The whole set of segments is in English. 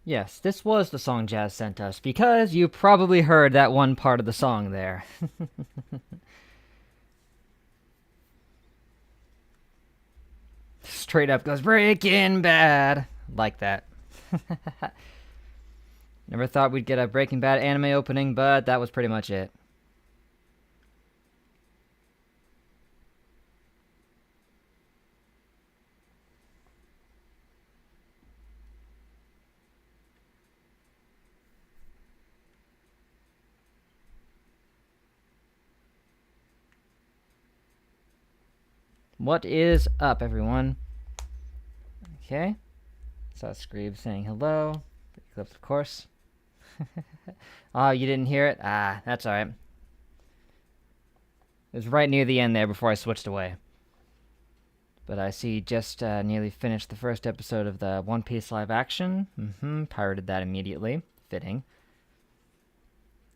Yes, this was the song Jazz sent us, because you probably heard that one part of the song there. Straight up goes Breaking Bad. Like that. Never thought we'd get a Breaking Bad anime opening, but that was pretty much it. What is up, everyone? Okay. Saw Screeb saying hello. Clips, of course. Oh, you didn't hear it? Ah, that's alright. It was right near the end there before I switched away. But I see just nearly finished the first episode of the One Piece live action. Pirated that immediately. Fitting.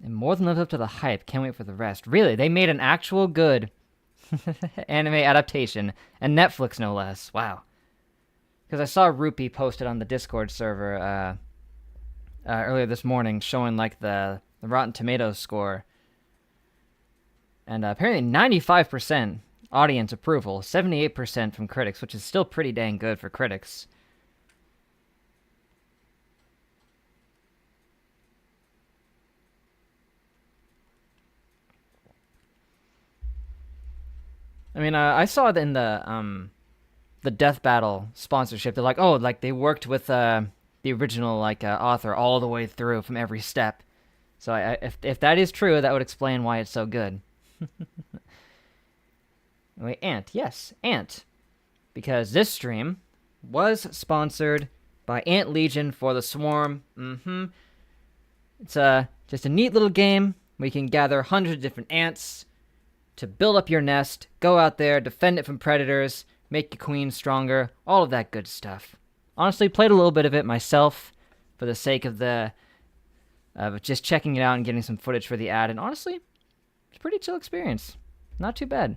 And more than lived up to the hype. Can't wait for the rest. Really, they made an actual good anime adaptation. And Netflix, no less. Wow. Because I saw Rupee posted on the Discord server earlier this morning showing like the Rotten Tomatoes score. And apparently 95% audience approval, 78% from critics, which is still pretty dang good for critics. I mean, I saw it in the Death Battle sponsorship. They're like, oh, like they worked with the original author all the way through from every step. So if that is true, that would explain why it's so good. Wait, Ant. Yes, Ant. Because this stream was sponsored by Ant Legion for the Swarm. It's just a neat little game where you can gather hundreds of different ants to build up your nest, go out there, defend it from predators, make your queen stronger, all of that good stuff. Honestly, played a little bit of it myself for the sake of just checking it out and getting some footage for the ad, and honestly, it's a pretty chill experience. Not too bad.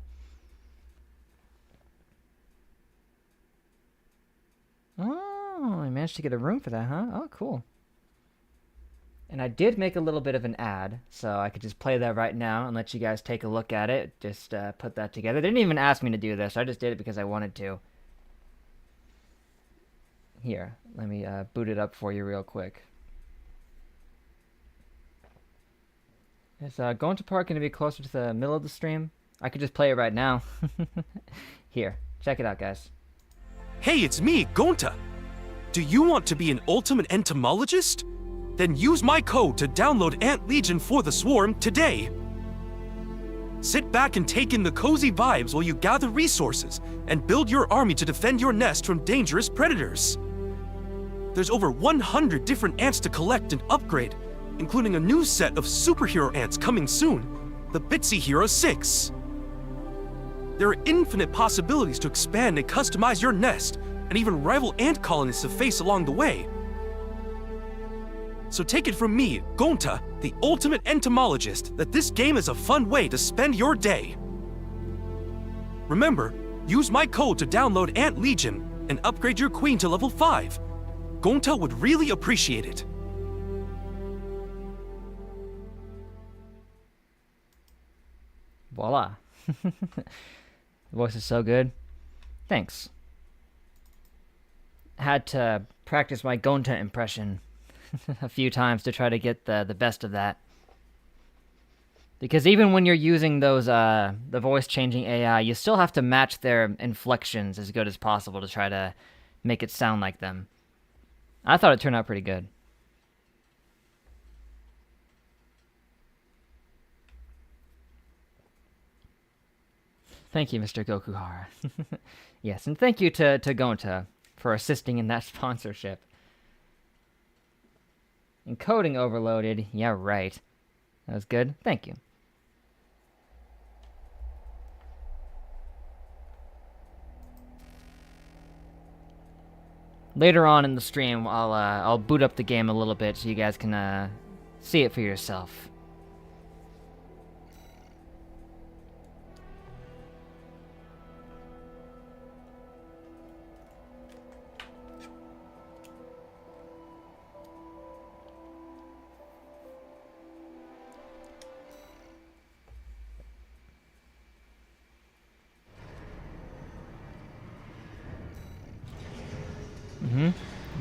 Oh, I managed to get a room for that, huh? Oh, cool. And I did make a little bit of an ad, so I could just play that right now and let you guys take a look at it. Just put that together. They didn't even ask me to do this. I just did it because I wanted to. Here, let me boot it up for you real quick. Is Going to Park going to be closer to the middle of the stream? I could just play it right now. Here, check it out, guys. Hey, it's me, Gonta. Do you want to be an ultimate entomologist? Then use my code to download Ant Legion for the Swarm today. Sit back and take in the cozy vibes while you gather resources and build your army to defend your nest from dangerous predators. There's over 100 different ants to collect and upgrade, including a new set of superhero ants coming soon, the Bitsy Hero 6. There are infinite possibilities to expand and customize your nest, and even rival ant colonies to face along the way. So take it from me, Gonta, the ultimate entomologist, that this game is a fun way to spend your day. Remember, use my code to download Ant Legion and upgrade your queen to level 5. Gonta would really appreciate it. Voila. The voice is so good. Thanks. Had to practice my Gonta impression a few times to try to get the best of that. Because even when you're using those the voice changing AI, you still have to match their inflections as good as possible to try to make it sound like them. I thought it turned out pretty good. Thank you, Mr. Gokuhara. Yes, and thank you to Gonta for assisting in that sponsorship. Encoding overloaded. Yeah, right. That was good. Thank you. Later on in the stream, I'll boot up the game a little bit so you guys can see it for yourself.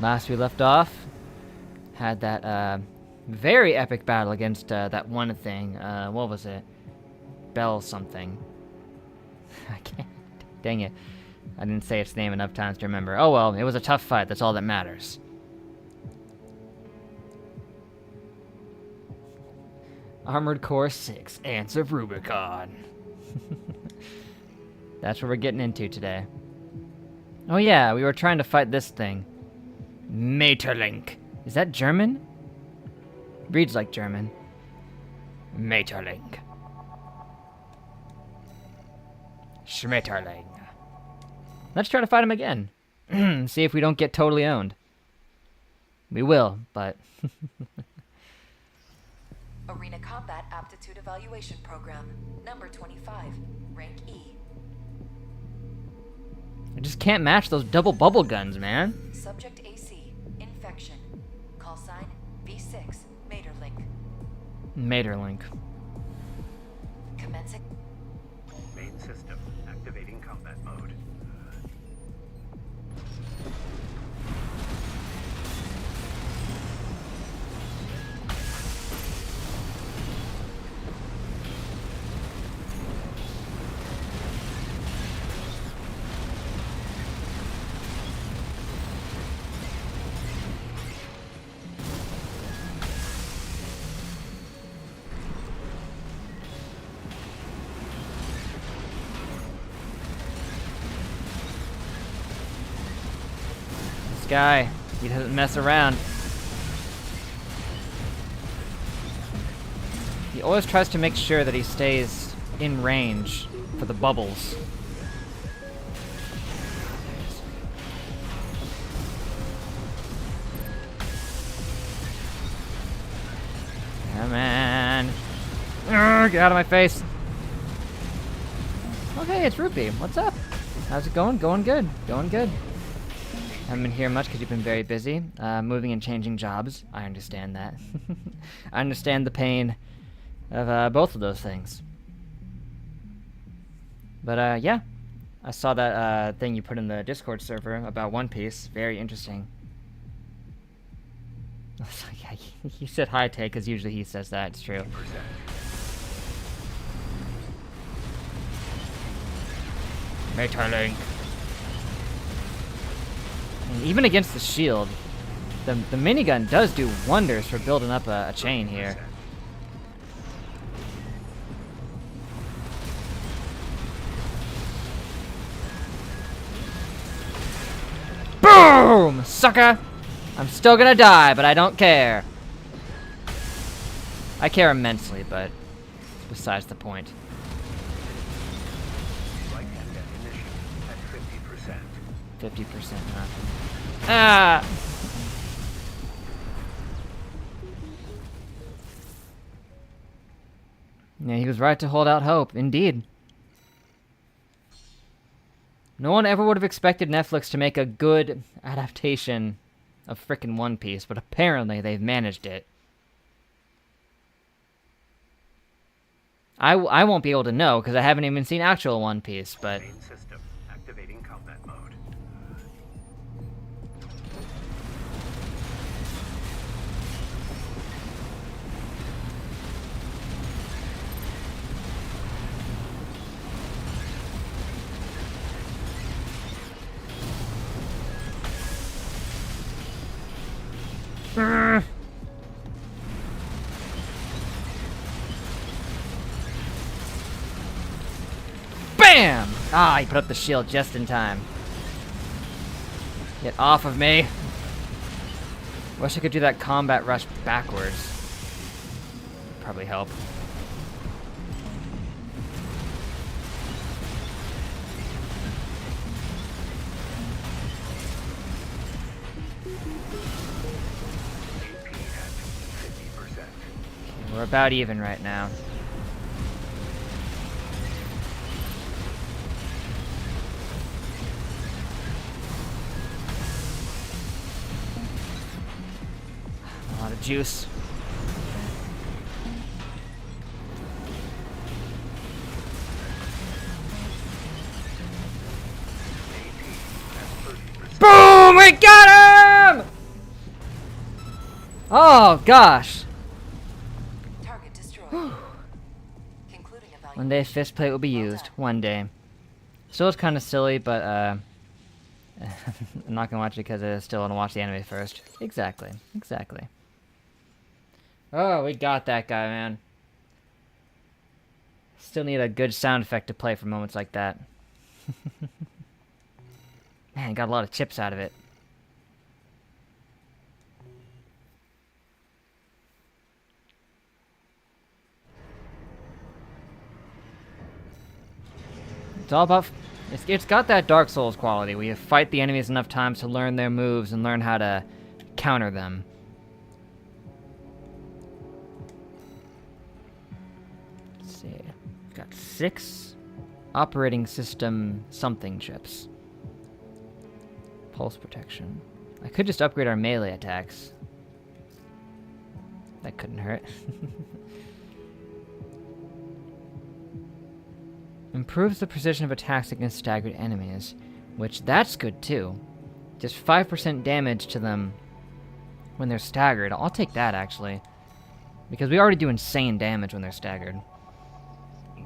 Last we left off, had that very epic battle against that one thing. What was it? Bell something. I can't. Dang it. I didn't say its name enough times to remember. Oh well, it was a tough fight. That's all that matters. Armored Core 6, Ants of Rubicon. That's what we're getting into today. Oh yeah, we were trying to fight this thing. Maeterlinck. Is that German? Reads like German. Maeterlinck. Schmetterling. Let's try to fight him again. See if we don't get totally owned. We will, but... Arena Combat Aptitude Evaluation Program, number 25, rank E. I just can't match those double bubble guns, man. Subject AC, infection. Call sign V6, Maeterlinck. Maeterlinck. Commencing. Main system activating combat mode. This guy, he doesn't mess around. He always tries to make sure that he stays in range for the bubbles. Come on. Urgh, get out of my face. Okay, it's Rupee. What's up? How's it going? Going good. Going good. Haven't been here much because you've been very busy, moving and changing jobs. I understand that. I understand the pain of both of those things. But yeah, I saw that thing you put in the Discord server about One Piece. Very interesting. I was like, yeah, he said hi, Tay, because usually he says that. It's true. Maeterlinck. And even against the shield, the minigun does do wonders for building up a chain here. Boom! Sucker! I'm still gonna die, but I don't care. I care immensely, but it's besides the point. Right hand ammunition at 50%. 50%, huh? Ah! Yeah, he was right to hold out hope, indeed. No one ever would have expected Netflix to make a good adaptation of frickin' One Piece, but apparently they've managed it. I won't be able to know, because I haven't even seen actual One Piece, but... Main system activating combat mode. BAM! Ah, he put up the shield just in time. Get off of me. Wish I could do that combat rush backwards. Probably help. AP at 50%. Okay, we're about even right now. A lot of juice. AP at 30%. Boom! We got him! Oh, gosh! Target destroyed. Concluding evaluation. One day fistplate will be Well used. done. One day. Still, it's kind of silly, but, I'm not gonna watch it because I still want to watch the anime first. Exactly. Exactly. Oh, we got that guy, man. Still need a good sound effect to play for moments like that. Man, got a lot of chips out of it. It's all about... It's got that Dark Souls quality where you fight the enemies enough times to learn their moves and learn how to counter them. Let's see. Got 6 operating system something chips. Pulse protection. I could just upgrade our melee attacks. That couldn't hurt. Improves the precision of attacks against staggered enemies, which that's good too. Just 5% damage to them when they're staggered. I'll take that actually, because we already do insane damage when they're staggered. I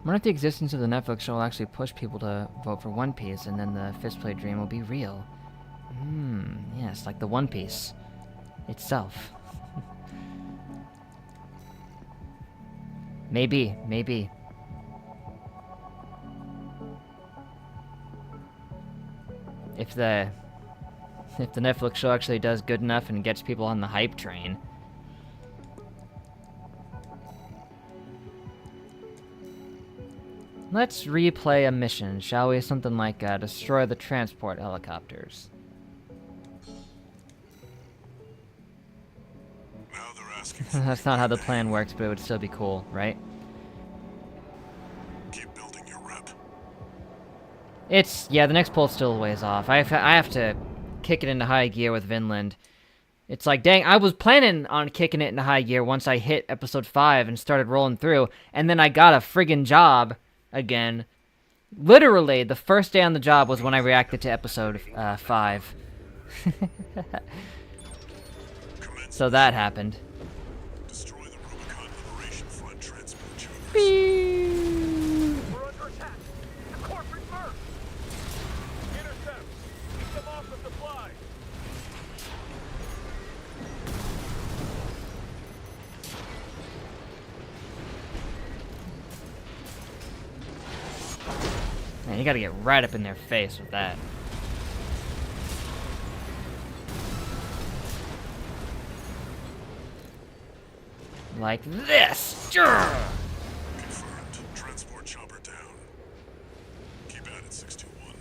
wonder if the existence of the Netflix show will actually push people to vote for One Piece, and then the Fistplay dream will be real. Yes, like the One Piece itself. Maybe, maybe. If the Netflix show actually does good enough and gets people on the hype train. Let's replay a mission, shall we? Something like destroy the transport helicopters. Now they're asking for That's not how the plan works, but it would still be cool, right? keep building your rep. Yeah, the next poll's still a ways off. I have to kick it into high gear with Vinland. It's like, dang, I was planning on kicking it into high gear once I hit episode 5 and started rolling through, and then I got a friggin' job again. Literally, the first day on the job was when I reacted to episode 5. So that happened. Destroy the Rubicon Liberation Front transport channels. We're under attack. The corporate first. Intercept. Keep them off the supply. Man, you gotta get right up in their face with that. Like this! Confirmed. Transport chopper down. Keep at it, 621.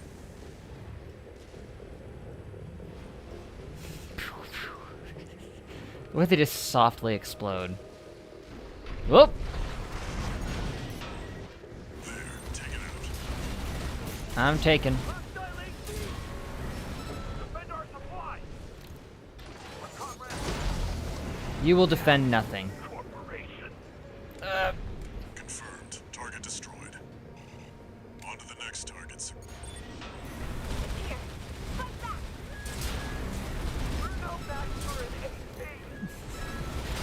What if they just softly explode? Whoop! There, take it out. I'm taken. Hostile AC. Defend our supply. Our comrades. You will defend nothing. Corporation. Confirmed. Target destroyed. On to the next targets. We're no match for an AC.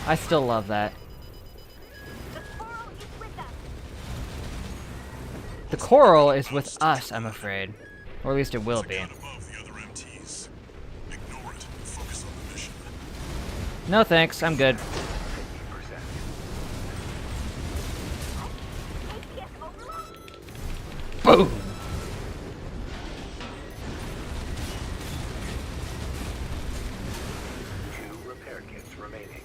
I still love that. The coral is with us, I'm afraid. Or at least it will be. Got above the other MTs. Ignore it and focus on the mission. No thanks, I'm good. 50%. Boom! Two repair kits remaining.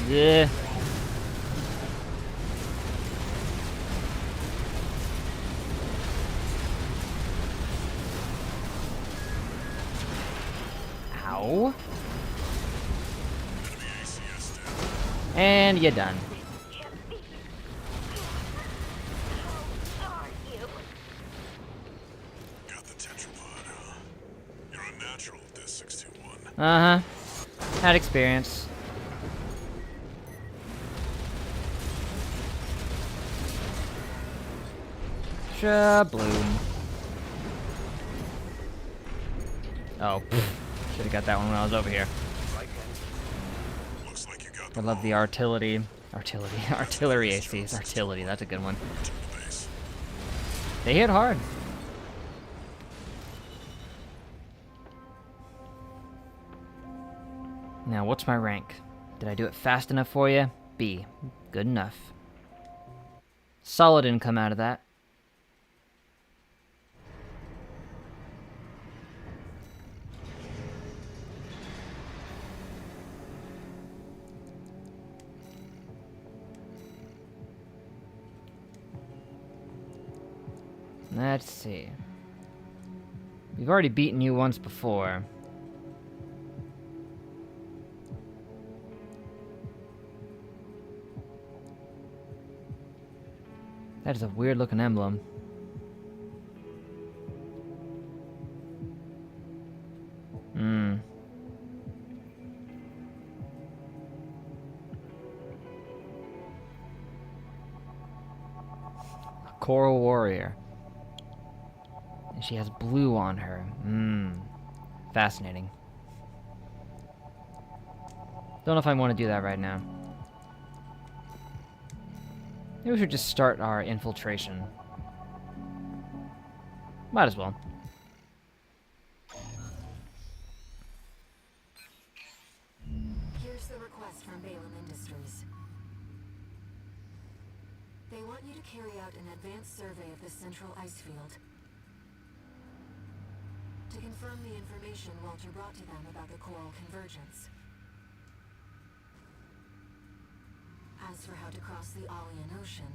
Yeah. Ow. Enemy ACS down. And you're done. Got the tetrapod, huh? You're unnatural at this, 621. Uh-huh. Had experience. Shabloom. Oh, pfft. Should have got that one when I was over here. Looks like you got I the love the artillery ACs. Artillery, that's a good one. base. They hit hard. Now, what's my rank? Did I do it fast enough for you? B. Good enough. Solid income out of that. Let's see. We've already beaten you once before. That is a weird looking emblem. A coral warrior. And she has blue on her. Fascinating. Don't know if I want to do that right now. Maybe we should just start our infiltration. Might as well. Here's the request from Balaam Industries. They want you to carry out an advanced survey of the central ice field. To confirm the information Walter brought to them about the coral convergence. As for how to cross the Alien Ocean,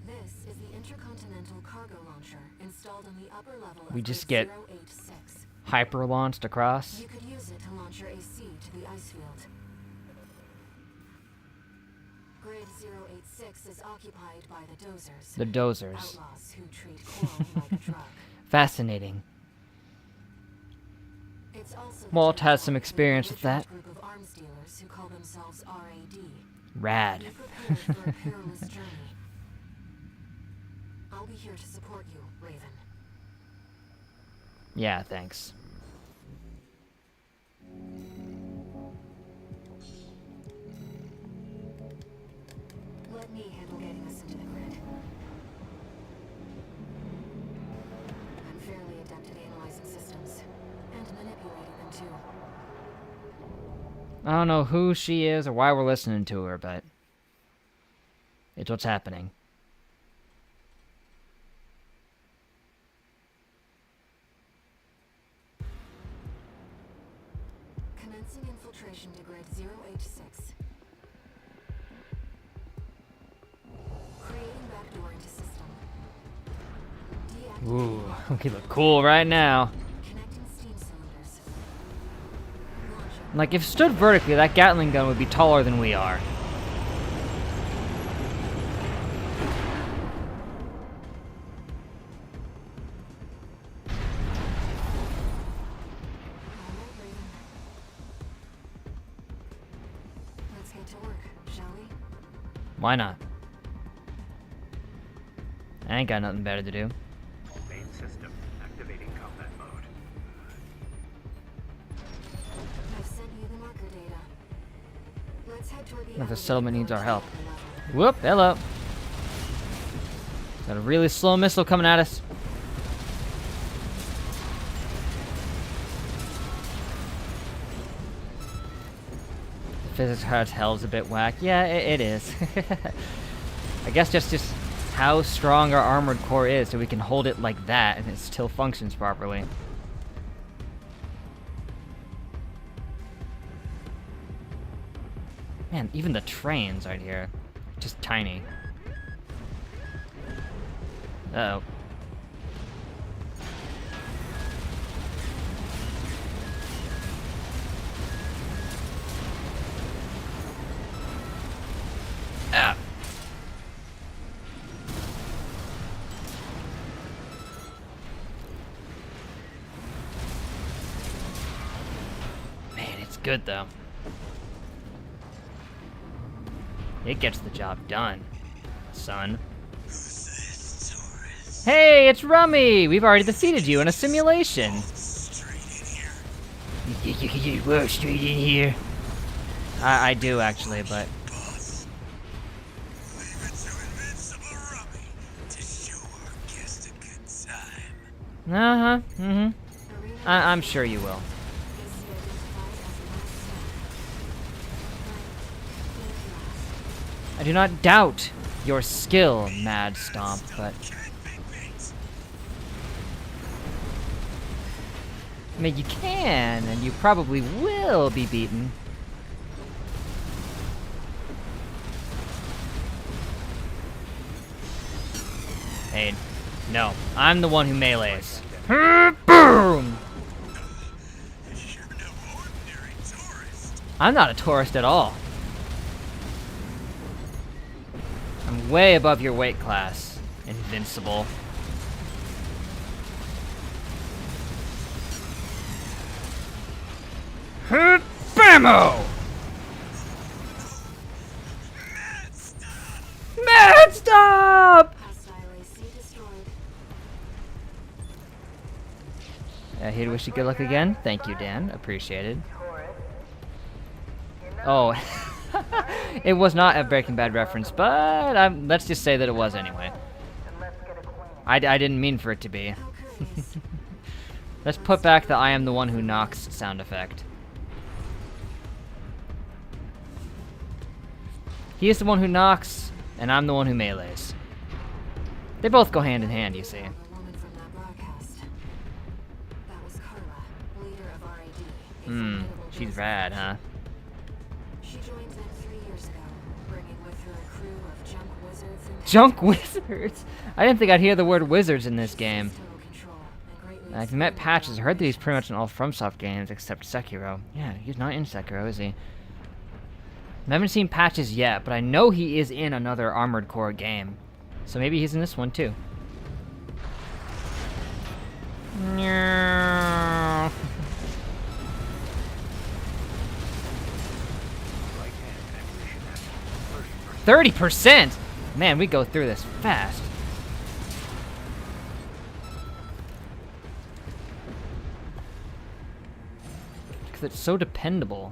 this is the intercontinental cargo launcher installed on the upper level of We just Grid get 086. hyper launched across. You could use it to launch your AC to the ice field. Grid 086 is occupied by the dozers. The dozers. Outlaws who treat coral like a drug. Fascinating. It's also the Walt has territory some of a experience with militant that. group of arms dealers who call themselves RAD. Rad. Be prepared for a perilous journey. I'll be here to support you, Raven. Yeah, thanks. Let me handle getting us into the grid. I'm fairly adept at analyzing systems and manipulating them too. I don't know who she is or why we're listening to her, but it's what's happening. Commencing infiltration to grid 086. Creating backdoor into system. Deactivating. Ooh, we look cool right now. Connecting steam cylinders. Launching. Like, if stood vertically, that Gatling gun would be taller than we are. Alright, Raven. Let's get to work, shall we? Why not? I ain't got nothing better to do. Main system activating combat mode. I've sent you the marker data. Let's head toward the The elevator settlement needs our help. level. Whoop, hello. Got a really slow missile coming at us. The physics cartel's a bit whack. Yeah, it is. I guess just how strong our armored core is so we can hold it like that and it still functions properly. Man, even the trains right here, just tiny. Uh-oh. Ah. Man, it's good though. It gets the job done, son. Hey, it's Rummy! We've already defeated you in a simulation. Straight in here. think you can just walk straight in here? I do actually, but Boss. Leave it to Invincible Rummy to show our guest a good time. I'm sure you will. I do not doubt your skill, Mad Stomp, but I mean, you can, and you probably will be beaten. Hey, no, I'm the one who melees. Boom! I'm not a tourist at all. I'm way above your weight class, Invincible. Bammo! Mad Stop! He'd wish you good luck again. Thank you, Dan. Appreciated. Oh, it was not a Breaking Bad reference, but let's just say that it was anyway. I didn't mean for it to be. Let's put back the I am the one who knocks sound effect. He is the one who knocks, and I'm the one who melees. They both go hand in hand, you see. She's rad, huh? She joined them 3 years ago, bringing with her a crew of junk wizards and Junk wizards? I didn't think I'd hear the word wizards in this game. total control and greatly I've met Patches. I heard that he's pretty much in all FromSoft games except Sekiro. Yeah, he's not in Sekiro, is he? I haven't seen Patches yet, but I know he is in another Armored Core game. So maybe he's in this one too. No. 30%! Man, we go through this fast. Because it's so dependable.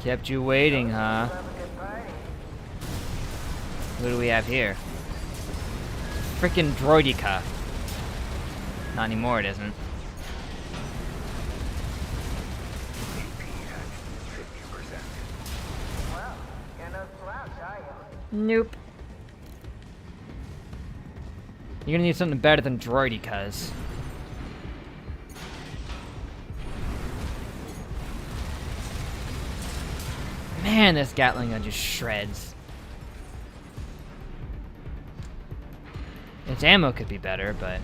Kept you waiting, huh? Who do we have here? Frickin' Droidica. Not anymore, it isn't. Nope. You're gonna need something better than Droidicas. Man, this Gatling gun just shreds. Its ammo could be better, but...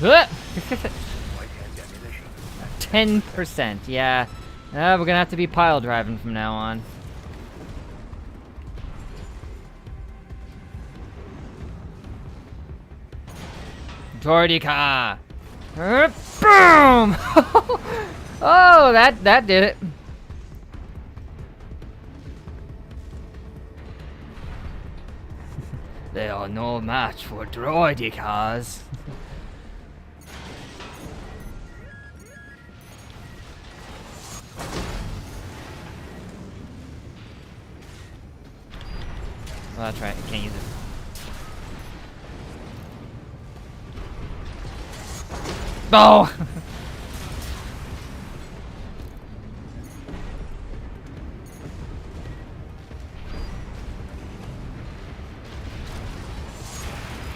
Huh! 10%, yeah. We're gonna have to be pile driving from now on. Droidica! Boom! Oh, that did it. They are no match for Droidicas. Well, that's right, I can't use it. Oh!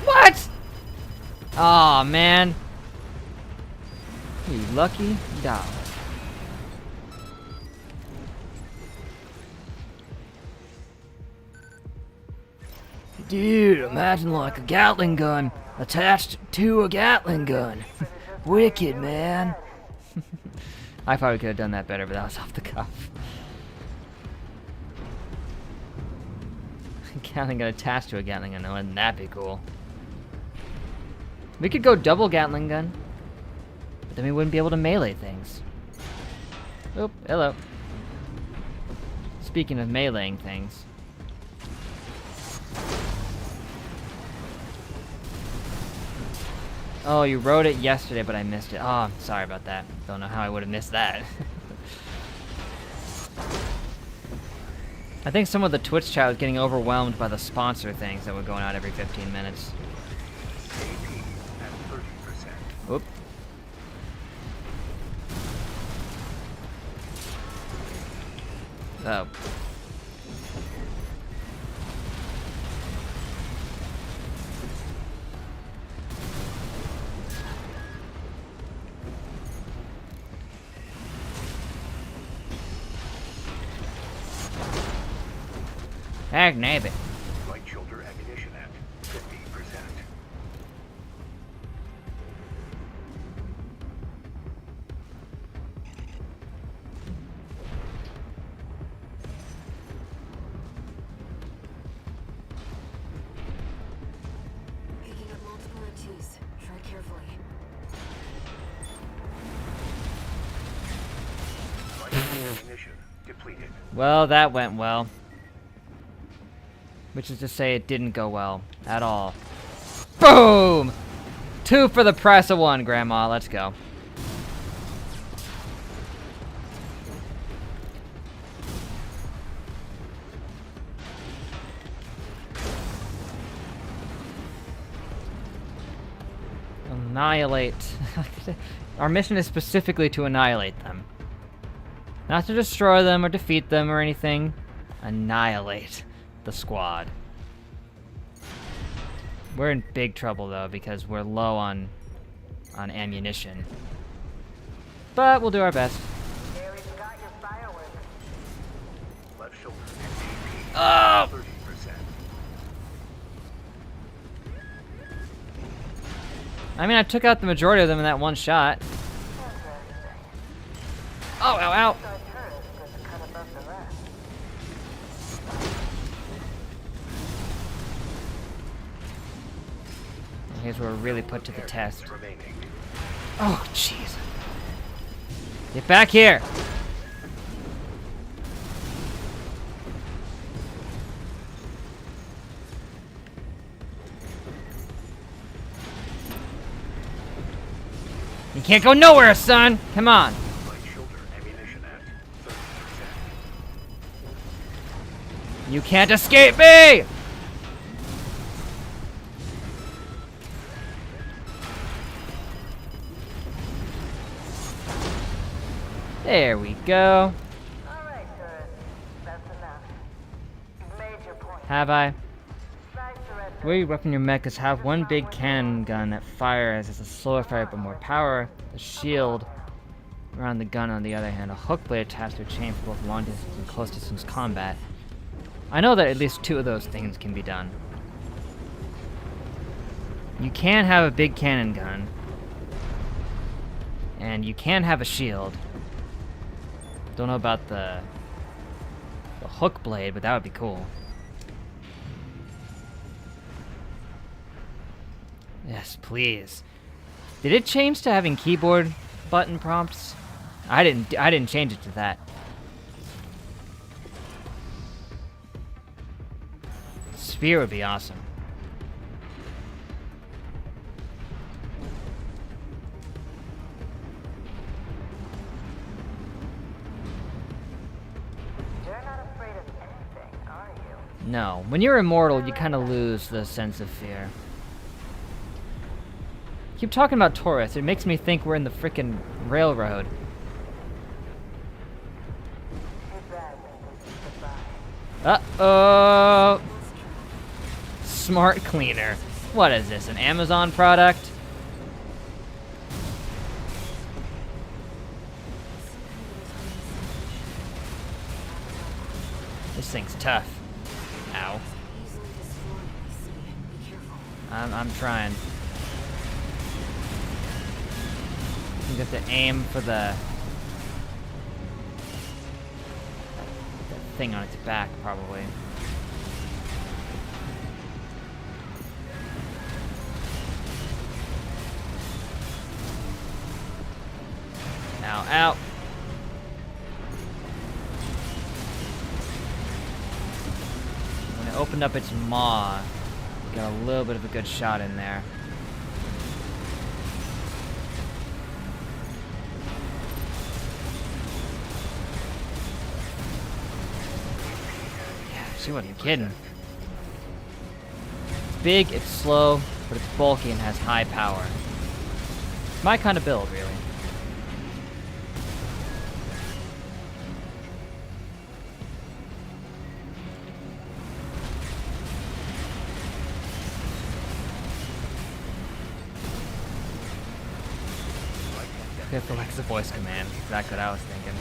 What? Aw, man. You lucky dog. Dude, imagine like a Gatling gun attached to a Gatling gun. Wicked, man. I probably could have done that better, but that was off the cuff. Gatling gun attached to a Gatling gun. Wouldn't that be cool? We could go double Gatling gun, but then we wouldn't be able to melee things. Oop, hello. Speaking of meleeing things. Oh, you wrote it yesterday, but I missed it. Oh, I'm sorry about that. Don't know how I would have missed that. I think some of the Twitch chat was getting overwhelmed by the sponsor things that were going out every 15 minutes. Whoop. Oh. Heck, nab it. Light shoulder ammunition at 50%. Picking up multiple M2s. Tread carefully. Light shoulder ammunition depleted. Well, that went well. Which is to say it didn't go well at all. Boom! 2 for the price of 1, Grandma. Let's go. Annihilate. Our mission is specifically to annihilate them. Not to destroy them or defeat them or anything. Annihilate the squad. We're in big trouble though because we're low on ammunition. But we'll do our best. Nearly forgot your fireworks. Left shoulder MGP Oh! 30%. I mean, I took out the majority of them in that one shot. Oh, ow, ow. Here's where we're really put to the test. Remaining. Oh, jeez. Get back here! You can't go nowhere, son! Come on! Light shoulder ammunition at 30%. You can't escape me! There we go. Alright, tourist. That's enough. You've made your point. Have I? Try surrender. The way you weapon your mechas have one big cannon gun that fires as a slower fire but more power. The shield around the gun on the other hand. A hook blade attached to a chain for both long distance and close distance combat. I know that at least 2 of those things can be done. You can have a big cannon gun. And you can have a shield. Don't know about the hook blade, but that would be cool. Yes, please. Did it change to having keyboard button prompts? I didn't change it to that. Spear would be awesome. You're not afraid of anything, are you? No. When you're immortal, you kind of lose the sense of fear. Keep talking about tourists. It makes me think we're in the frickin' railroad. Too bad this is goodbye. Uh-oh. Smart cleaner. What is this, an Amazon product? This thing's tough. Ow. Easily destroyed, I see. Be careful. I'm trying. You have to aim for the thing on its back, probably. Ow, ow. When it opened up its maw, got a little bit of a good shot in there. Yeah, she wasn't kidding. It's big, it's slow, but it's bulky and has high power. It's my kind of build, really. If Alexa voice command. Exactly what I was thinking.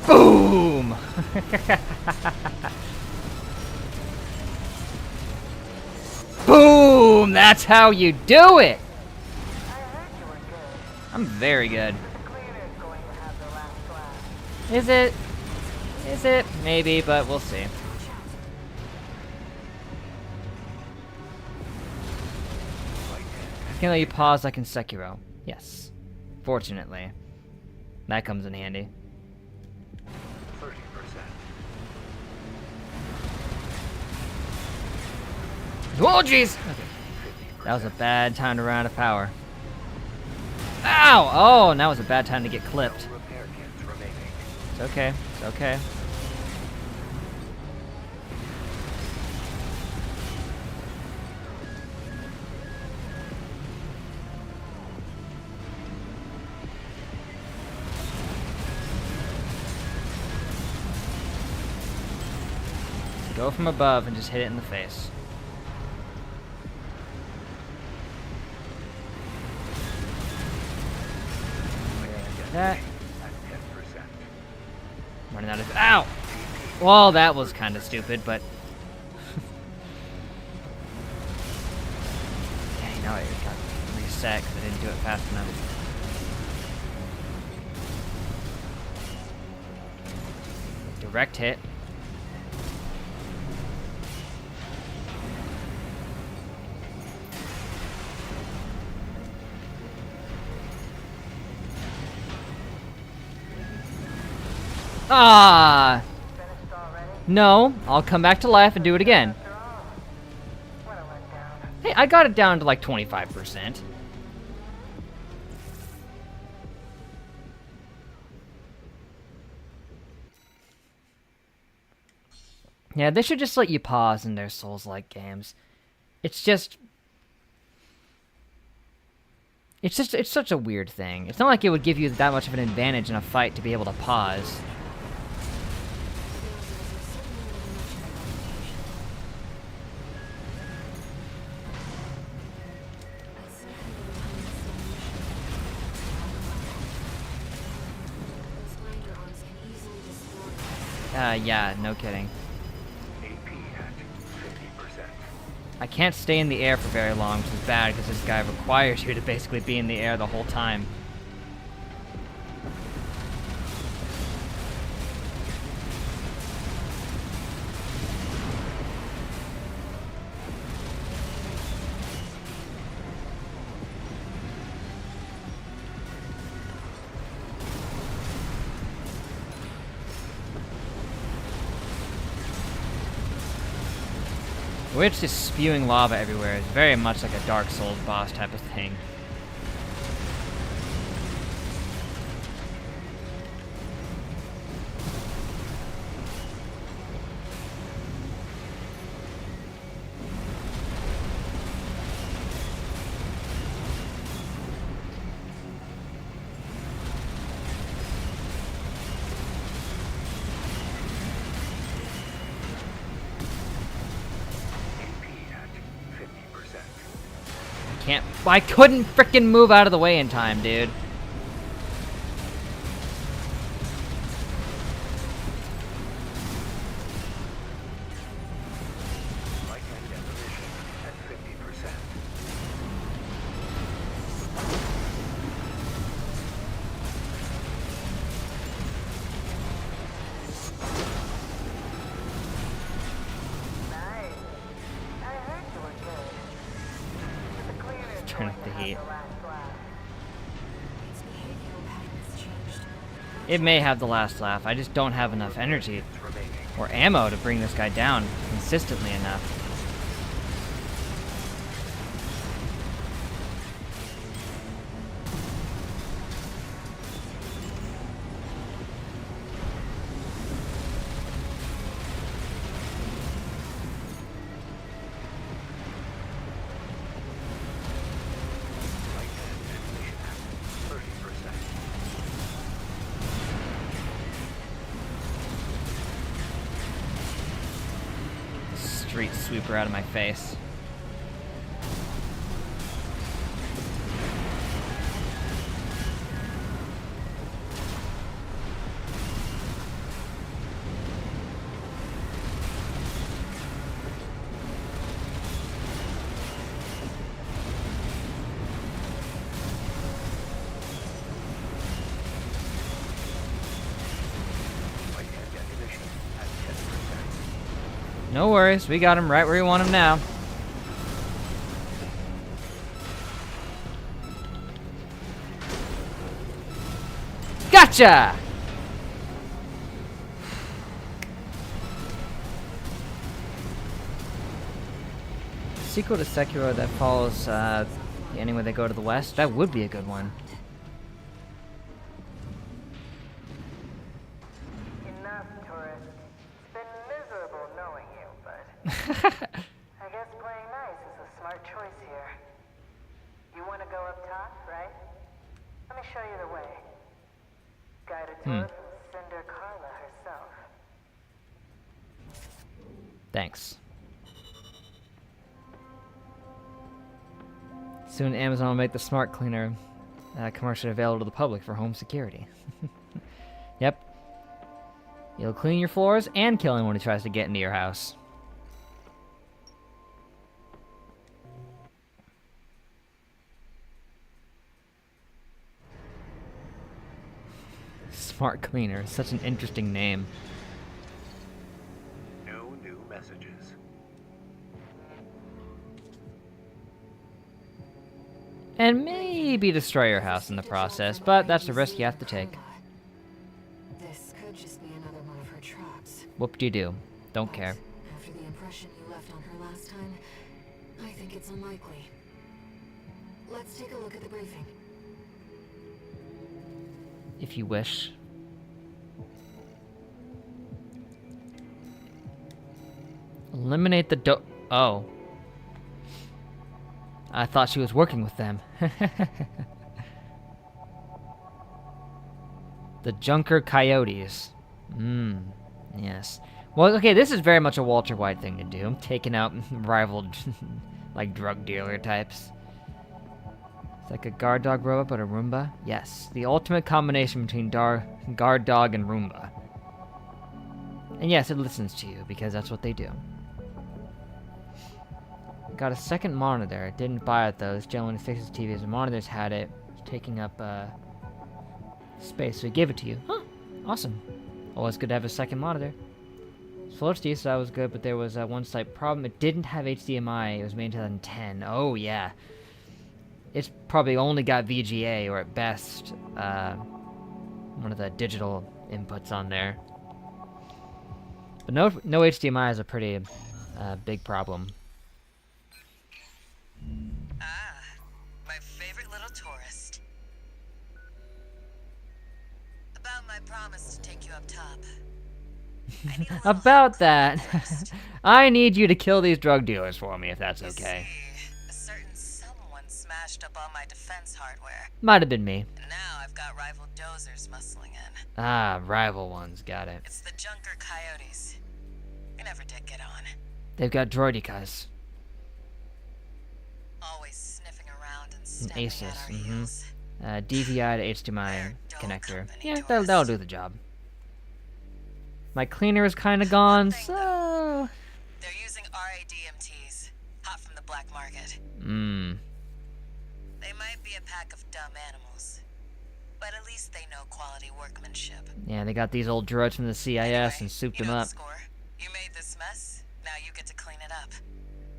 Boom! Boom! That's how you do it! I heard you were good. I'm very good. The cleaner's going to have the last laugh. Is it? Is it? Maybe, but we'll see. Can let you pause like in Sekiro. Yes. Fortunately. That comes in handy. 30%. Oh, jeez! Okay. That was a bad time to run out of power. Ow! Oh, now was a bad time to get clipped. Repair kits remaining. It's okay. It's okay. Go from above and just hit it in the face. That. At 10%. Running out of. Ow! Well, that was kind of stupid, but. Yeah, you know, it got reset because I didn't do it fast enough. Direct hit. Ah! Finished already? No, I'll come back to life and do it again. After all. What a letdown. Hey, I got it down to like 25%. Yeah, they should just let you pause in their Souls-like games. It's just... It's such a weird thing. It's not like it would give you that much of an advantage in a fight to be able to pause. Yeah, no kidding. AP at 50%. I can't stay in the air for very long, which is bad because this guy requires you to basically be in the air the whole time. Which just spewing lava everywhere is very much like a Dark Souls boss type of thing. I couldn't frickin' move out of the way in time, dude. Turn up the heat. The last laugh. Its behavioral pattern has changed. It may have the last laugh. I just don't have enough energy or ammo to bring this guy down consistently enough. Street sweeper out of my face. No worries, we got him right where we want him now. Gotcha! Sequel to Sekiro that follows the ending where they go to the west, that would be a good one. Enough, tourist. It's been miserable knowing you, but I guess playing nice is a smart choice here. You want to go up top, right? Let me show you the way. Guided tour from Cinder Carla herself. Thanks. Soon Amazon will make the smart cleaner commercially available to the public for home security. Yep. You'll clean your floors and kill anyone who tries to get into your house. Smart cleaner, such an interesting name. No new messages. And maybe destroy your house in the process, but that's the risk you have to take. This could just be another one of her traps. Whoop-de-doo. Don't But care. After the impression you left on her last time, I think it's unlikely. Let's take a look at the briefing. If you wish. Eliminate the Oh. I thought she was working with them. The Junker Coyotes. Yes. Well, okay, this is very much a Walter White thing to do. Taking out rival, like, drug dealer types. It's like a guard dog robot, but a Roomba? Yes. The ultimate combination between guard dog and Roomba. And yes, it listens to you, because that's what they do. Got a second monitor. Didn't buy it though. This gentleman who fixes TVs and monitors had it. It's taking up space, so he gave it to you. Huh. Awesome. Always good to have a second monitor. Full HD, so that was good, but there was one slight problem. It didn't have HDMI. It was made in 2010. Oh, yeah. It's probably only got VGA, or at best, one of the digital inputs on there. But no HDMI is a pretty big problem. Ah, my favorite little tourist. About my promise to take you up top. I need a little About help that, first. I need you to kill these drug dealers for me, if that's You okay. see, a certain someone smashed up all my defense hardware, Might have been me. and now I've got rival dozers muscling in. Ah, rival ones, got it. It's the Junker Coyotes. We never did get on. They've got droidicas. Always sniffing around and And stepping Asus, at our heels. DVI to HDMI They're dull connector. company Yeah, to that'll us. do the job. My cleaner is kind of gone, thing, so... They're using RADMTs, hot from the black market. They might be a pack of dumb animals, but at least they know quality workmanship. Yeah, they got these old droids from the CIS Anyway, and souped you them know up. The score. You made this mess, now you get to clean it up.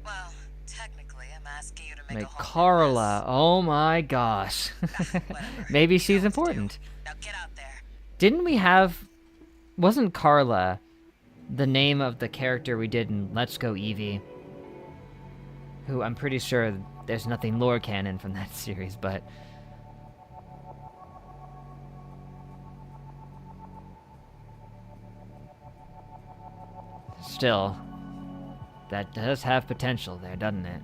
Well, Technically, I'm asking you to make Like a whole new Carla. mess. Oh my gosh. Whatever. Maybe You she's know what to do. important. Now get out there. Didn't we have... Wasn't Carla the name of the character we did in Let's Go Eevee? Who I'm pretty sure there's nothing lore canon from that series, but... Still, that does have potential there, doesn't it?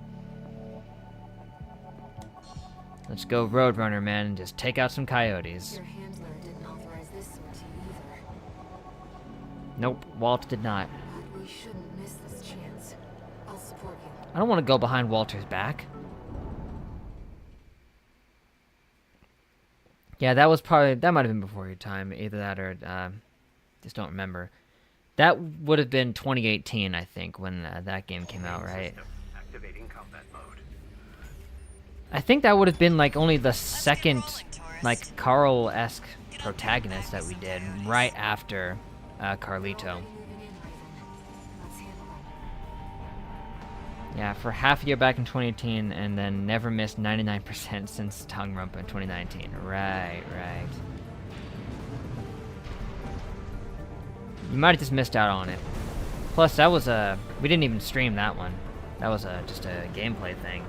Let's go Roadrunner, man, and just take out some coyotes. Your handler didn't authorize this sortie either. Nope, Walt did not. But we shouldn't miss this chance. I'll support you. I don't want to go behind Walter's back. Yeah, that was probably... That might have been before your time. Either that or... just don't remember. That would have been 2018, I think, when that game came out, right? Activating combat mode. I think that would have been, like, only the second, like, Carl-esque protagonist that we did, right after Carlito. Moving in, Raven. Let's handle them. Yeah, for half a year back in 2018, and then never missed 99% since Tongrumpa in 2019. Right. You might have just missed out on it. Plus, that was a... We didn't even stream that one. That was just a gameplay thing.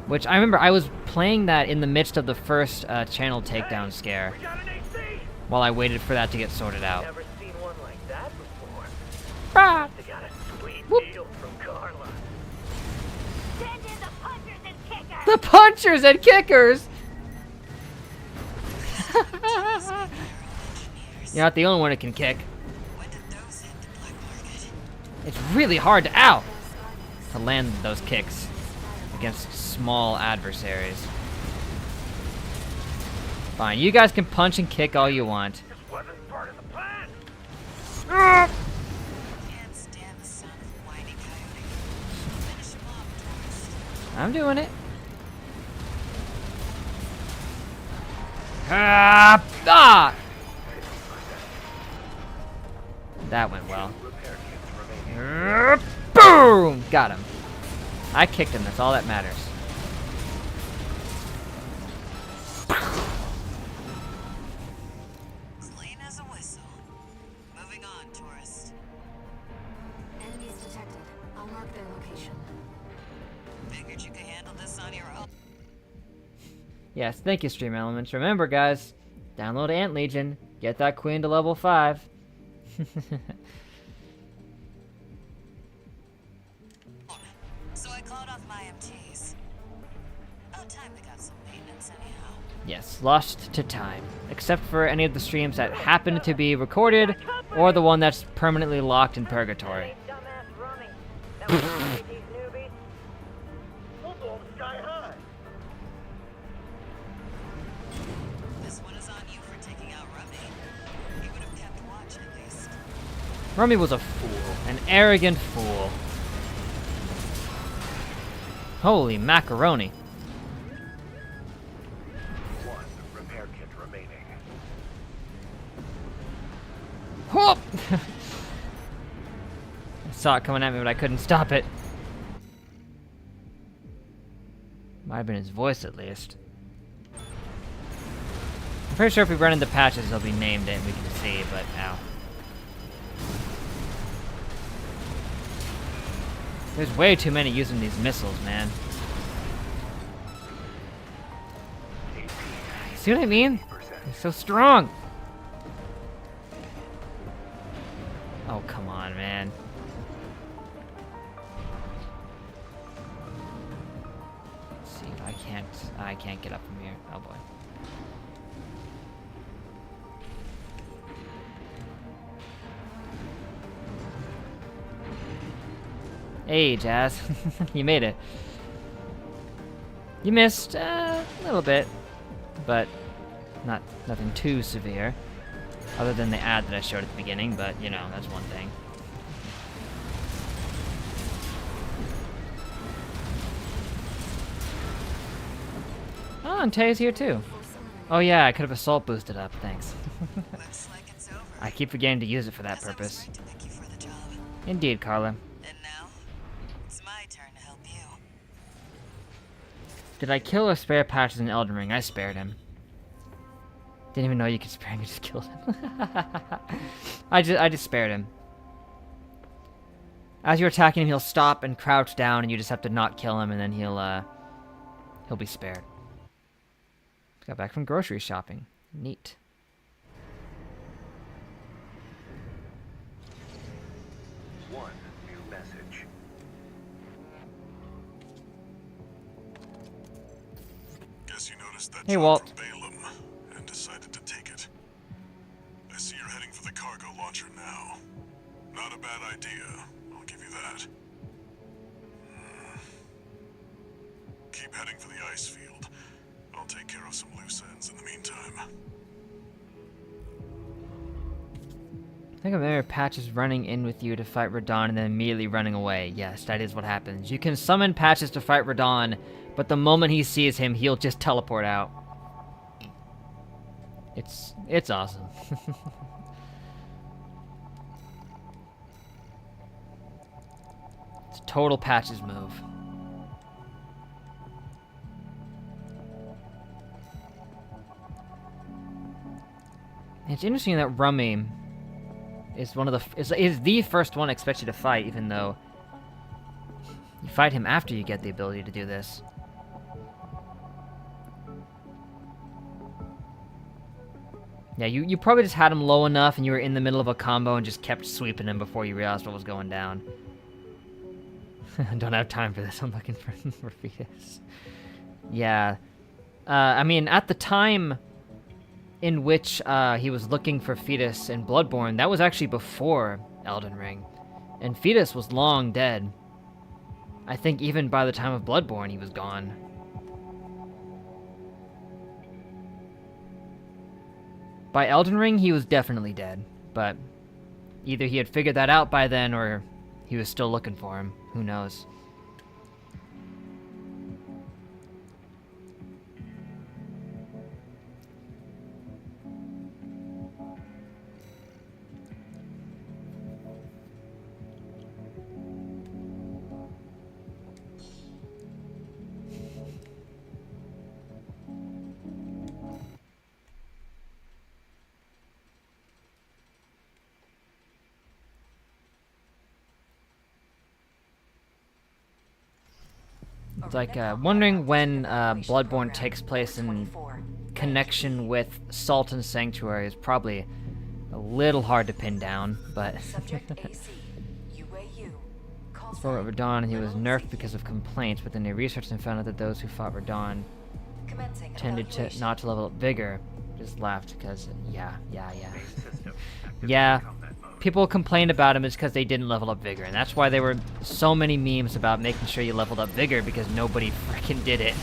Which, I remember I was playing that in the midst of the first channel takedown scare, We got an AC! while I waited for that to get sorted out. Never seen one like that before. Ah! They got a sweet Whoop. deal from Carla. Send in the punchers and kickers! The punchers and kickers! You're not the only one that can kick. When did those hit the black market? It's really hard to... Ow! To land those kicks against small adversaries. Fine, you guys can punch and kick all you want. This wasn't part of the plan. Can't stand the sound of whiny coyote. Finish him off, tourist. I'm doing it. Ah! That went well. Repair kits remaining. Boom! Got him. I kicked him, that's all that matters. Clean as a whistle. Moving on, tourist. Enemies detected. I'll mark their location. Figured you could handle this on your own. Yes, thank you, Stream Elements. Remember, guys, download Ant Legion. Get that queen to level 5. So I called off my MTs. About time they got some maintenance anyhow. Yes, lost to time. Except for any of the streams that happen to be recorded, or the one that's permanently locked in purgatory. Dumbass Rummy. Now we can beat these newbies. We'll blow them sky high. This one is on you for taking out Rummy. He would have kept watch at least. Rummy was a fool. An arrogant fool. Holy macaroni. One repair kit remaining. Whoop! I saw it coming at me, but I couldn't stop it. Might have been his voice, at least. I'm pretty sure if we run into patches, they'll be named and we can see, but ow. There's way too many using these missiles, man. See what I mean? They're so strong. Oh, come on, man. Let's see if I can't get up from here. Oh boy. Hey, Jazz. You made it. You missed a little bit, but nothing too severe. Other than the ad that I showed at the beginning, but you know, that's one thing. Oh, and Tay's here too. Oh yeah, I could have assault boosted up, thanks. Looks like it's over. I keep forgetting to use it for that Guess I was purpose. right to pick you for the job. Indeed, Carla. And now, it's my turn to help you. Did I kill or spare Patches in Elden Ring? I spared him. Didn't even know you could spare him, I just killed him. I just spared him. As you're attacking him, he'll stop and crouch down, and you just have to not kill him, and then he'll be spared. Got back from grocery shopping. Neat. One new message. Guess you noticed that Hey, job Walt. from Balaam and decided to take it. I see you're heading for the cargo launcher now. Not a bad idea, I'll give you that. Keep heading for the ice field. I'll take care of some loose ends in the meantime. I think I remember Patches running in with you to fight Radon and then immediately running away. Yes, that is what happens. You can summon Patches to fight Radon, but the moment he sees him, he'll just teleport out. It's awesome. It's a total Patches move. It's interesting that Rummy is one of the is the first one expected to fight, even though you fight him after you get the ability to do this. Yeah, you probably just had him low enough, and you were in the middle of a combo and just kept sweeping him before you realized what was going down. Don't have time for this. I'm looking for Fetus. Yeah, I mean, at the time in which he was looking for Fetus in Bloodborne, that was actually before Elden Ring. And Fetus was long dead. I think even by the time of Bloodborne, he was gone. By Elden Ring, he was definitely dead. But either he had figured that out by then, or he was still looking for him. Who knows? It's like wondering when Bloodborne takes place in connection with Salt and Sanctuary is probably a little hard to pin down, but for Radon, he was nerfed because of complaints, but then they researched and found out that those who fought Radon tended to not to level up vigor. Just laughed because yeah. Yeah, people complained about him is because they didn't level up vigor, and that's why there were so many memes about making sure you leveled up vigor, because nobody freaking did it.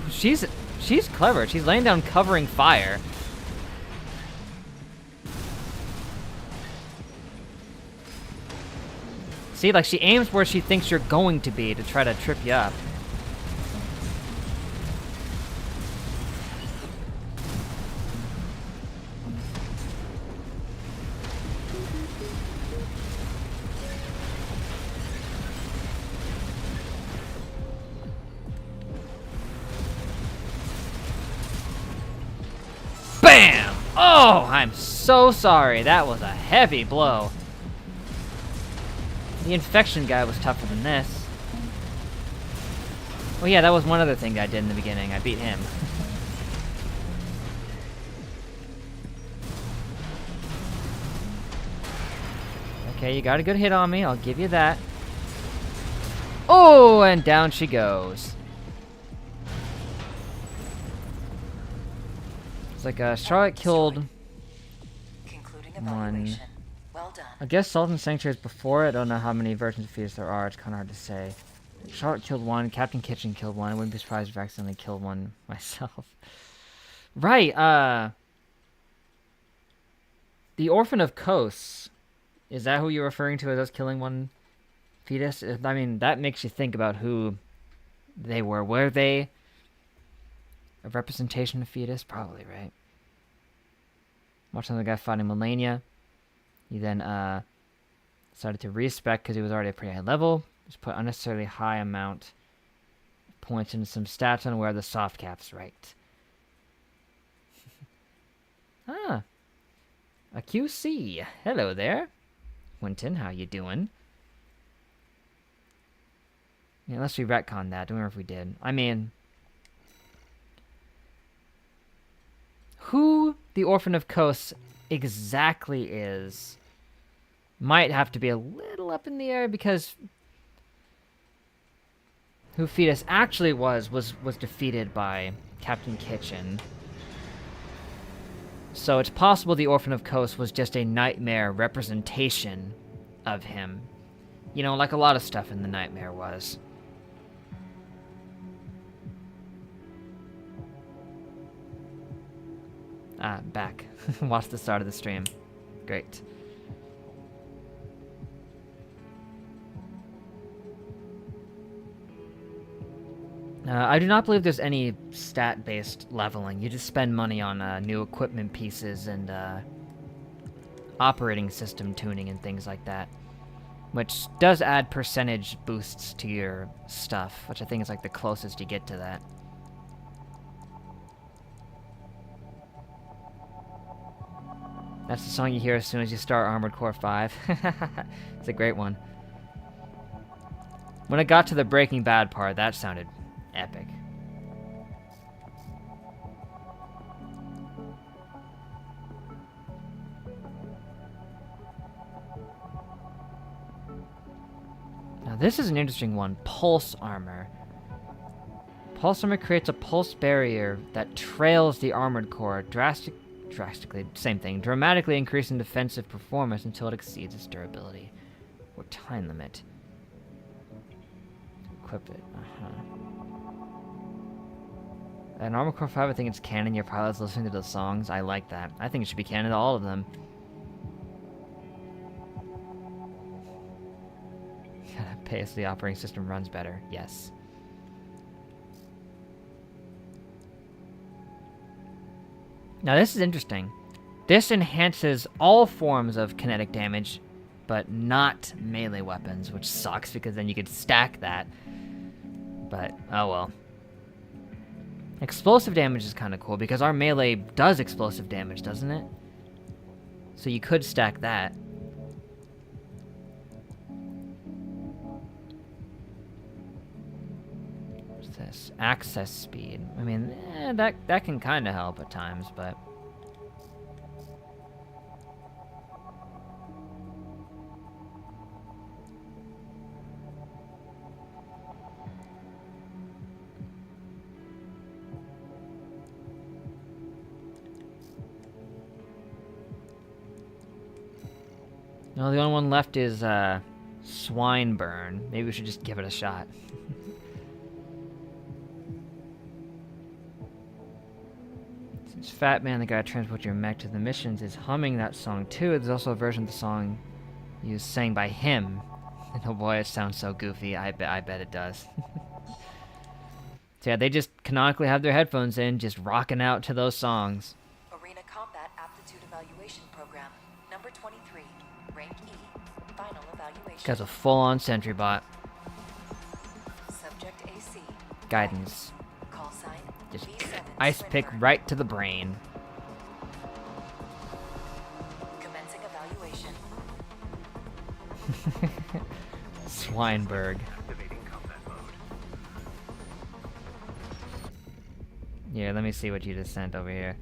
She's clever. She's laying down covering fire. See, like, she aims where she thinks you're going to be to try to trip you up. Bam! Oh, I'm so sorry. That was a heavy blow. The infection guy was tougher than this. Oh yeah, that was one other thing I did in the beginning. I beat him. Okay, you got a good hit on me. I'll give you that. Oh, and down she goes. It's like Charlotte killed one. Well done. I guess Salt and Sanctuary is before it. I don't know how many versions of Fetus there are. It's kind of hard to say. Charlotte killed one. Captain Kitchen killed one. I wouldn't be surprised if I accidentally killed one myself. Right, the Orphan of Kos. Is that who you're referring to as us killing one Fetus? I mean, that makes you think about who they were. Were they a representation of Fetus? Probably, right? Watched another guy fighting Melania. He then decided to respec because he was already a pretty high level. Just put unnecessarily high amount of points into some stats on where the soft cap's right. Ah. A QC. Hello there. Quentin, how you doing? Yeah, unless we retconned that. Don't remember if we did. I mean, who the Orphan of Kos exactly is might have to be a little up in the air, because who Fetus actually was defeated by Captain Kitchen. So it's possible the Orphan of Kos was just a nightmare representation of him. You know, like a lot of stuff in the nightmare was. Ah, back. Watch the start of the stream. Great. I do not believe there's any stat-based leveling. You just spend money on new equipment pieces and operating system tuning and things like that. Which does add percentage boosts to your stuff, which I think is like the closest you get to that. That's the song you hear as soon as you start Armored Core 5. It's a great one. When it got to the Breaking Bad part, that sounded epic. Now this is an interesting one. Pulse armor. Pulse armor creates a pulse barrier that trails the armored core, drastically, same thing, dramatically increasing defensive performance until it exceeds its durability or time limit. Equip it. In Armored Core 5, I think it's canon your pilot's listening to the songs. I like that. I think it should be canon to all of them. Gotta pay so the operating system runs better. Yes. Now this is interesting. This enhances all forms of kinetic damage, but not melee weapons, which sucks because then you could stack that. But, oh well. Explosive damage is kind of cool because our melee does explosive damage, doesn't it? So you could stack that. What's this? Access speed. I mean, that can kind of help at times, but... No, the only one left is, Swine Burn. Maybe we should just give it a shot. Since Fat Man, the guy who transports your mech to the missions, is humming that song too, there's also a version of the song sang by him. And oh boy, it sounds so goofy. I bet it does. So yeah, they just canonically have their headphones in, just rocking out to those songs. Arena Combat Aptitude Evaluation Program, number 23, rank E, final evaluation. This guy's a full-on sentry bot. Subject AC. Guidance. Call sign. Just V7 ice pick Swinburne. right to the brain. Commencing evaluation. Swineberg. Activating combat mode. Yeah, let me see what you just sent over here.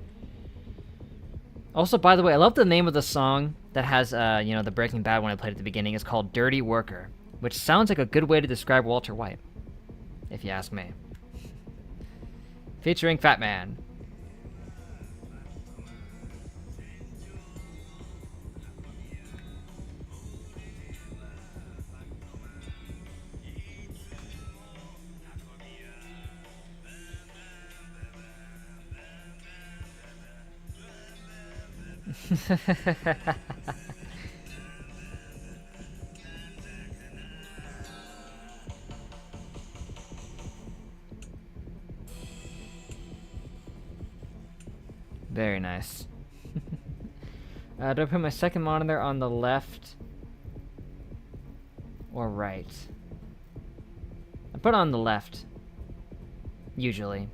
Also, by the way, I love the name of the song that has, the Breaking Bad one I played at the beginning. It's called Dirty Worker, which sounds like a good way to describe Walter White, if you ask me. Featuring Fat Man. Very nice. Do I put my second monitor on the left or right? I put it on the left. Usually.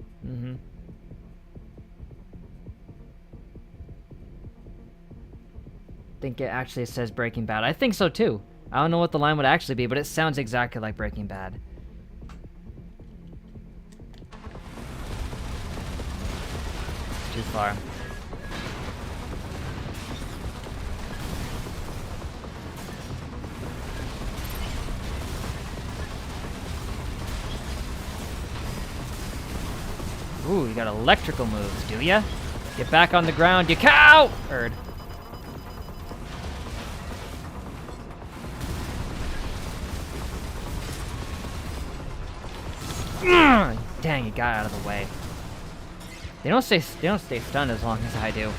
Think it actually says Breaking Bad. I think so too. I don't know what the line would actually be, but it sounds exactly like Breaking Bad. Too far. Ooh, you got electrical moves, do ya? Get back on the ground, you coward! Dang, it got out of the way. They don't stay stunned as long as I do.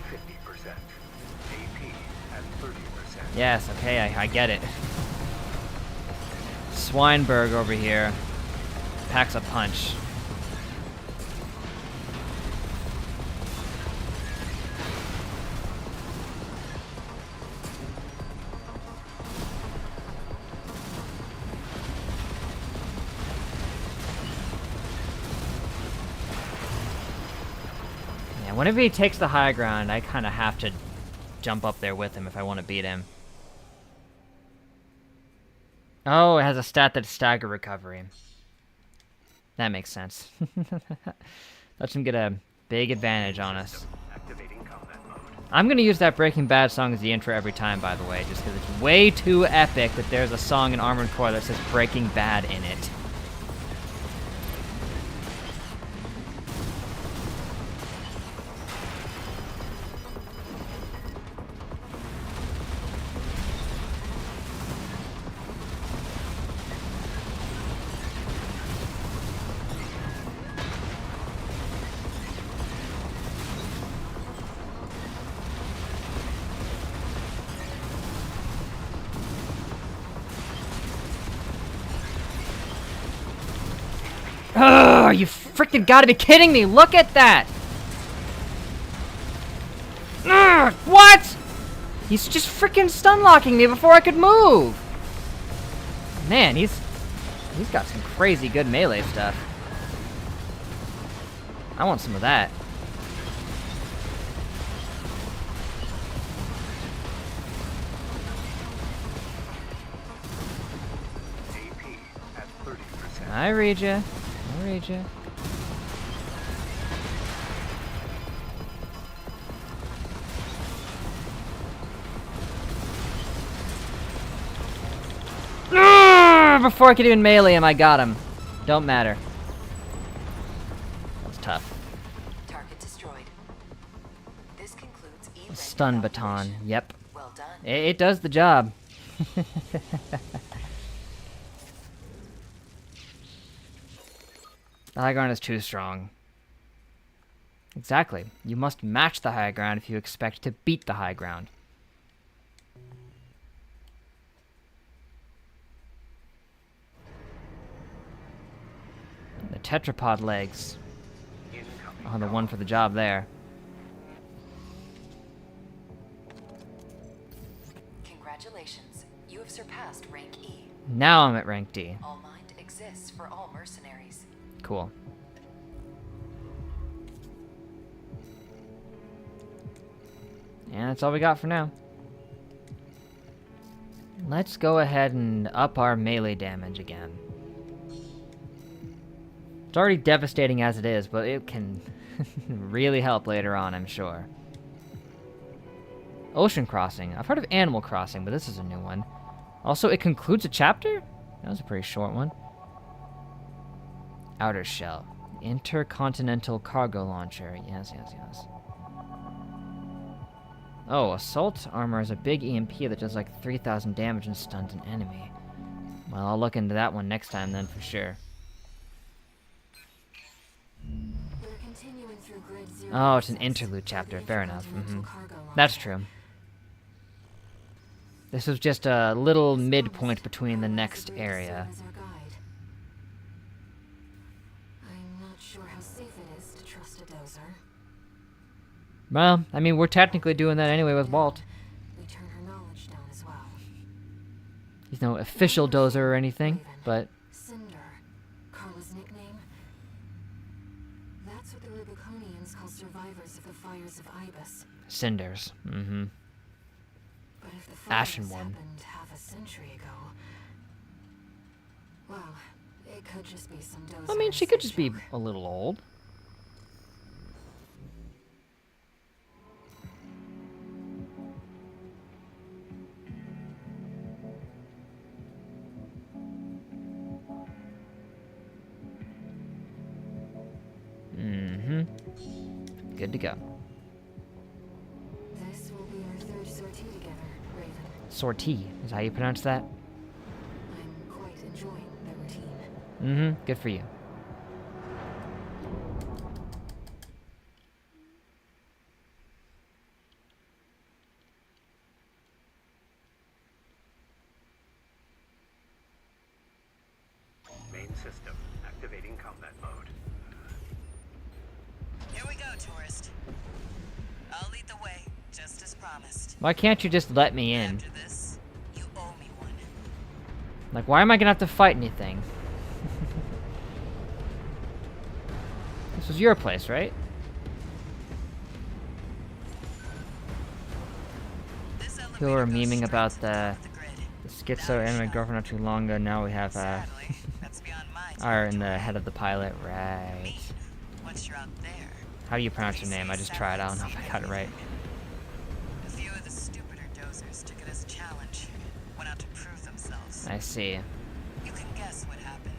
50%. AP at 30%. Yes, okay, I get it. Swinberg over here packs a punch. Whenever he takes the high ground, I kind of have to jump up there with him if I want to beat him. Oh, it has a stat that's stagger recovery. That makes sense. Lets him get a big advantage on us. Activating combat mode. I'm going to use that Breaking Bad song as the intro every time, by the way, just because it's way too epic that there's a song in Armored Core that says Breaking Bad in it. Oh, you freaking gotta be kidding me! Look at that! What? He's just freaking stun locking me before I could move! Man, he's got some crazy good melee stuff. I want some of that. AP at 30%. I read ya. I read ya. Before I could even melee him, I got him. Don't matter. That was tough. Target destroyed. This concludes E-Ring Stun evacuation. baton. Yep. Well done. It does the job. The high ground is too strong. Exactly. You must match the high ground if you expect to beat the high ground. The tetrapod legs are the one for the job there. Congratulations. You have surpassed rank E. Now I'm at rank D. All Mind exists for all mercenaries. Cool. And that's all we got for now. Let's go ahead and up our melee damage again. It's already devastating as it is, but it can really help later on, I'm sure. Ocean Crossing. I've heard of Animal Crossing, but this is a new one. Also, it concludes a chapter? That was a pretty short one. Outer Shell. Intercontinental Cargo Launcher. Yes, yes, yes. Oh, Assault Armor is a big EMP that does like 3,000 damage and stuns an enemy. Well, I'll look into that one next time then for sure. We're continuing through grid 0. Oh, it's an interlude chapter. Fair enough. That's true. This was just a little midpoint between the next area. I'm not sure how safe it is to trust a dozer. Well, I mean, we're technically doing that anyway with Walt. We turn her knowledge down as well. He's no official dozer or anything, but Cinder, Carla's nickname. That's what the Rubiconians call survivors of the fires of Ibis. cinders. Mm-hmm. But if the Ashen fires one. happened half a century ago, well, it could just be some dozer. I mean, she could just be joke. a little old. Mm-hmm. Good to go. This will be our third sortie together, Raven. Sortie is how you pronounce that? I'm quite enjoying the routine. Mm-hmm. Good for you. Main system activating combat mode. Here we go, tourist. I'll lead the way, just as promised. Why can't you just let me in? After this, you owe me one. Like, why am I gonna have to fight anything? This was your place, right? This People were elevator goes memeing straight about to the, top of the grid. the schizo anime girlfriend not too long ago. Now we have, Sadly, that's beyond my are in the territory. head of the pilot, I right? mean, once you're out there, How do you pronounce your name? I just tried. I don't know if I got it right. a few of the stupider dozers took it as a challenge, went out to prove themselves. I see. You can guess what happened.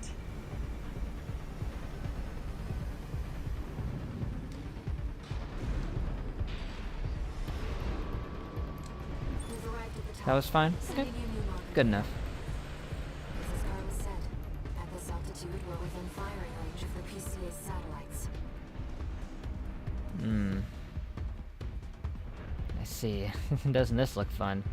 We've arrived at the top. That was fine. Sending you new markers. Good enough. As Carla said, at this altitude, we're within firing range of the PCA's satellites. Hmm. I see. Doesn't this look fun?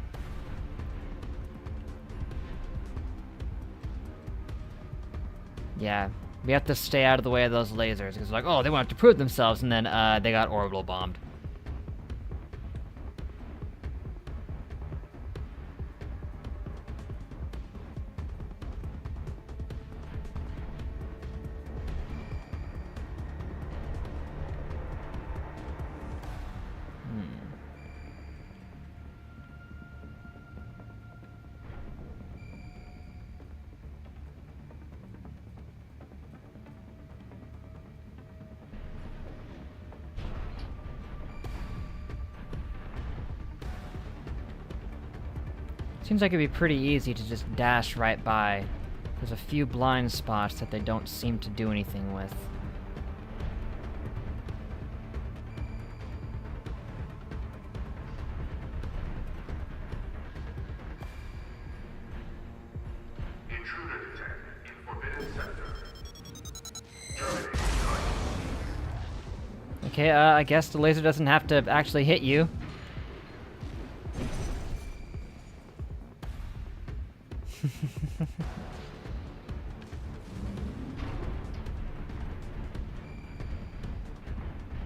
Yeah. We have to stay out of the way of those lasers. Because like, oh, they want to prove themselves, and then they got orbital bombed. Seems like it'd be pretty easy to just dash right by. There's a few blind spots that they don't seem to do anything with. Intruder detected in forbidden sector. Terminating target. Okay, I guess the laser doesn't have to actually hit you.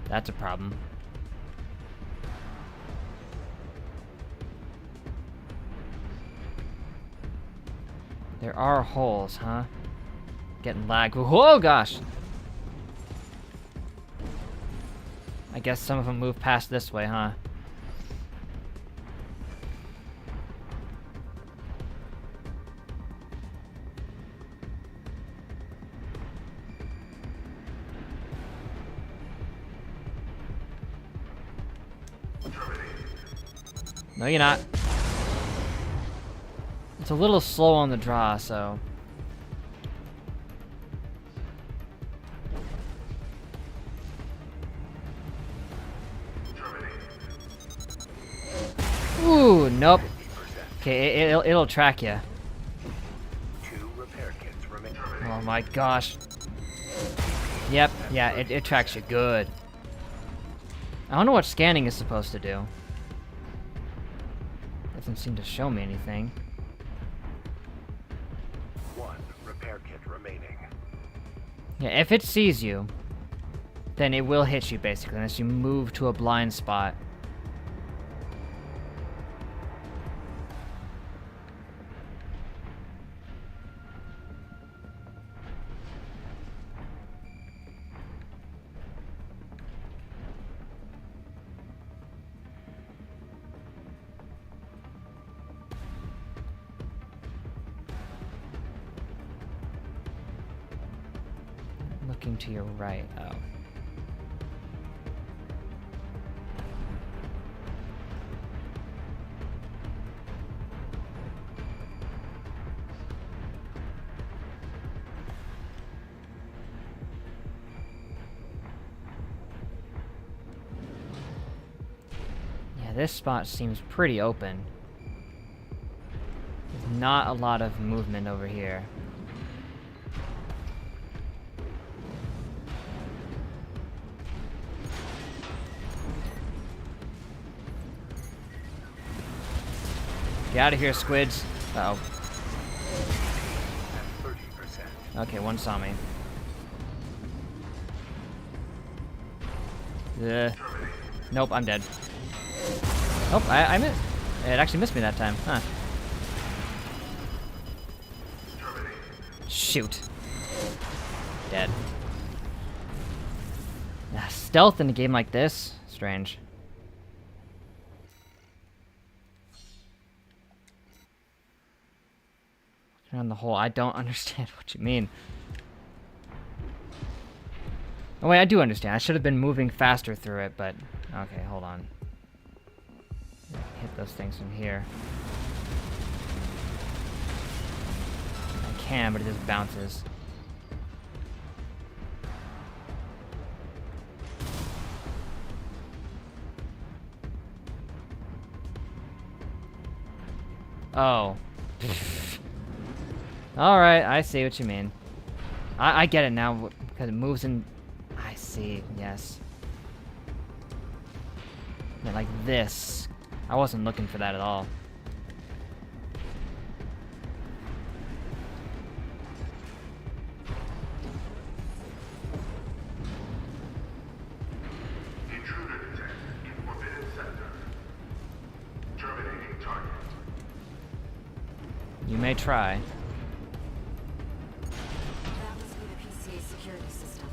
That's a problem. There are holes, huh? Getting lag. Oh gosh! I guess some of them move past this way, huh? No, you're not. It's a little slow on the draw, so... Ooh, nope. Okay, it'll track you. 2 repair kits remain. Oh my gosh. Yep, yeah, it tracks you good. I don't know what scanning is supposed to do. Doesn't seem to show me anything. 1 repair kit remaining. Yeah, if it sees you, then it will hit you basically, unless you move to a blind spot. Looking to your right. Oh. Yeah, this spot seems pretty open. There's not a lot of movement over here. Get out of here, squids. Uh-oh. Okay, one saw me. Nope, I'm dead. Nope, I missed. It actually missed me that time, huh? Shoot. Dead. Stealth in a game like this? Strange. On the whole, I don't understand what you mean. Oh wait, I do understand. I should have been moving faster through it, but... Okay, hold on. Hit those things from here. I can, but it just bounces. Oh. Alright, I see what you mean. I get it now, because it moves in... I see, yes. Yeah, like this. I wasn't looking for that at all. Intruder detected in forbidden sector. Terminating target. You may try. That must be the PCA security system.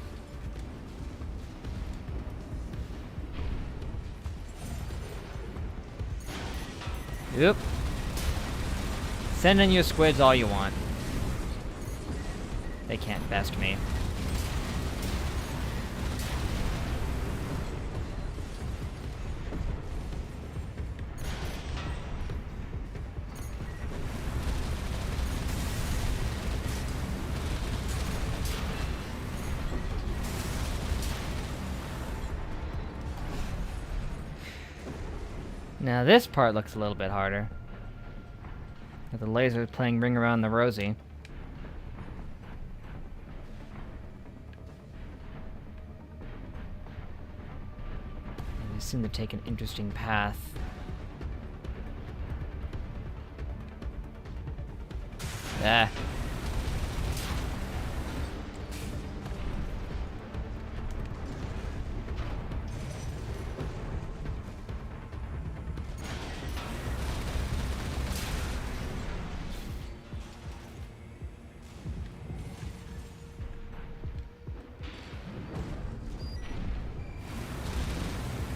Yep. Send in your squids all you want. They can't best me. Now this part looks a little bit harder. With the laser playing Ring Around the Rosie. They seem to take an interesting path. Ah.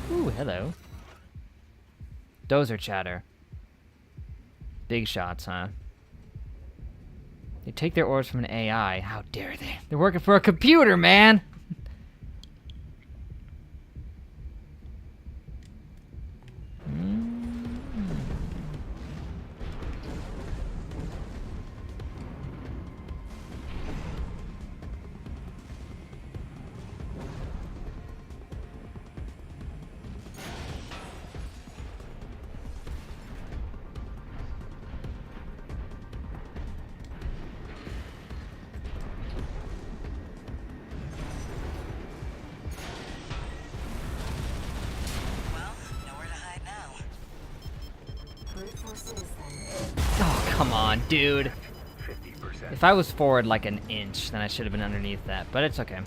Ooh, hello. Dozer chatter. Big shots, huh? They take their orders from an AI. How dare they? They're working for a computer, man! Well, nowhere to hide now. Brute force it is then. Oh, come on, dude. If I was forward like an inch, then I should have been underneath that, but it's okay.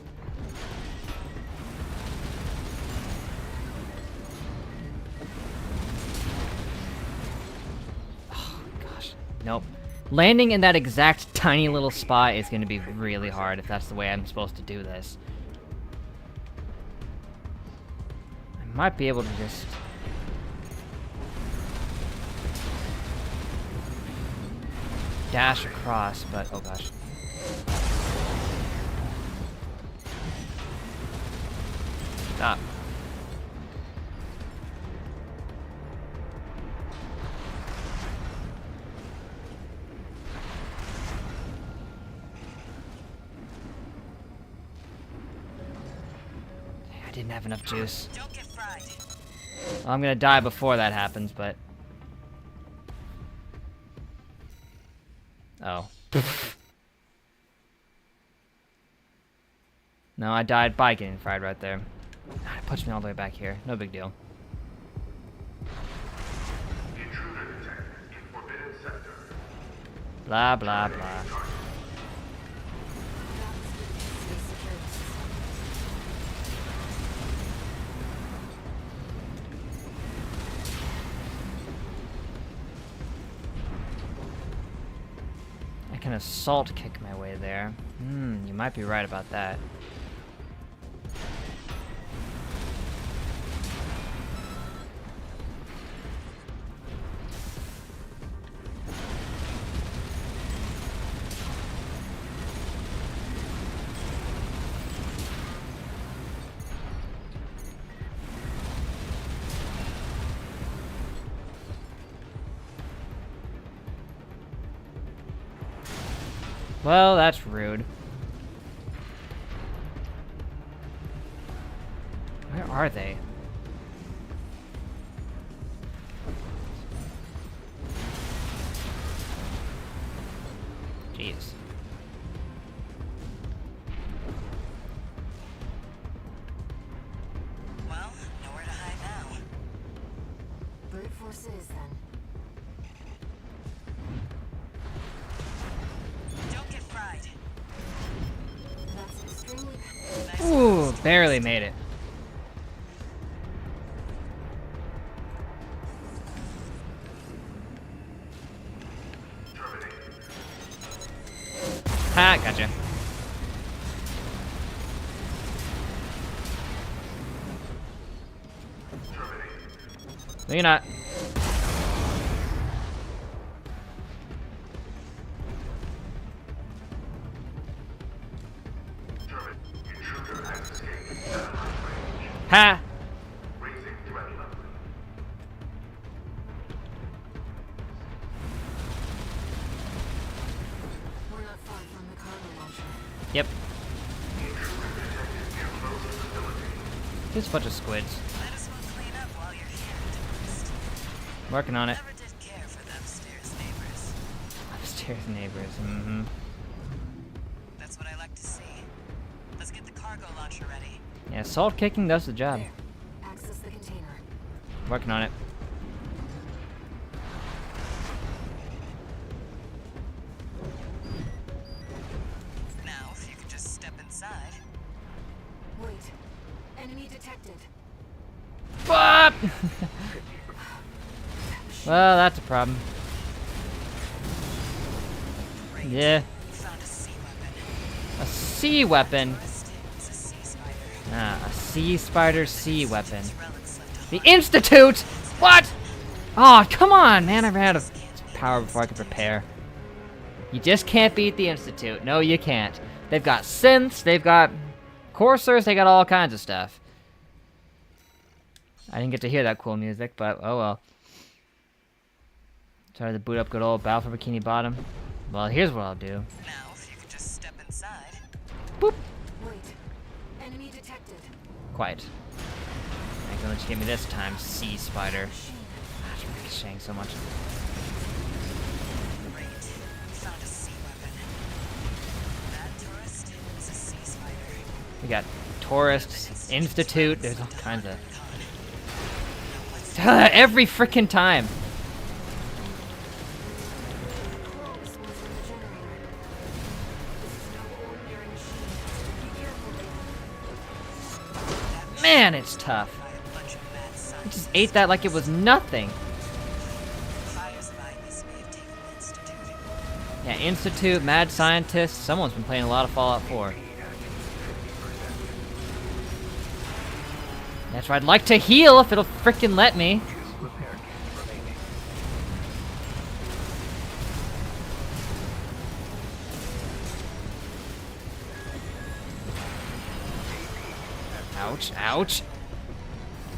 Nope. Landing in that exact tiny little spot is going to be really hard if that's the way I'm supposed to do this. I might be able to just... dash across, but oh gosh. Stop. I didn't have enough juice. Don't get fried. Well, I'm gonna die before that happens, but... oh. No, I died by getting fried right there. It pushed me all the way back here. No big deal. Intruder detected in forbidden sector. Blah, blah, blah. I can assault kick my way there. You might be right about that. Well, that's rude. Where are they? Jeez. Well, nowhere to hide now. Brute force it is then. Don't get fried. That's extremely... Nice Ooh, barely made it. Ha, gotcha. No, you're not. Ha! We're not far from the cargo launcher. Yep. Just a bunch of squids. Might as well clean up while you're here, tourist. Working on it. Never did care for the upstairs neighbors. Upstairs neighbors. Mm-hmm. That's what I like to see. Let's get the cargo launcher ready. Yeah, salt kicking does the job. There. Access the container. Working on it. Now, if you could just step inside. Wait. Enemy detected. What? Well, that's a problem. Great. Yeah. You found a sea weapon. A sea weapon. Tourist, it's a sea spider. Ah, a sea spider sea weapon. Its relics left The behind. Institute! What? Oh, come on, man. I ran out of power before I could prepare. You just can't beat the Institute. No, you can't. They've got synths, they've got coursers, they got all kinds of stuff. I didn't get to hear that cool music, but oh well. Try to boot up good old Battle for Bikini Bottom. Well, here's what I'll do. Now, if you could just step inside. Boop. Wait. Enemy detected. Quiet. I can let you get me this time, sea spider. Gosh, I'm ricocheting so much. Great. You found a sea weapon. That tourist is a sea spider. We got tourists, Institute, there's all kinds of... Every frickin' time! This one's from the generator. This is no ordinary machine. Be careful, David. Man, it's tough. By a bunch of mad I scientists. just ate that like it was nothing. Fires of Ibis may have taken the Institute, Yeah, Institute, Mad Scientist. Someone's been playing a lot of Fallout 4. That's right. I'd like to heal if it'll frickin' let me. Ouch, ouch.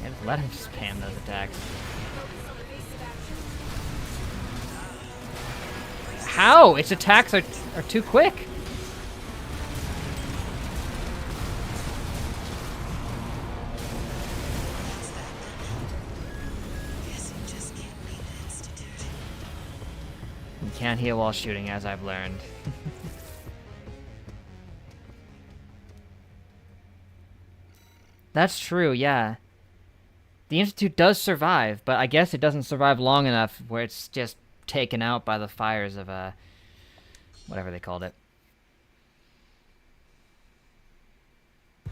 And let him spam those attacks. How? Its attacks are too quick. You can't heal while shooting, as I've learned. That's true, yeah. The Institute does survive, but I guess it doesn't survive long enough where it's just taken out by the fires of, whatever they called it.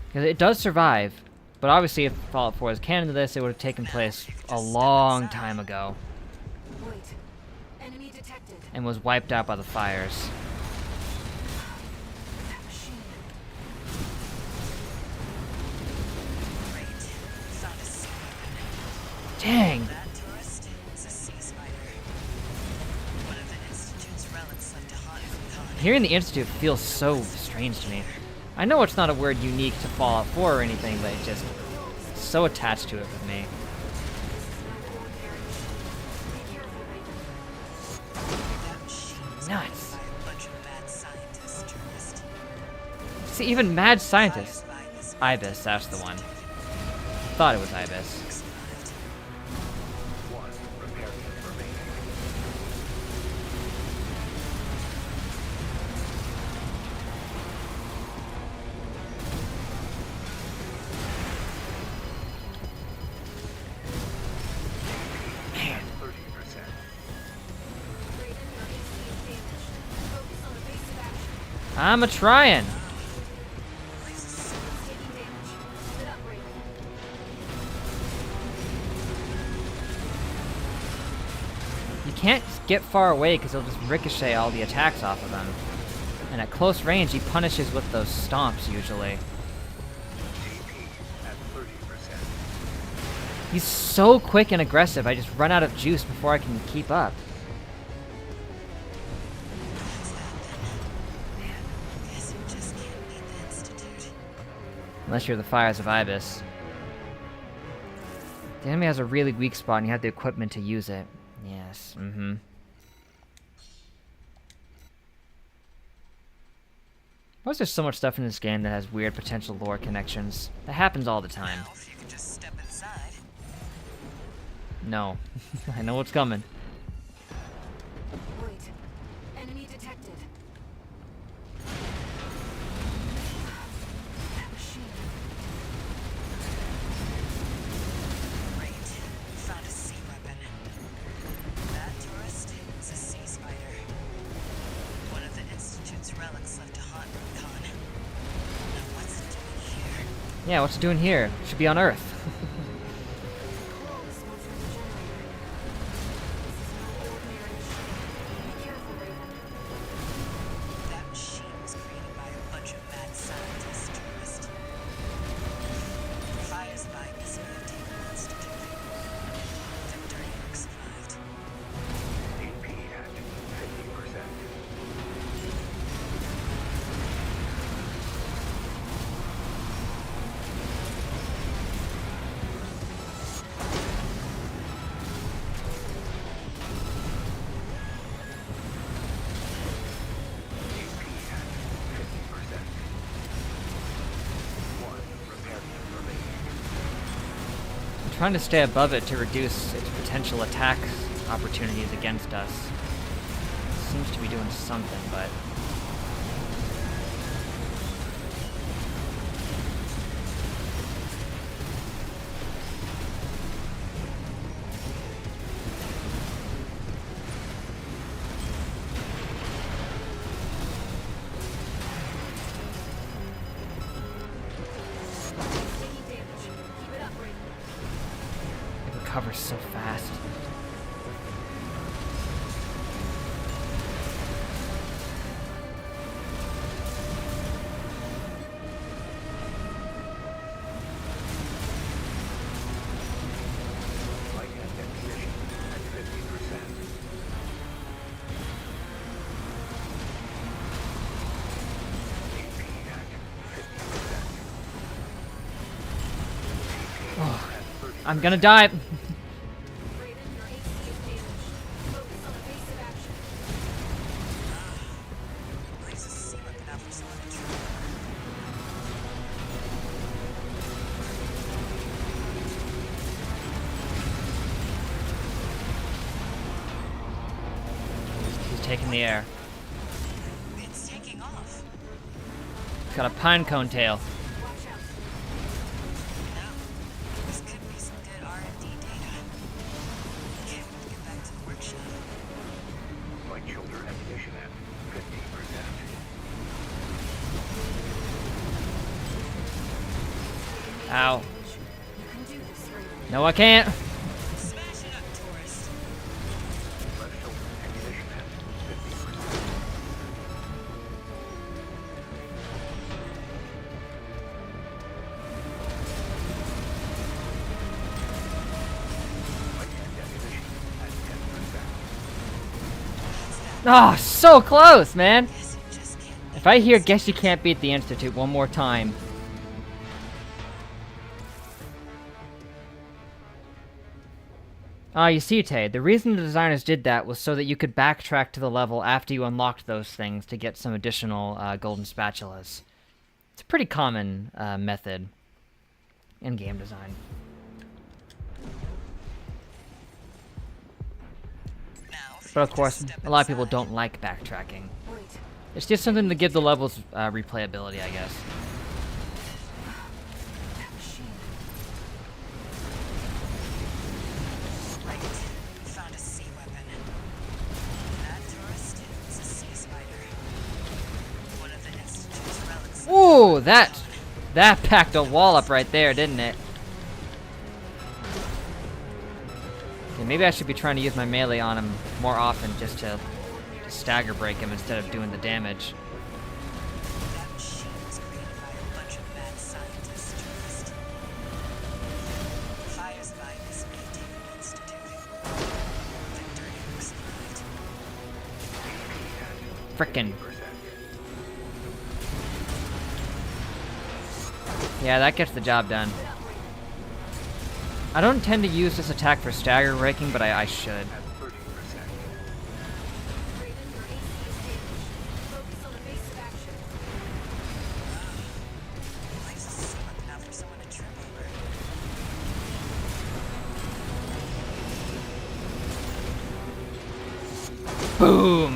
Because it does survive, but obviously if Fallout 4 is canon to this, it would have taken place a long time ago. Wait. Enemy detected. And was wiped out by the fires. That machine. Dang! That tourist is a sea spider. One of the Institute's relics left to haunt Rubicon. Hearing the Institute feels so strange to me. I know it's not a word unique to Fallout 4 or anything, but it just so attached to it with me. That machine was Nuts. by a bunch of mad scientists, tourist. See, even Mad Scientist. Fires by this Ibis, that's the one. Thought it was Ibis. survived. One repair kit remaining. Man, 30%. I'm a-trying. You can't get far away because he'll just ricochet all the attacks off of him. And at close range, he punishes with those stomps, usually. GP at 30%. He's so quick and aggressive, I just run out of juice before I can keep up. Guess you just can't beat the Institute. Unless you're the Fires of Ibis. The enemy has a really weak spot and you have the equipment to use it. Yes, mm-hmm. Why is there so much stuff in this game that has weird potential lore connections? That happens all the time. Well, if you could just step inside. No. I know what's coming. Wait. Enemy detected. That machine. Great. Found a sea weapon. That tourist is a sea spider. One of the Institute's relics left to haunt Rubicon. Now what's it doing here? Yeah, what's it doing here? Should be on Earth. This one's from the generator. This is no ordinary machine. Be careful, Raven. That machine was created by a bunch of mad scientists, tourist. The fires of Ibis may have taken the Institute. Their dirty work survived. GP at 50%. GP at 50%. One repair kit remaining. I'm trying to stay above it to reduce its potential attack opportunities against us. Seems to be doing something, but... Taking damage. Keep it up, Raven. It recovers so fast. I'm gonna die. Raiden, your AC is damaged. Focus on evasive action. Leaves a C weapon out for someone to try. He's taking the air. It's taking off. He's got a pine cone tail. Watch out. Now, this could be some good R&D data. Can't wait to get back to the workshop. Light shoulder ammunition at 15%. Ow. You can do this, Raiden. No, I can't. Smash it up, tourist. Left shoulder ammunition at 50%. Light ammunition at 10%. Oh, so close, man. Guess you just can't. If I hear "Guess you can't beat the Institute" one more time. Ah, you see, Tay, the reason the designers did that was so that you could backtrack to the level after you unlocked those things to get some additional golden spatulas. It's a pretty common method in game design. Now, if But you of could course, just step a lot of people inside. don't like backtracking. Wait. It's just something to give the levels replayability, I guess. That machine. Right. Found a C weapon. That tourist is a sea spider. One of the Institute's relics. Ooh, that packed a wall up right there, didn't it? Okay, maybe I should be trying to use my melee on him more often just to stagger break him instead of doing the damage. That machine was created by a bunch of mad scientists, tourist. Fires by this maintained institute. Victory looks bright. Frickin'. Yeah, that gets the job done. I don't tend to use this attack for stagger breaking, but I should. At 30%. Raiden, your AC is damaged. Focus on evasive action. Leaves a C weapon out for someone to trip over. Boom!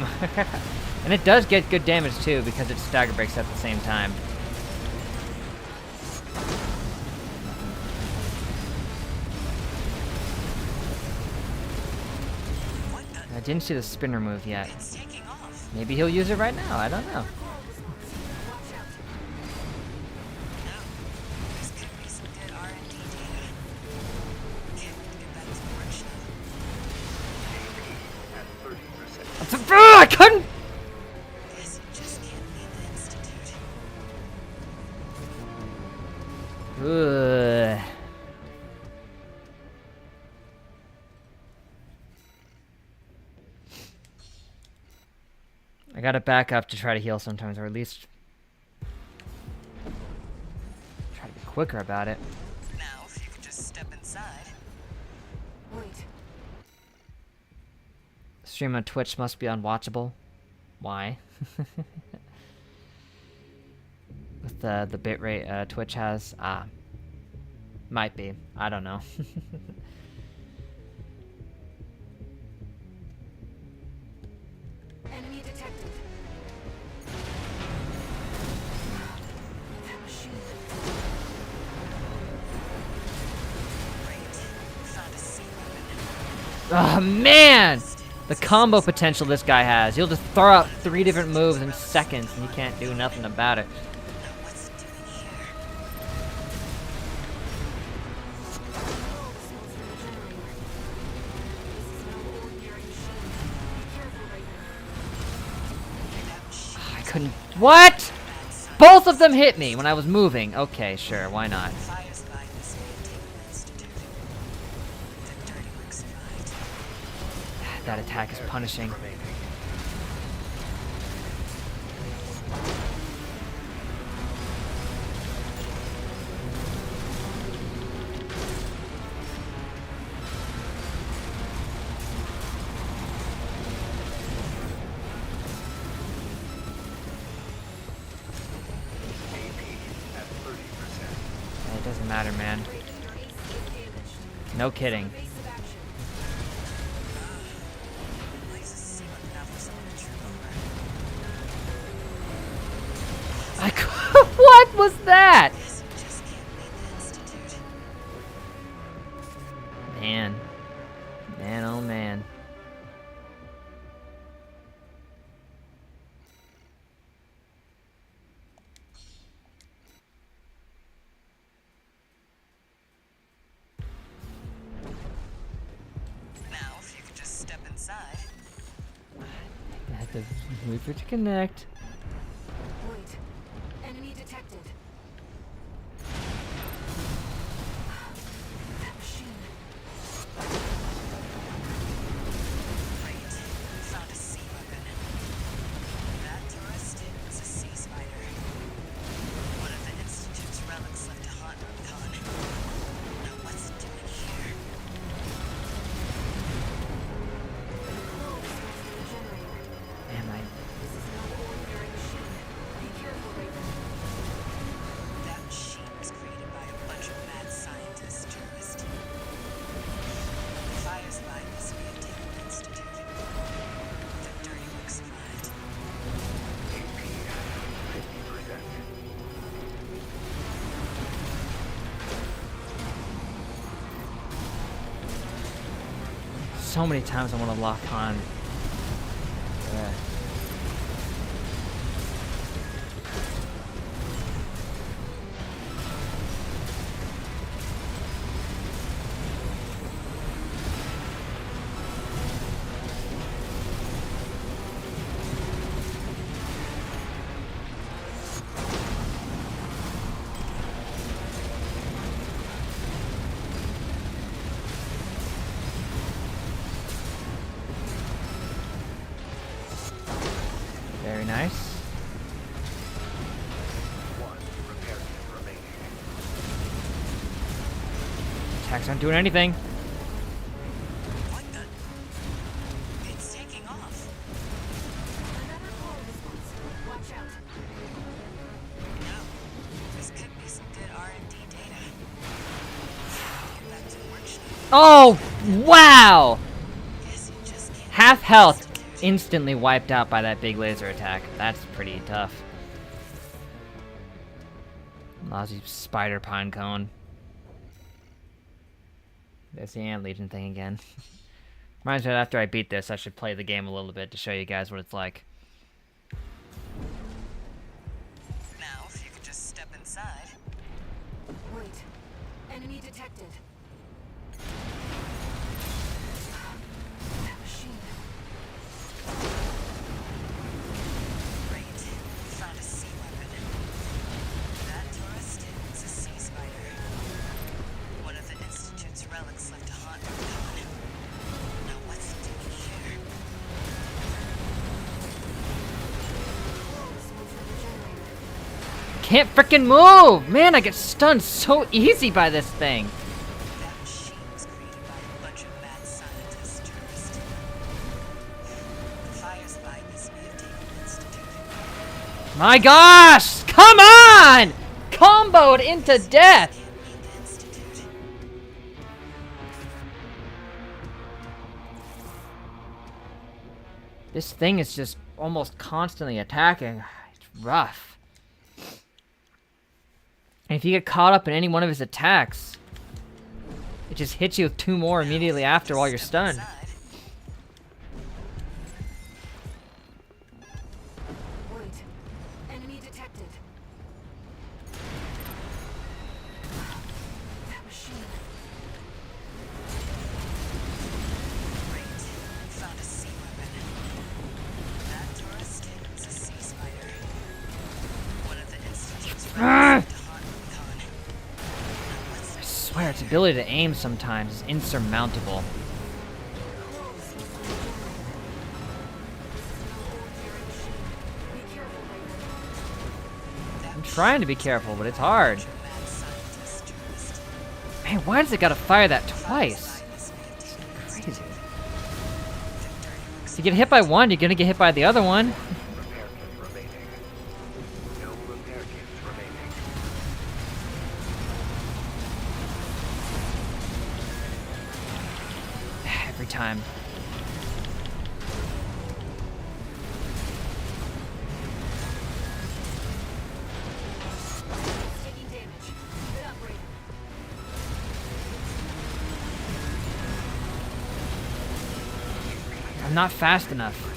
And it does get good damage too, because it stagger breaks at the same time. What the? I didn't see the spinner move yet. It's taking off. Maybe he'll use it right now, I don't know. Watch out. Now, this could be some good R&D data. Can't wait to get back to the workshop. At 30%. I couldn't! Guess you just can't leave the institute. Ugh. I gotta back up to try to heal sometimes, or at least try to be quicker about it. Now, if you could just step inside. Wait. Stream on Twitch must be unwatchable. Why? With the bitrate Twitch has? Ah. Might be. I don't know. Enemy detected. That machine. Great. Found a C weapon. Oh man! The combo potential this guy has. He'll just throw out 3 different moves in seconds and you can't do nothing about it. Now, what's it doing here? Smells like a generator. This is no ordinary machine. Be careful, Raiden. That machine I couldn't. What? Both of them hit me when I was moving. Okay, sure, why not? fires by this maintained institute. Victory looks bright. That attack is punishing. doesn't matter, man. No kidding. Laser sea weapon out for someone to trip over. I what was that? Guess you just can't leave the Institute. Man. Man, oh man. Now, if you could just step inside. I have to move it to connect. Wait. Enemy detected. That machine. Great. Found a sea weapon. That tourist is a sea spider. One of the Institute's relics left to haunt Rubicon. Now what's it doing here? Man, This is no ordinary machine. Be careful, Raven. That machine was created by a bunch of mad scientists, tourist. The fires behind this may have taken the Institute. Their dirty work survived. so many times I want to lock on. Very nice. One repair kit remaining. Attacks aren't doing anything. What the? It's taking off. Another call response. Watch out. No. This could be some good R&D data. Get back to the workshop. Oh, wow! Guess you just can't. Half health instantly wiped out by that big laser attack. That's pretty tough. Lousy spider pine cone. There's the Ant Legion thing again. Reminds me that after I beat this, I should play the game a little bit to show you guys what it's like. Now, if you could just step inside. Wait. Enemy detected. That machine. Great. We found a sea weapon. That tourist is a sea spider. One of the Institute's relics left to haunt Rubicon. Now what's it doing here? Can't frickin' move! Man, I get stunned so easy by this thing. That machine was created by a bunch of mad scientists, tourist. The fires behind this may have taken the Institute. My gosh! Come on! Comboed into death! Can't leave the Institute. This thing is just almost constantly attacking. It's rough. And if you get caught up in any one of his attacks, it just hits you with two more immediately after while you're Step stunned. inside. Wait. Enemy detected. That machine. Great. We found a sea weapon. That tourist is a sea spider. One of the Institute's relics left to haunt Rubicon. Now what's I swear, its ability to aim sometimes is insurmountable. Be careful, Raven. I'm trying to be careful, but it's hard. mad scientist, tourist? Man, why does it gotta fire that twice? Behind this may have taken the Crazy. Institute. Their dirty work If you get hit by one, you're gonna get hit by the other one. Repair kit remaining. No repair kits remaining. every time. Taking damage. Good upgrade. I'm not fast enough.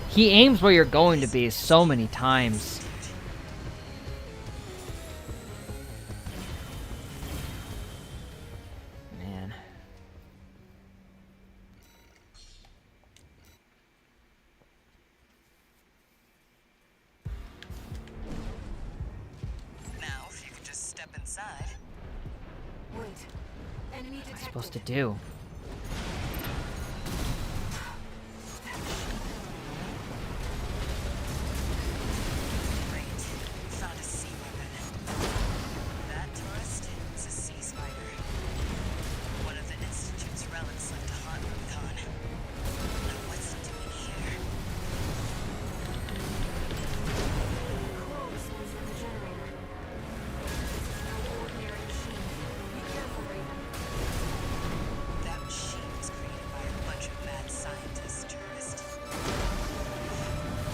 He aims where you're going to be so many times. Man. Now, if you could just step inside. Wait. Enemy What am I detected. supposed to do? Great. Found a sea weapon. That tourist is a sea spider. One of the Institute's relics left to haunt Rubicon. Now what's it doing here? Coral response from the generator. This is no ordinary machine. Be careful, Raven. That machine was created by a bunch of mad scientists, tourist.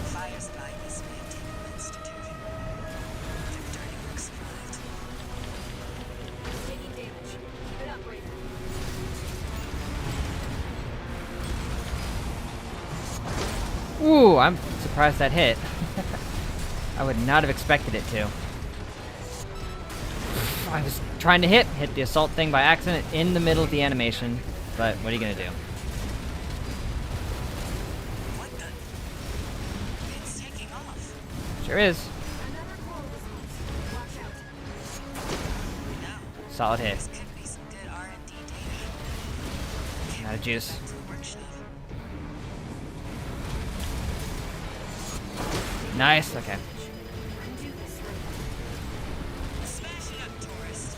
Fires by this maintained institute. Their dirty work survived. Taking damage. Keep it up, Raven. Ooh, I'm surprised that hit. I would not have expected it to. I was trying to hit the assault thing by accident in the middle of the animation, but what are you gonna do? What the? It's taking off. Sure is. Another coral response. Watch out. Now, Solid hit. this could be some good R&D data. Out of juice. Back to the workshop. Nice, okay. You can do this, Raven. Smash it up, tourist.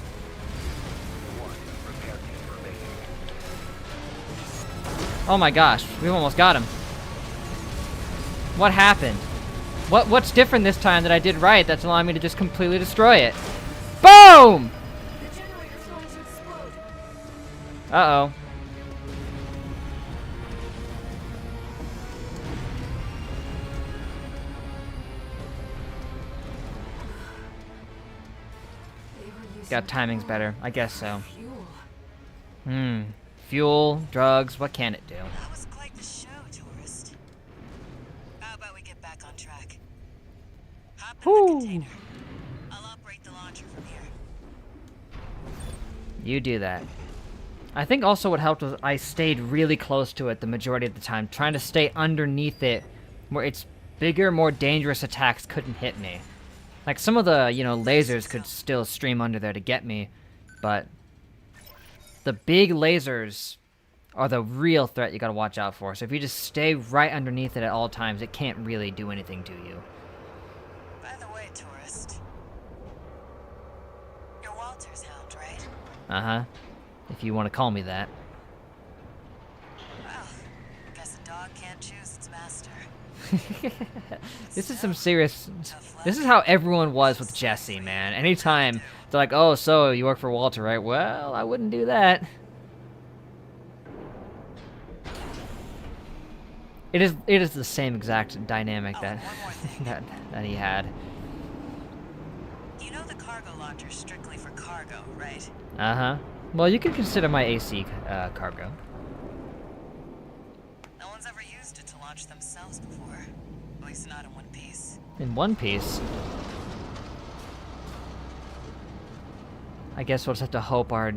Oh my gosh, we almost got him. What happened? What's different this time that I did right that's allowing me to just completely destroy it? Boom! The generator's going to explode. Uh-oh. They were using Got timing's better. I guess so. fuel. Fuel, drugs, what can it do? That was quite the show, tourist. How about we get back on track? Hop in Whew. the container. I'll operate the launcher from here. You do that. I think also what helped was I stayed really close to it the majority of the time, trying to stay underneath it where its bigger, more dangerous attacks couldn't hit me. Like some of the, lasers could still stream under there to get me, but the big lasers are the real threat you gotta watch out for. So if you just stay right underneath it at all times, it can't really do anything to you. By the way, tourist. You're Walter's hound, right? Uh-huh. If you want to call me that. Well, guess a dog can't choose its master. This is some serious... This is how everyone was with Jesse, man. Anytime they're like, oh, so you work for Walter, right? Well, I wouldn't do that. It is the same exact dynamic Oh, that one more thing. that he had. You know the cargo launcher's strictly for cargo, right? Uh-huh. Well, you can consider my AC cargo. No one's ever used it to launch themselves before. At least not in one piece. In one piece. I guess we'll just have to hope our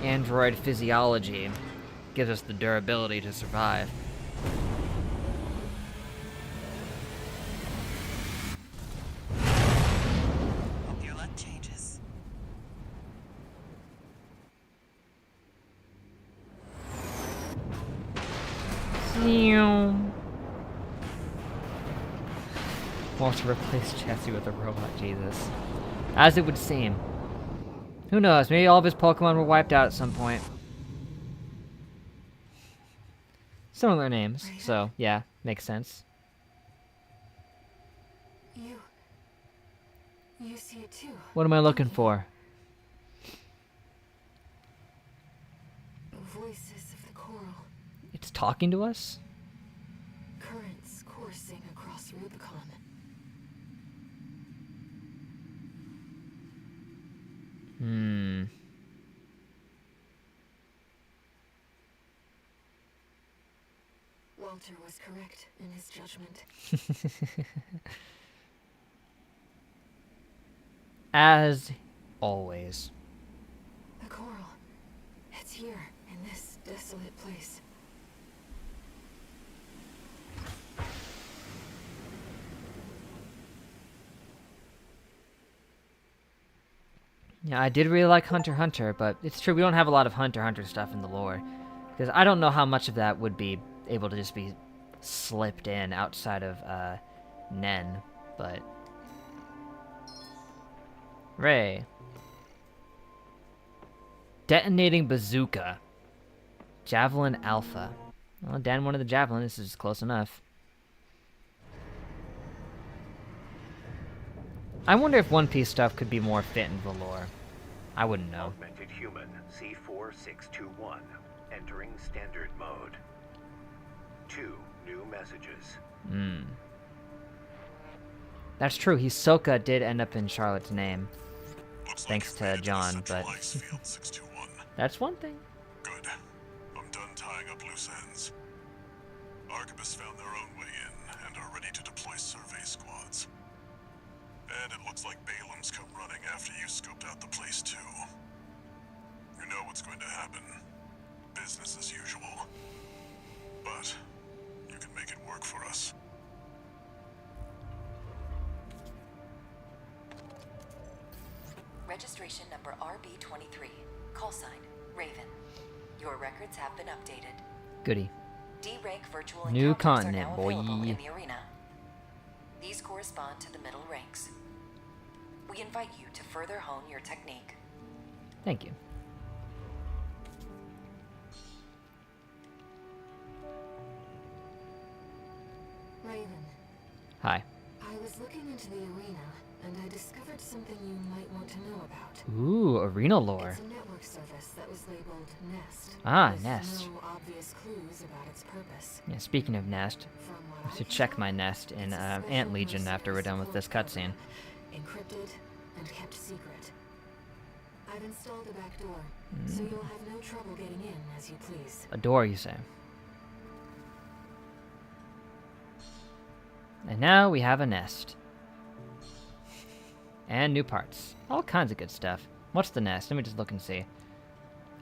android physiology gives us the durability to survive. Hope your luck changes. Want to replace Jesse with a robot, Jesus. As it would seem. Who knows, maybe all of his Pokemon were wiped out at some point. Similar names, so yeah, makes sense. You see it too. What am I looking for? Voices of the coral. It's talking to us? Currents coursing across Rubicon. Walter was correct in his judgment. As always. The coral. It's here, in this desolate place. Yeah, I did really like Hunter x Hunter, but it's true we don't have a lot of Hunter x Hunter stuff in the lore. Because I don't know how much of that would be able to just be slipped in outside of Nen, but... Ray. Detonating bazooka. Javelin Alpha. Well, Dan wanted the javelin, this is close enough. I wonder if One Piece stuff could be more fit into the lore. I wouldn't know. Augmented human C4621 entering standard mode. 2 new messages. That's true, Hisoka did end up in Charlotte's name. Looks Thanks like to you've made it John, central but- ice field 621. That's one thing. Good. I'm done tying up loose ends. Arquebus found their own way in and are ready to deploy survey squads. And it looks like Balaam's come running after you scoped out the place too. You know what's going to happen. Business as usual. But you can make it work for us. Registration number RB23. Call sign, Raven. Your records have been updated. Goody. D-rank virtual New encounters continent, are now boy. available in the arena. These correspond to the middle ranks. We invite you to further hone your technique. Thank you. Raven, Hi. I was looking into the arena, and I discovered something you might want to know about. Ooh, arena lore. It's a network service that was labeled Nest. Ah, with Nest. No obvious clues about its purpose. Yeah, speaking of Nest, From what I I should can check tell, my nest in it's a special Ant Legion after we're mercenary done with this support cutscene. program, encrypted and kept secret. I've installed a back door, so you'll have no trouble getting in as you please. A door, you say? And now we have a nest. And new parts. All kinds of good stuff. What's the nest? Let me just look and see.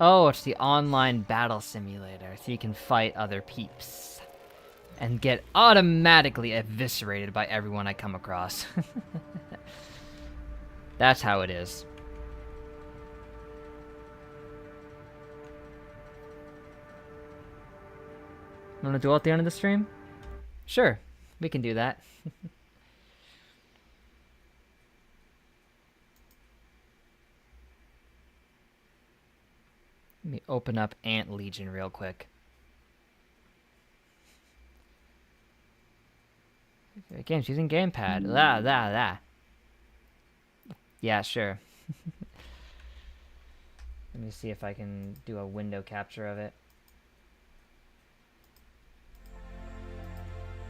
Oh, it's the online battle simulator, so you can fight other peeps. And get automatically eviscerated by everyone I come across. That's how it is. Wanna duel at the end of the stream? Sure, we can do that. Let me open up Ant Legion real quick. Games using gamepad. Yeah, sure. Let me see if I can do a window capture of it.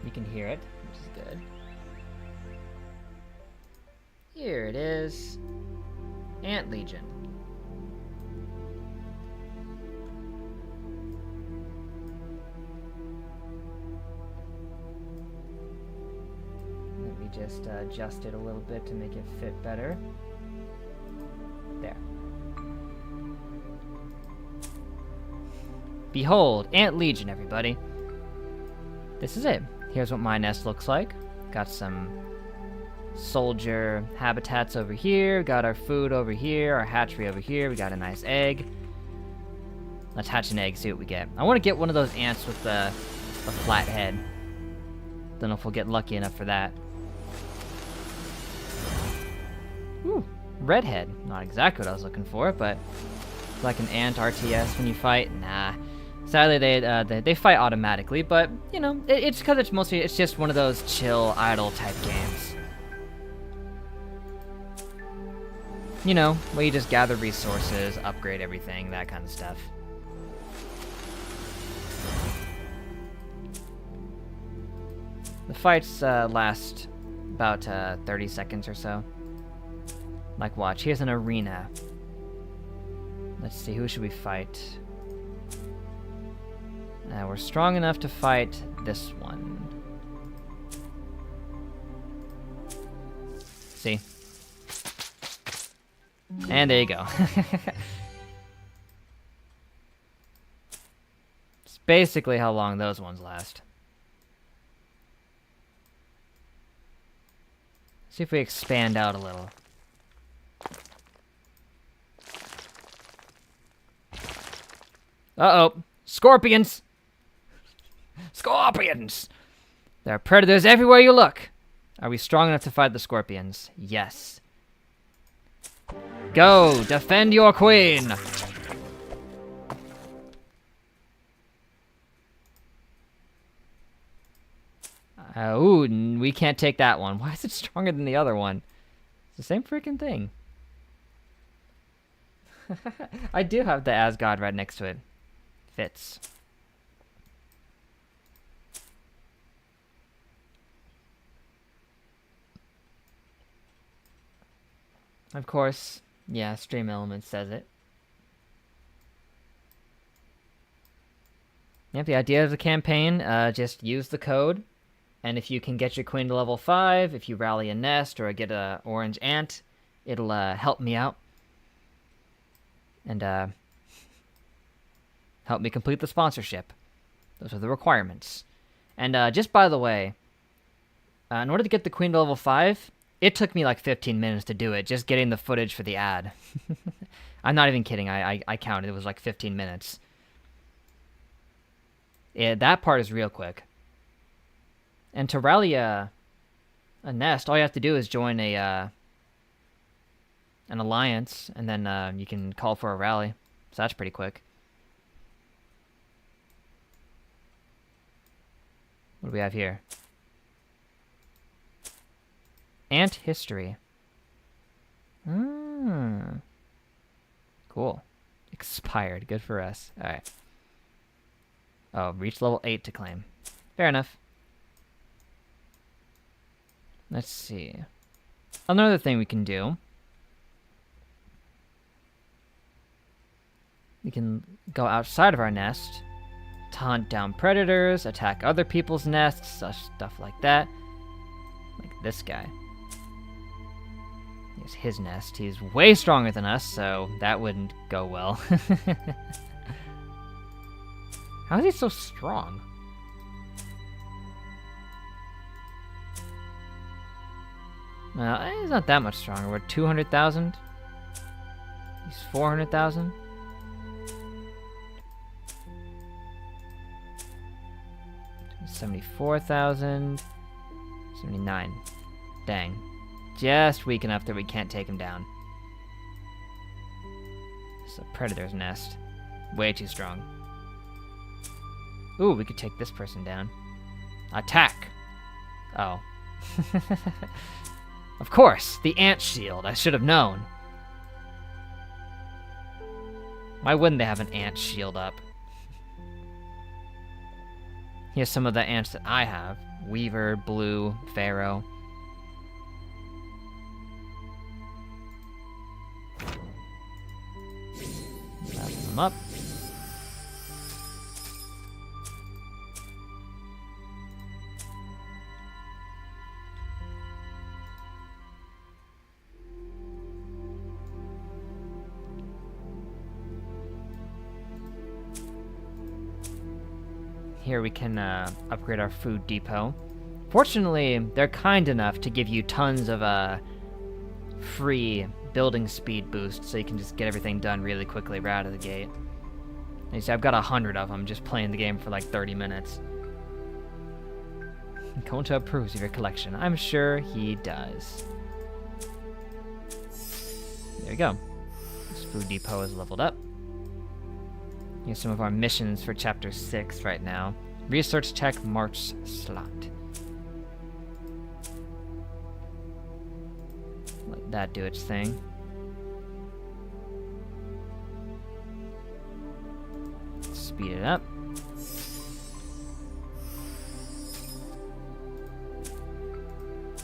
You can hear it, which is good. Here it is. Ant Legion. Let me just adjust it a little bit to make it fit better. There. Behold, Ant Legion, everybody. This is it. Here's what my nest looks like. Got some soldier habitats over here. Got our food over here. Our hatchery over here. We got a nice egg. Let's hatch an egg, see what we get. I want to get one of those ants with the flat head. Don't know if we'll get lucky enough for that. Ooh, redhead. Not exactly what I was looking for, but like an ant RTS when you fight. Nah. Sadly, they fight automatically, but you know, it's because it's just one of those chill, idle type games. You know, where you just gather resources, upgrade everything, that kind of stuff. The fights last about 30 seconds or so. Like, watch, here's an arena. Let's see, who should we fight? We're strong enough to fight this one. See? And there you go. It's basically how long those ones last. See if we expand out a little. Uh-oh. Scorpions! Scorpions! There are predators everywhere you look. Are we strong enough to fight the scorpions? Yes. Go! Defend your queen! Ooh, we can't take that one. Why is it stronger than the other one? It's the same freaking thing. I do have the Asgard right next to it. Fits. Of course, yeah, Stream Elements says it. Yep, the idea of the campaign, just use the code, and if you can get your queen to level 5, if you rally a nest or get a orange ant, it'll help me out. And help me complete the sponsorship. Those are the requirements. And just by the way, in order to get the queen to level 5, it took me like 15 minutes to do it, just getting the footage for the ad. I'm not even kidding, I counted, it was like 15 minutes. Yeah, that part is real quick. And to rally a nest, all you have to do is join an alliance, and then you can call for a rally. So that's pretty quick. What do we have here? Ant history. Cool. Expired. Good for us. Alright. Oh, reach level 8 to claim. Fair enough. Let's see. Another thing we can do. We can go outside of our nest to hunt down predators, attack other people's nests, stuff like that. Like this guy. Here's his nest. He's way stronger than us, so that wouldn't go well. How is he so strong? Well, he's not that much stronger. We're 200,000. He's 400,000. $74,000. 79. Dang. Just weak enough that we can't take him down. It's a predator's nest. Way too strong. Ooh, we could take this person down. Attack! Oh. Of course, the ant shield. I should have known. Why wouldn't they have an ant shield up? Here's some of the ants that I have. Weaver, Blue, Pharaoh. Level them up. Here we can upgrade our food depot. Fortunately, they're kind enough to give you tons of free building speed boost, so you can just get everything done really quickly right out of the gate. And you see, I've got 100 of them just playing the game for like 30 minutes. Konta approves of your collection. I'm sure he does. There you go. This food depot is leveled up. Here's some of our missions for Chapter 6 right now. Research Tech March Slot. Let that do its thing. speed it up.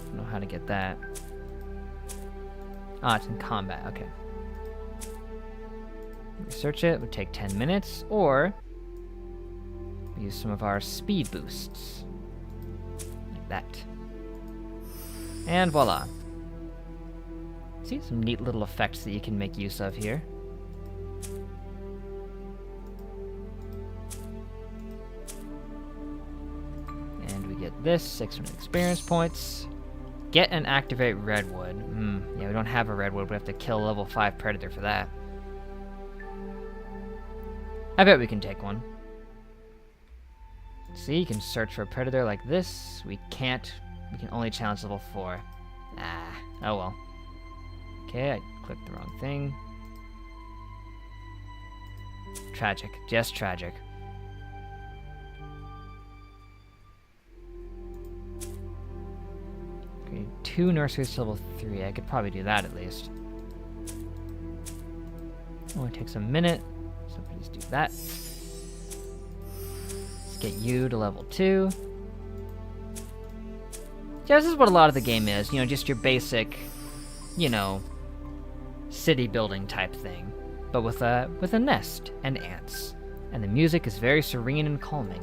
Don't know how to get that. Ah, it's in combat, okay. Research it, would take 10 minutes, or use some of our speed boosts. Like that. And voila. See, some neat little effects that you can make use of here. And we get this, 600 experience points. Get and activate Redwood. Yeah, we don't have a Redwood. We have to kill a level 5 Predator for that. I bet we can take one. See, you can search for a Predator like this. We can't. We can only challenge level 4. Ah, oh well. Okay, I clicked the wrong thing. Tragic. Just tragic. Okay, 2 nurseries to level 3. I could probably do that at least. Only takes a minute, so please do that. Let's get you to level 2. Yeah, this is what a lot of the game is. You know, just your basic, you know, city building type thing, but with a nest and ants, and the music is very serene and calming.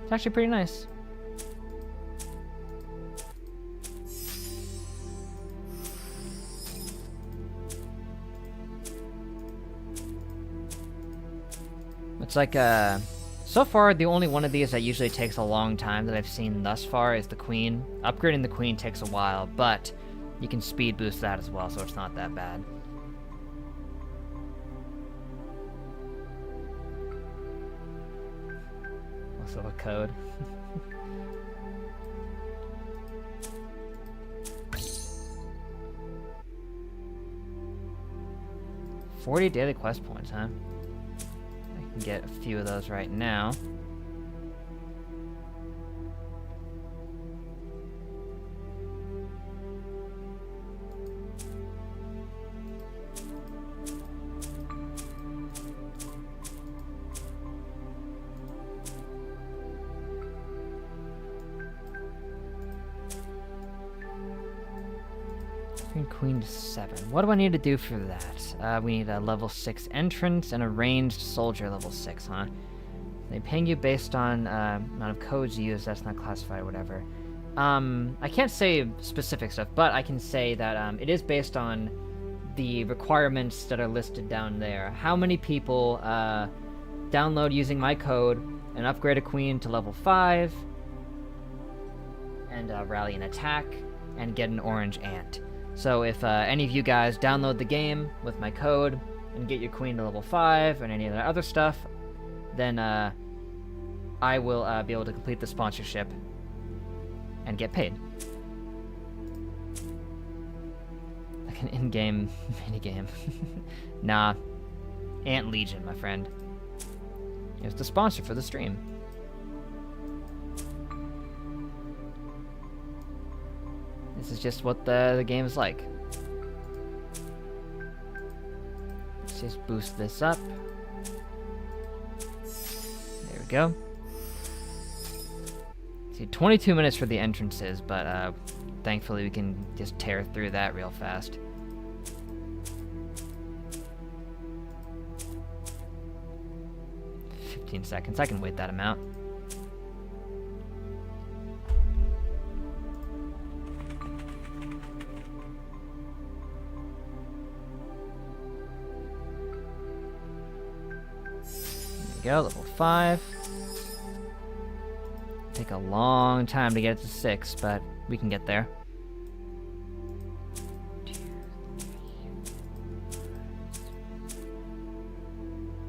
It's actually pretty nice. It's like so far the only one of these that usually takes a long time that I've seen thus far is the Queen. Upgrading the Queen takes a while, but you can speed boost that as well, so it's not that bad. Also a code. $40 daily quest points, huh? I can get a few of those right now. Queen to 7. What do I need to do for that? We need a level 6 entrance and a ranged soldier level 6, huh? They ping you based on amount of codes you use. That's not classified or whatever. I can't say specific stuff, but I can say that it is based on the requirements that are listed down there. How many people download using my code and upgrade a queen to level 5 and rally an attack and get an orange ant. So if any of you guys download the game with my code and get your queen to level 5 and any of the other stuff, then I will be able to complete the sponsorship and get paid. Like an in-game minigame. Nah. Ant Legion, my friend. It's the sponsor for the stream. This is just what the game is like. Let's just boost this up. There we go. See, 22 minutes for the entrances, but thankfully we can just tear through that real fast. $15 I can wait that amount. Go, level 5. Take a long time to get it to 6, but we can get there. 2,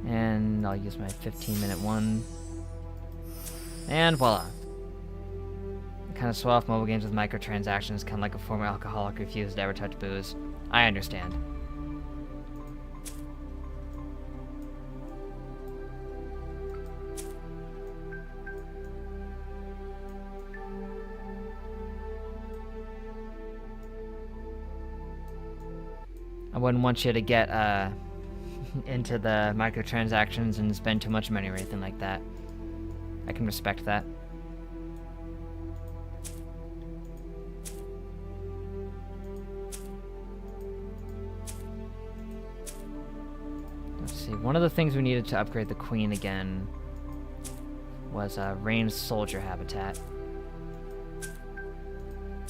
3. And I'll use my 15-minute one. And voila. I kind of swell off mobile games with microtransactions, kind of like a former alcoholic who refused to ever touch booze. I understand. I wouldn't want you to get into the microtransactions and spend too much money or anything like that. I can respect that. Let's see, one of the things we needed to upgrade the Queen again was a ranged soldier habitat.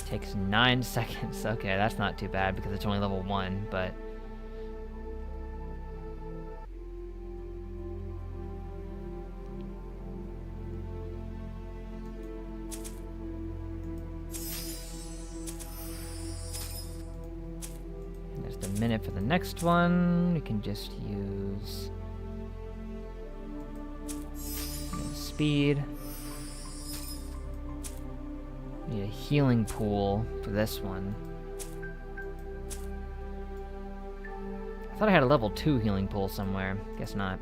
Takes 9 seconds. Okay, that's not too bad because it's only level 1, but... There's the minute for the next one. We can just use... speed. Need a healing pool for this one. I thought I had a level 2 healing pool somewhere. Guess not.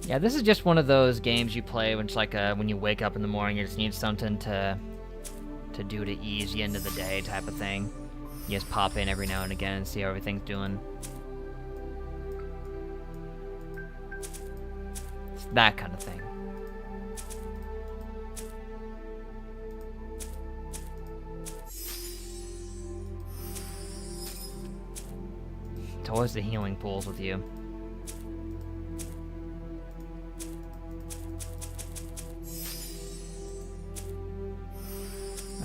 Yeah, this is just one of those games you play when it's like when you wake up in the morning, you just need something to do to ease you into the day type of thing. You just pop in every now and again and see how everything's doing. It's that kind of thing. It's always the healing pools with you.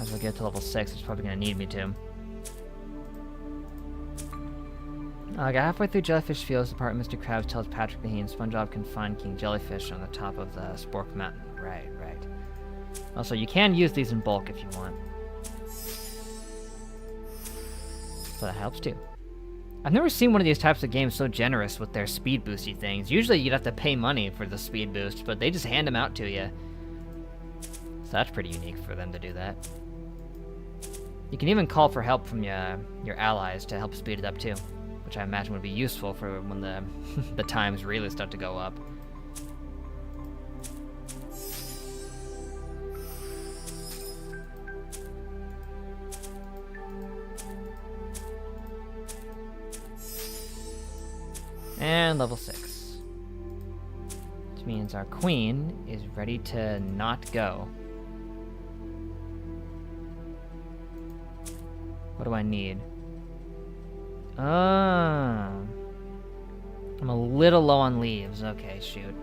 As we get to level 6, it's probably going to need me to. I got halfway through Jellyfish Fields, the part where Mr. Krabs tells Patrick that he and SpongeBob can find King Jellyfish on the top of the Spork Mountain. Right, right. Also, you can use these in bulk if you want. So that helps too. I've never seen one of these types of games so generous with their speed boosty things. Usually you'd have to pay money for the speed boost, but they just hand them out to you. So that's pretty unique for them to do that. You can even call for help from your allies to help speed it up too, which I imagine would be useful for when the the times really start to go up. And level 6. Which means our queen is ready to not go. What do I need? I'm a little low on leaves. Okay, shoot.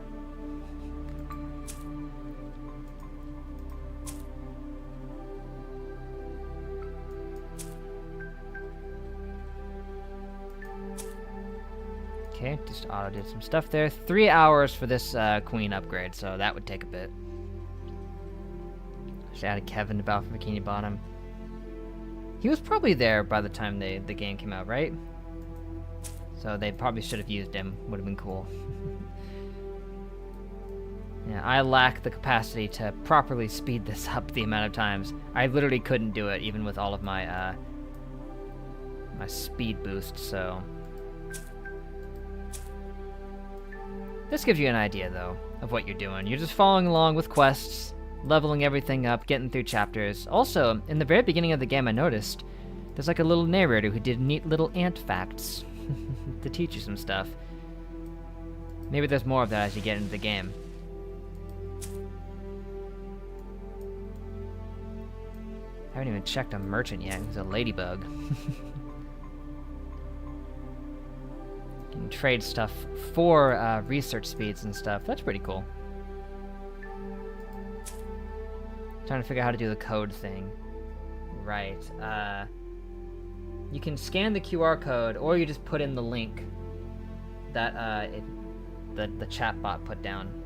Okay, just auto did some stuff there. 3 hours for this queen upgrade, so that would take a bit. Just added Kevin to Battle for Bikini Bottom. He was probably there by the time the game came out, right? So they probably should have used him. Would have been cool. Yeah, I lack the capacity to properly speed this up the amount of times. I literally couldn't do it even with all of my my speed boost, so... This gives you an idea, though, of what you're doing. You're just following along with quests, leveling everything up, getting through chapters. Also, in the very beginning of the game, I noticed there's like a little narrator who did neat little ant facts to teach you some stuff. Maybe there's more of that as you get into the game. I haven't even checked a merchant yet. He's a ladybug. You can trade stuff for research speeds and stuff. That's pretty cool. Trying to figure out how to do the code thing. Right. You can scan the QR code, or you just put in the link that the chatbot put down.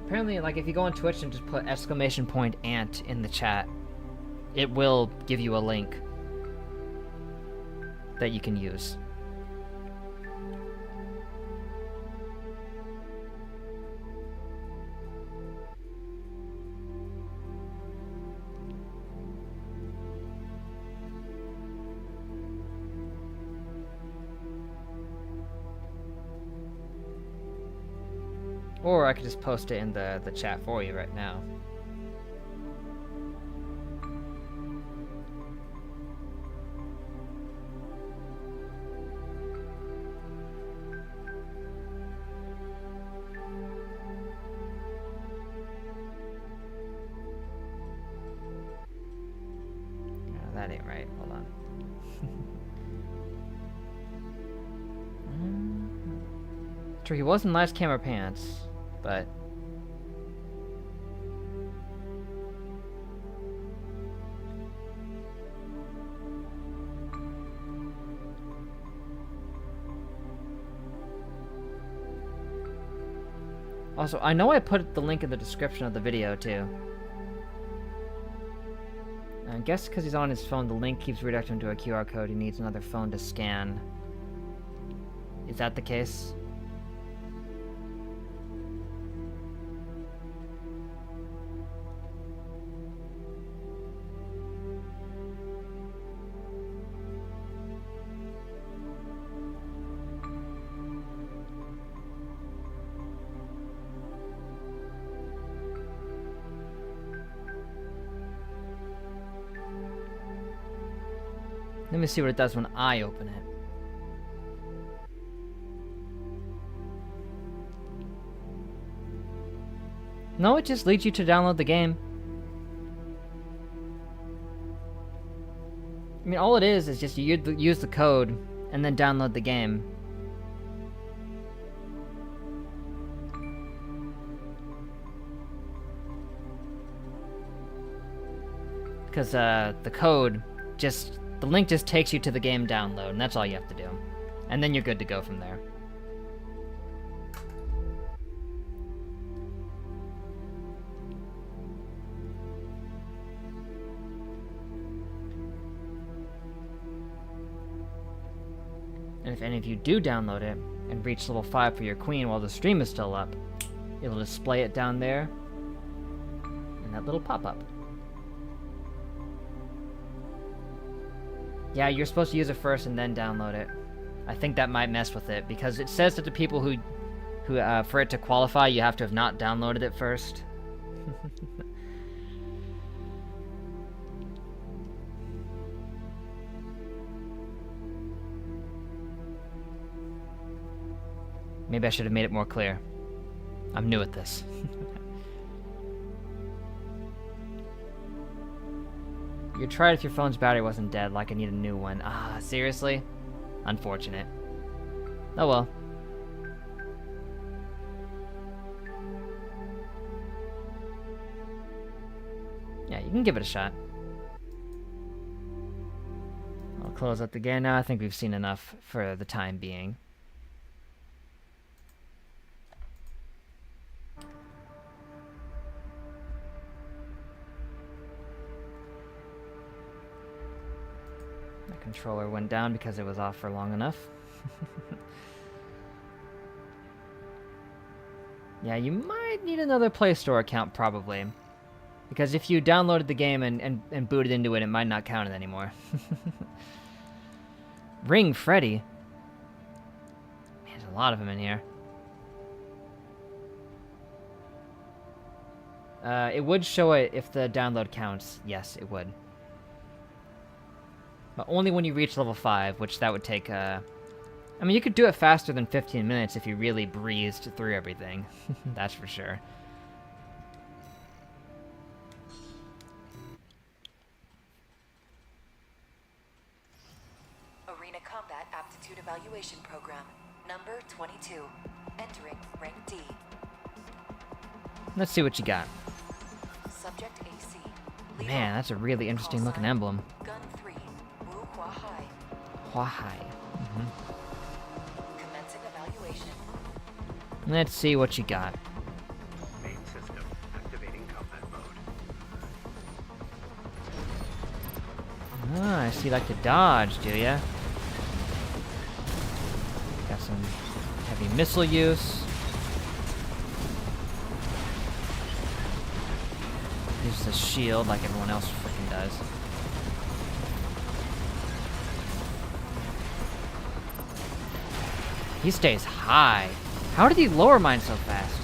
Apparently, like, if you go on Twitch and just put !ant in the chat, it will give you a link that you can use. Or I could just post it in the chat for you right now. That ain't right. Hold on. True, he was in last camera pants, but also, I know I put the link in the description of the video too. I guess because he's on his phone, the link keeps redirecting him to a QR code. He needs another phone to scan. Is that the case? Let me see what it does when I open it. No, it just leads you to download the game. I mean, all it is just you use the code and then download the game. Because the code just... the link just takes you to the game download, and that's all you have to do. And then you're good to go from there. And if any of you do download it, and reach level 5 for your queen while the stream is still up, it'll display it down there, in that little pop-up. Yeah, you're supposed to use it first and then download it. I think that might mess with it, because it says that the people who for it to qualify, you have to have not downloaded it first. Maybe I should have made it more clear. I'm new at this. You tried if your phone's battery wasn't dead, like I need a new one. Ah, seriously? Unfortunate. Oh well. Yeah, you can give it a shot. I'll close up the game now. I think we've seen enough for the time being. Controller went down because it was off for long enough. Yeah, you might need another Play Store account probably. Because if you downloaded the game and booted into it, it might not count it anymore. Ring Freddy. Man, there's a lot of them in here. It would show it if the download counts. Yes, it would. But only when you reach level 5, which that would take, I mean, you could do it faster than 15 minutes if you really breezed through everything. That's for sure. Arena Combat Aptitude Evaluation Program, number 22. Entering rank D. Let's see what you got. Subject AC. Man, that's a really interesting looking emblem. Gun 3. Wu Hua Hai. Hua Hai. Commencing evaluation. Let's see what you got. Main system activating combat mode. Ah, I see you like to dodge, do ya? Got some heavy missile use. Use the shield like everyone else freaking does. He stays high. How did he lower mine so fast?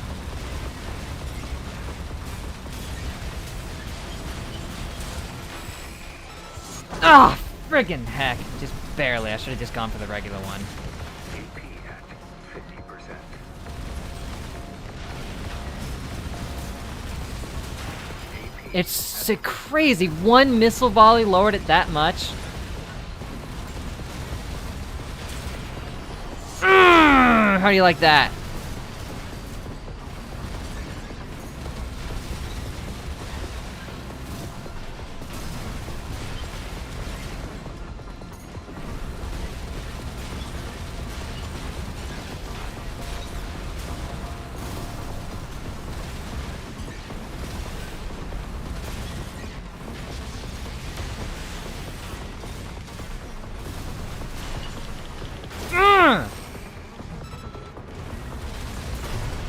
Ah, friggin' heck. Just barely. I should have just gone for the regular one. AP at 50%. It's so crazy. One missile volley lowered it that much. How do you like that?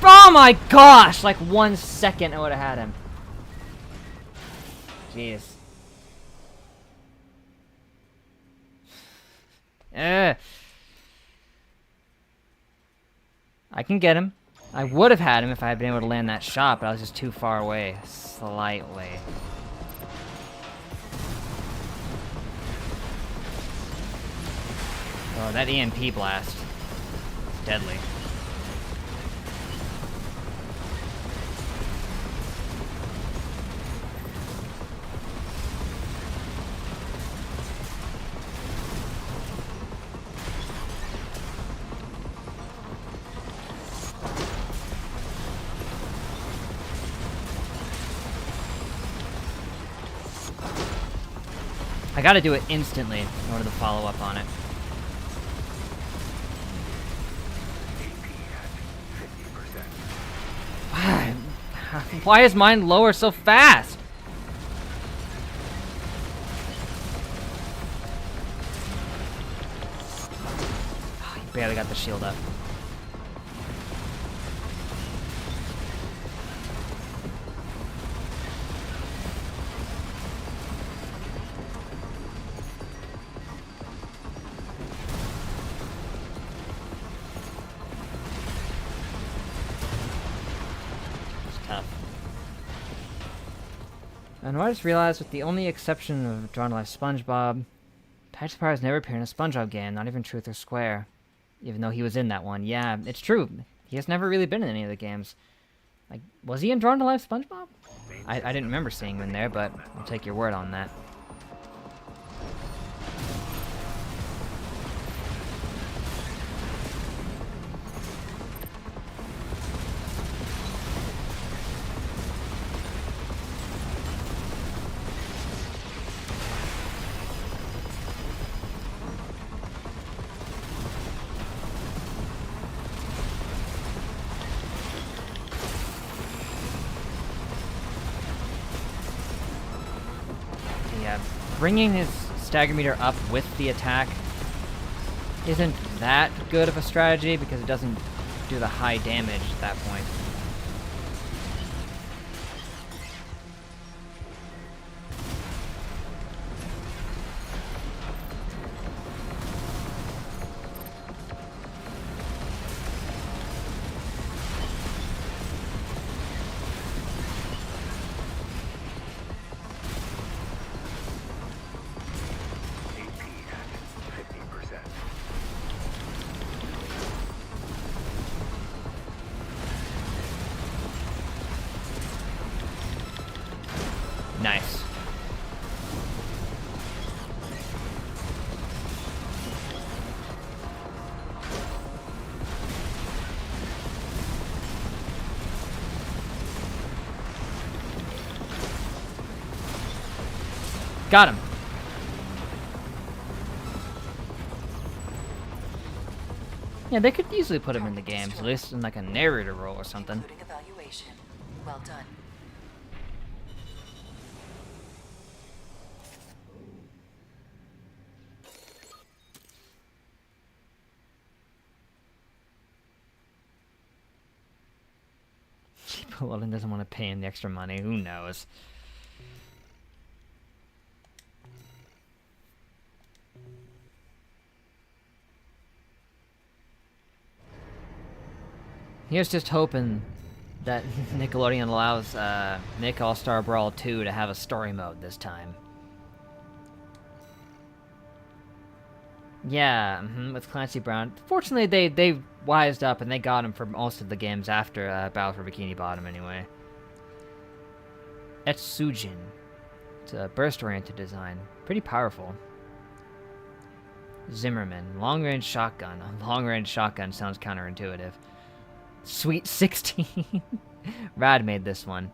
Oh my gosh! Like 1 second I would have had him. Jeez. I can get him. I would have had him if I had been able to land that shot, but I was just too far away. Slightly. Oh, that EMP blast. It's deadly. I gotta do it instantly in order to follow up on it. Why is mine lower so fast? Oh, he barely got the shield up. And I just realized, with the only exception of Drawn to Life SpongeBob, Patrick Sparrow has never appeared in a SpongeBob game, not even Truth or Square. Even though he was in that one. Yeah, it's true. He has never really been in any of the games. Like, was he in Drawn to Life SpongeBob? I didn't remember seeing him in there, but I'll take your word on that. Bringing his stagger meter up with the attack isn't that good of a strategy because it doesn't do the high damage at that point. Nice. Got him. Yeah, they could easily put him in the games, at least in like a narrator role or something. Including evaluation. Well done. Loden doesn't want to pay him the extra money. Who knows? Here's just hoping that Nickelodeon allows Nick All-Star Brawl 2 to have a story mode this time. Yeah, with Clancy Brown. Fortunately, they wised up and they got him for most of the games after Battle for Bikini Bottom, anyway. Etsujin. It's a burst-oriented design. Pretty powerful. Zimmerman. Long-range shotgun. A long-range shotgun sounds counterintuitive. Sweet 16. Rad made this one.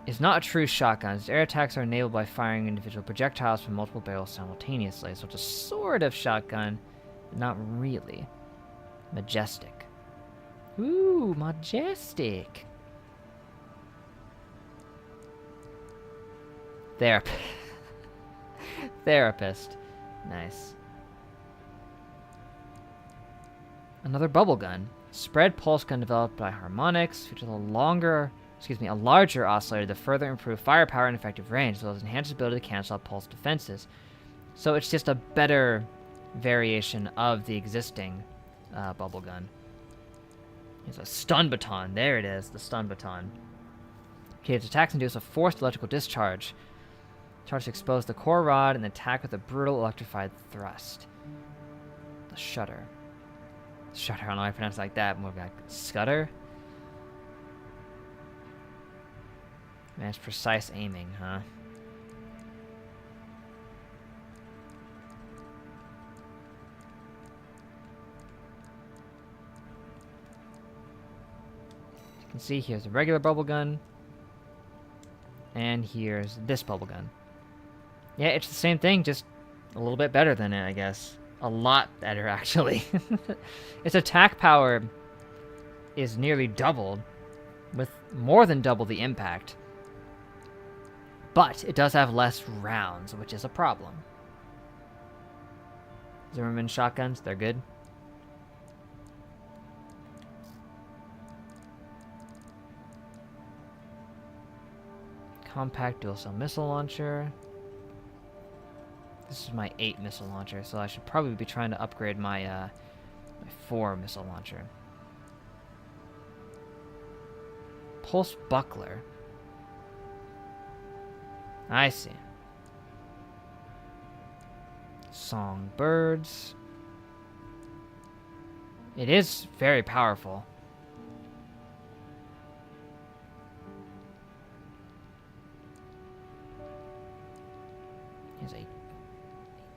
It's not a true shotgun. Its air attacks are enabled by firing individual projectiles from multiple barrels simultaneously. So it's a sort of shotgun, but not really. Majestic. Ooh, majestic. Therapist. Nice. Another bubble gun. Spread pulse gun developed by Harmonix, features a larger oscillator to further improve firepower and effective range, as well as enhance ability to cancel out pulse defenses. So it's just a better variation of the existing bubble gun. It's a stun baton. There it is, the stun baton. Okay, its attacks induce a forced electrical discharge. Charge to expose the core rod and attack with a brutal electrified thrust. The shudder. Shudder, I don't know how I pronounce it like that. More like scutter? Man, it's precise aiming, huh? You can see here's a regular bubble gun. And here's this bubble gun. Yeah, it's the same thing, just a little bit better than it, I guess. A lot better, actually. Its attack power is nearly doubled, with more than double the impact. But it does have less rounds, which is a problem. Zimmerman shotguns, they're good. Compact dual cell missile launcher. This is my 8 missile launcher, so I should probably be trying to upgrade my my 4 missile launcher. Pulse buckler. I see. Songbirds. It is very powerful. Here's a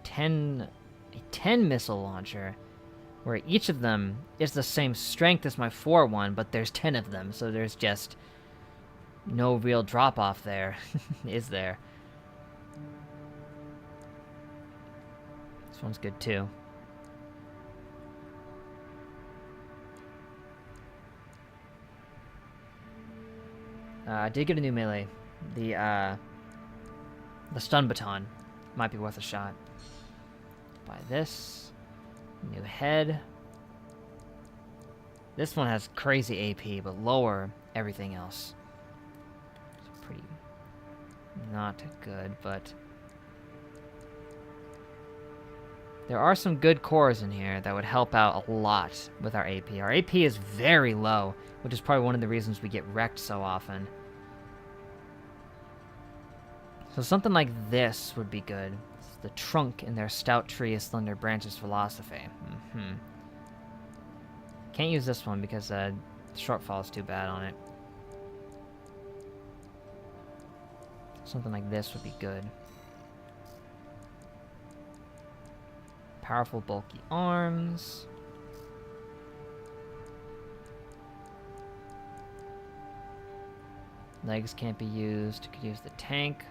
10 missile launcher, where each of them is the same strength as my 4 one, but there's 10 of them, so there's just no real drop off there, is there? This one's good too. I did get a new melee. The stun baton might be worth a shot. Buy this. New head. This one has crazy AP, but lower everything else. It's pretty not good, but there are some good cores in here that would help out a lot with our AP. Our AP is very low, which is probably one of the reasons we get wrecked so often. So something like this would be good. It's the trunk in their stout tree of slender branches philosophy. Can't use this one because the shortfall is too bad on it. Something like this would be good. Powerful, bulky arms. Legs can't be used. Could use the tank.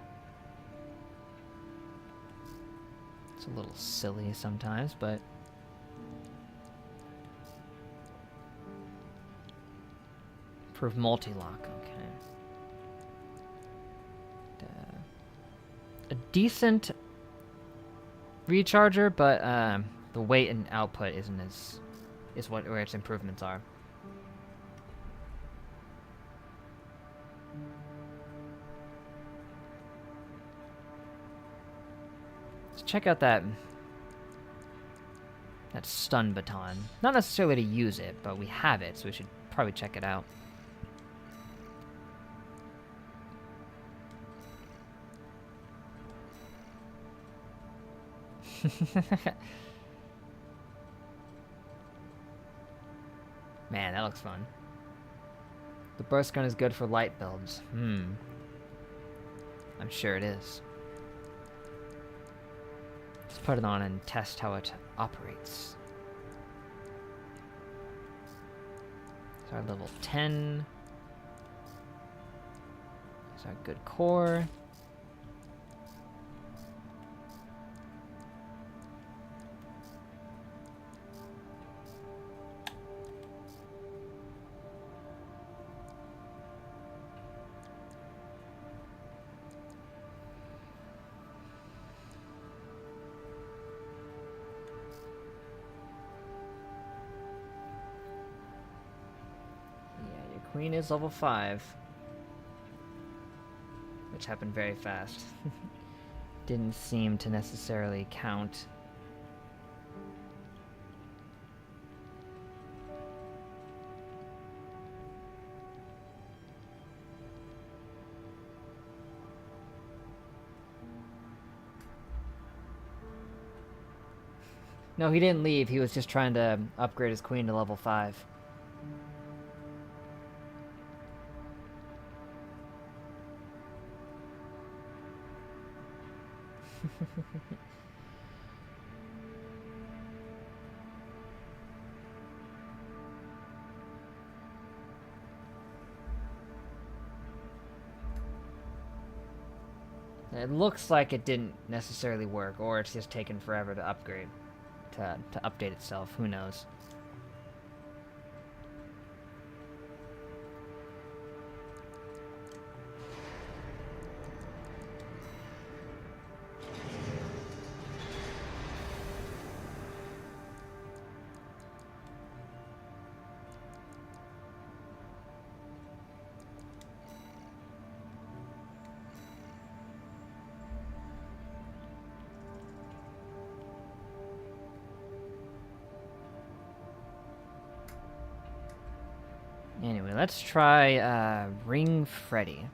It's a little silly sometimes, but improved multi-lock, okay. A decent recharger, but the weight and output isn't where its improvements are. Let's check out that stun baton. Not necessarily to use it, but we have it, so we should probably check it out. Man, that looks fun. The burst gun is good for light builds. I'm sure it is. Let's put it on and test how it operates. It's our level 10. It's our good core. Queen is level 5. Which happened very fast. Didn't seem to necessarily count. No, he didn't leave. He was just trying to upgrade his queen to level 5. It looks like it didn't necessarily work, or it's just taken forever to upgrade, to update itself. Who knows? Anyway, let's try Ring Freddy.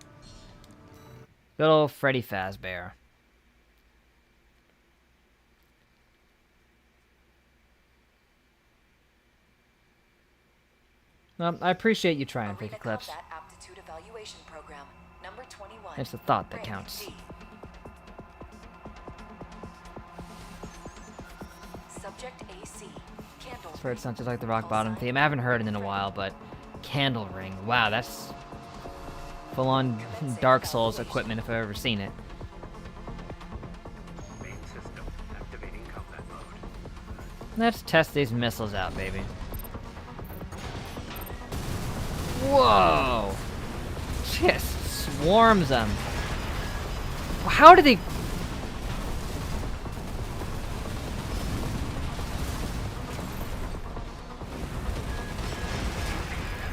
Good old Freddy Fazbear. Well, I appreciate you trying, Fake Eclipse. Combat Aptitude Evaluation Program, number 21. It's the thought that Rank counts. D. Subject AC. Candle. I've heard something like the Rock Bottom theme. I haven't heard it in a while, but Candle Ring. Wow, that's full-on Dark Souls equipment if I've ever seen it. Main system activating combat mode. Let's test these missiles out, baby. Whoa! Just swarms them. How did he...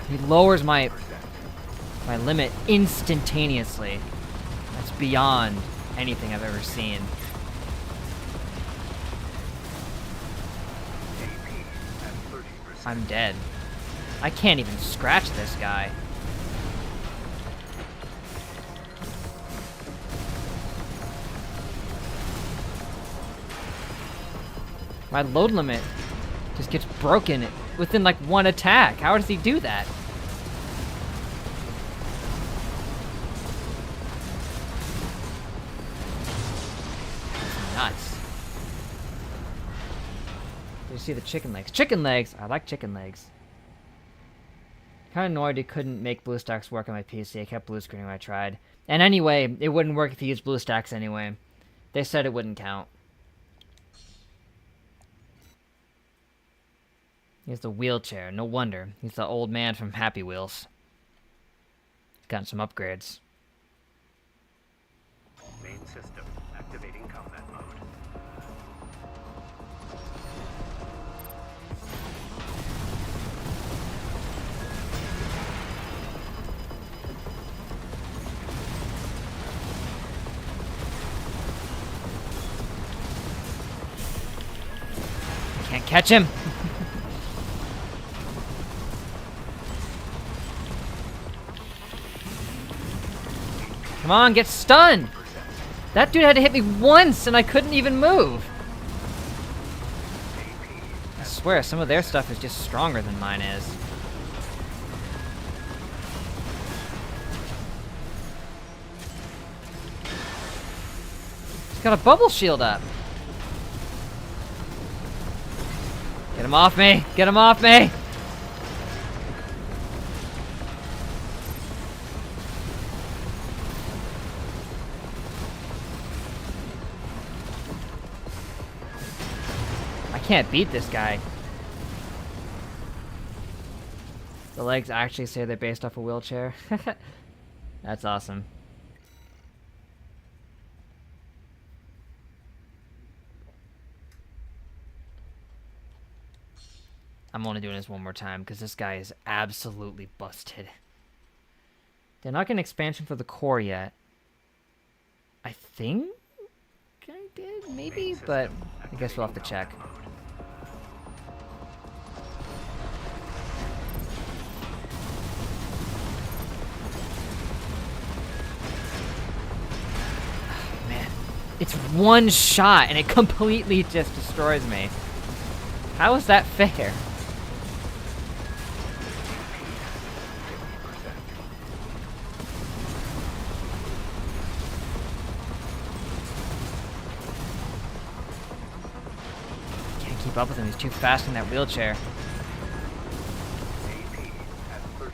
He lowers my limit instantaneously. That's beyond anything I've ever seen. I'm dead. I can't even scratch this guy. My load limit just gets broken within like one attack. How does he do that? That's nuts. Did you see the chicken legs? Chicken legs! I like chicken legs. Kinda annoyed it couldn't make BlueStacks work on my PC. I kept blue screening when I tried. And anyway, it wouldn't work if you used BlueStacks anyway. They said it wouldn't count. He has the wheelchair. No wonder. He's the old man from Happy Wheels. He's gotten some upgrades. Main system activating combat mode. Can't catch him! Come on, get stunned! That dude had to hit me once and I couldn't even move! swear, some of their stuff is just stronger than mine is. He's got a bubble shield up. Get him off me! Get him off me! I can't beat this guy. The legs actually say they're based off a wheelchair. That's awesome. I'm only doing this one more time because this guy is absolutely busted. They're not getting an expansion for the core yet. I think I did, maybe, but I guess we'll have to check. Man, it's one shot and it completely just destroys me. How is that fair? Keep up with him, he's too fast in that wheelchair. AP at 30%.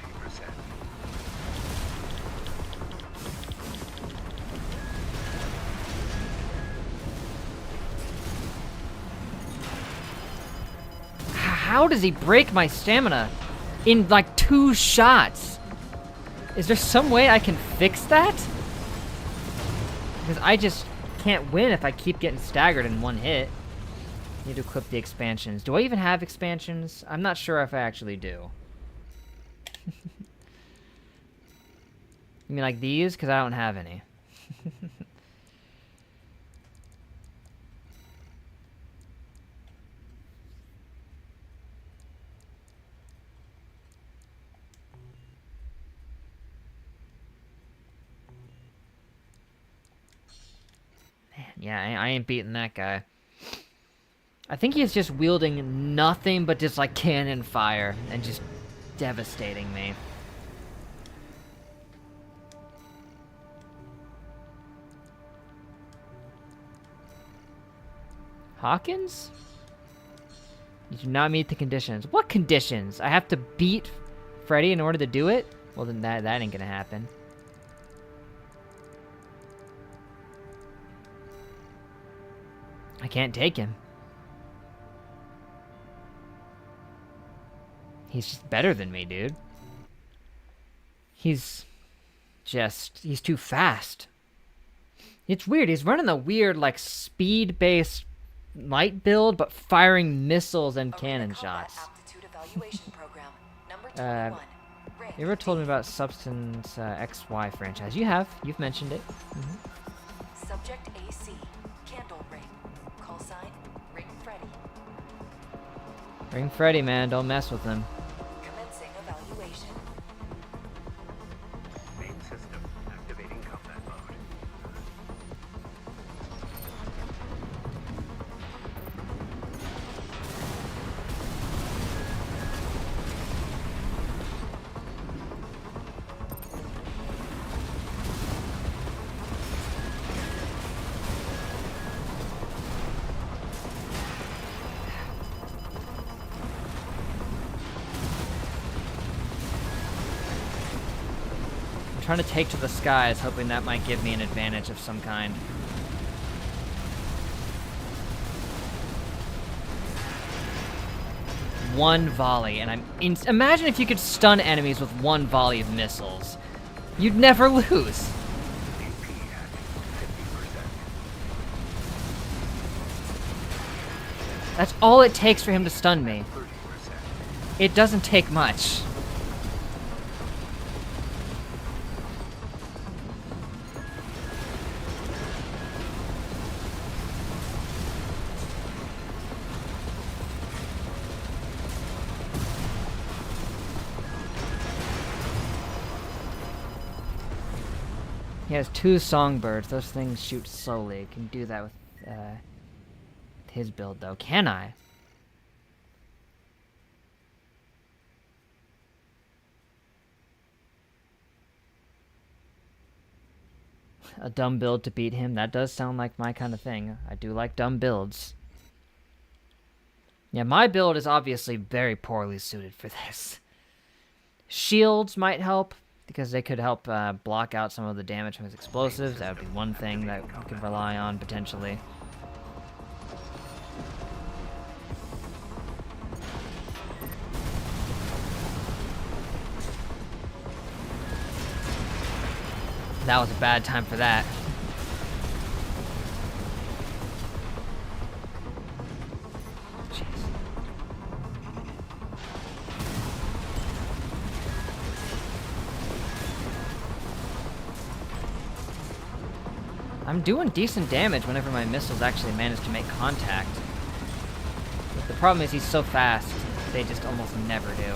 How does he break my stamina in like 2 shots? Is there some way I can fix that? Because I just can't win if I keep getting staggered in one hit. Need to equip the expansions. Do I even have expansions? I'm not sure if I actually do. You mean like these? Because I don't have any. Man, yeah, I ain't beating that guy. I think he's just wielding nothing but just like cannon fire and just devastating me. Hawkins? You do not meet the conditions. What conditions? I have to beat Freddy in order to do it? Well, then that ain't gonna happen. I can't take him. He's just better than me, dude. He's too fast. It's weird. He's running a weird, like, speed-based light build, but firing missiles and cannon shots. You ever told me about Substance XY franchise? You have. You've mentioned it. Mm-hmm. Subject AC, Candle Ring. Call sign, Ring Freddy. Ring Freddy, man. Don't mess with him. Commencing evaluation. Main system activating combat mode. I'm trying to take to the skies, hoping that might give me an advantage of some kind. One volley, and I'm imagine if you could stun enemies with one volley of missiles. You'd never lose. AP at 50%. That's all it takes for him to stun me. 30%. It doesn't take much. He has 2 songbirds. Those things shoot slowly. Can do that with his build, though. Can I? a dumb build to beat him. That does sound like my kind of thing. I do like dumb builds. Yeah, my build is obviously very poorly suited for this. Shields might help, because they could help block out some of the damage from his explosives. That would be one thing that we could rely on, potentially. That was a bad time for that. Jeez. I'm doing decent damage whenever my missiles actually manage to make contact. But the problem is he's so fast, they just almost never do.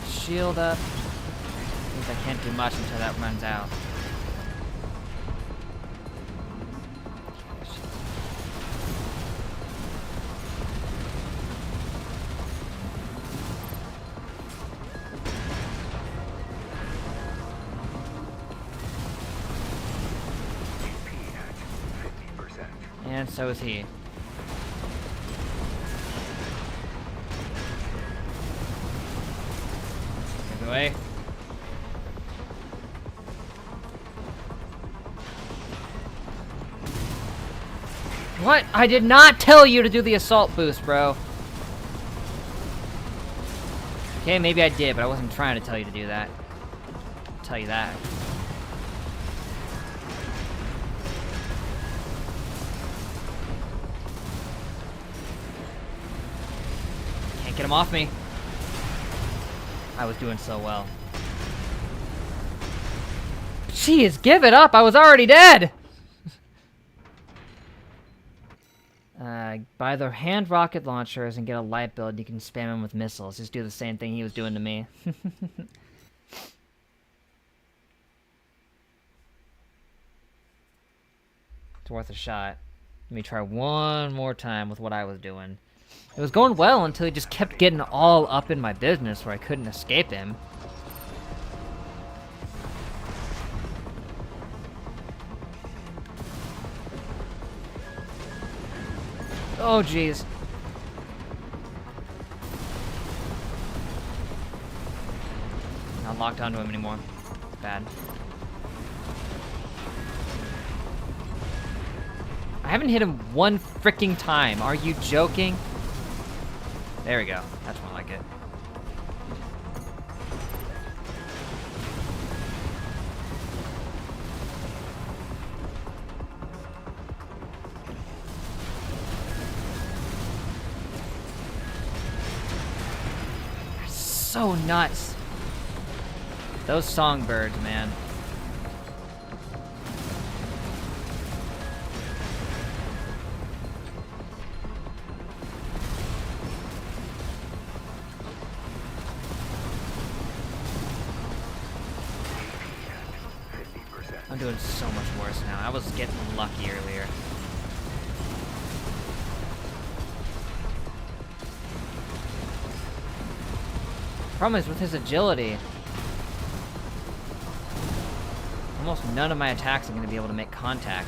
Shield up. Means I can't do much until that runs out. HP at 50%. And so is he. Away. What? I did not tell you to do the assault boost, bro. Okay, maybe I did, but I wasn't trying to tell you to do that. I'll tell you that. Can't get him off me. I was doing so well. Jeez, give it up! I was already dead! Buy the hand rocket launchers and get a light build. You can spam him with missiles. Just do the same thing he was doing to me. It's worth a shot. Let me try one more time with what I was doing. It was going well until he just kept getting all up in my business where I couldn't escape him. Oh, jeez. Not locked onto him anymore. Bad. I haven't hit him one freaking time. Are you joking? There we go. That's more like it. They're so nuts. Those songbirds, man. I'm doing so much worse now. I was getting lucky earlier. Problem is with his agility, almost none of my attacks are going to be able to make contact.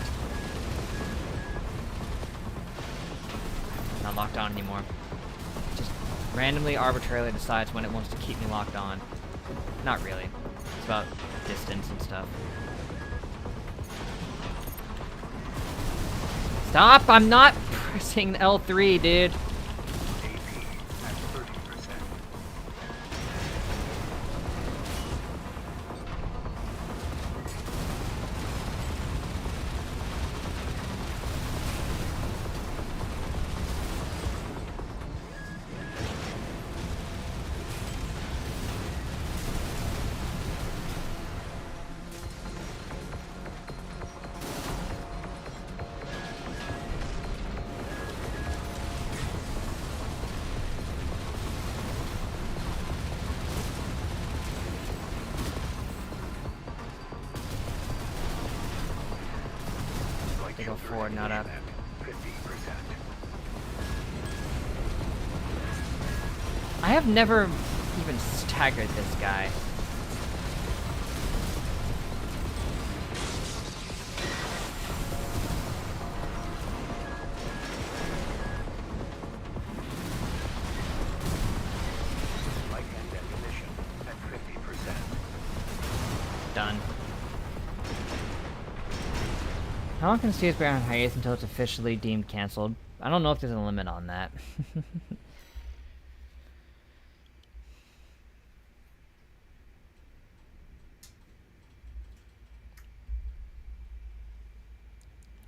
Not locked on anymore. It just randomly, arbitrarily decides when it wants to keep me locked on. Not really. It's about distance and stuff. Stop! I'm not pressing L3, dude. to go forward, not up. 50%. I have never even staggered this guy. Light end ammunition at 50%. Done. How long can Sears be on hiatus until it's officially deemed canceled? I don't know if there's a limit on that.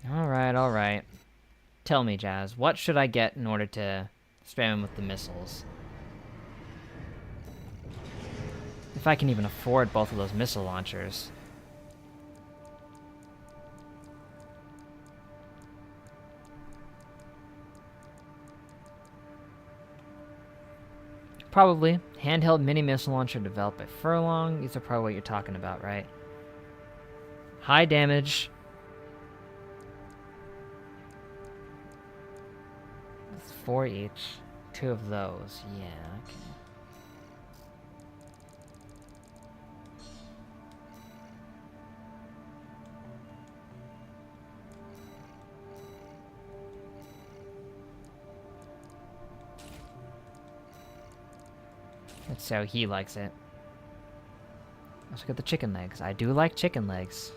Alright. Tell me, Jazz, what should I get in order to spam him with the missiles? If I can even afford both of those missile launchers. Probably. Handheld mini missile launcher developed by Furlong. These are probably what you're talking about, right? High damage. It's 4 each. 2 of those. Yeah, okay. That's how he likes it. Let's get the chicken legs. I do like chicken legs.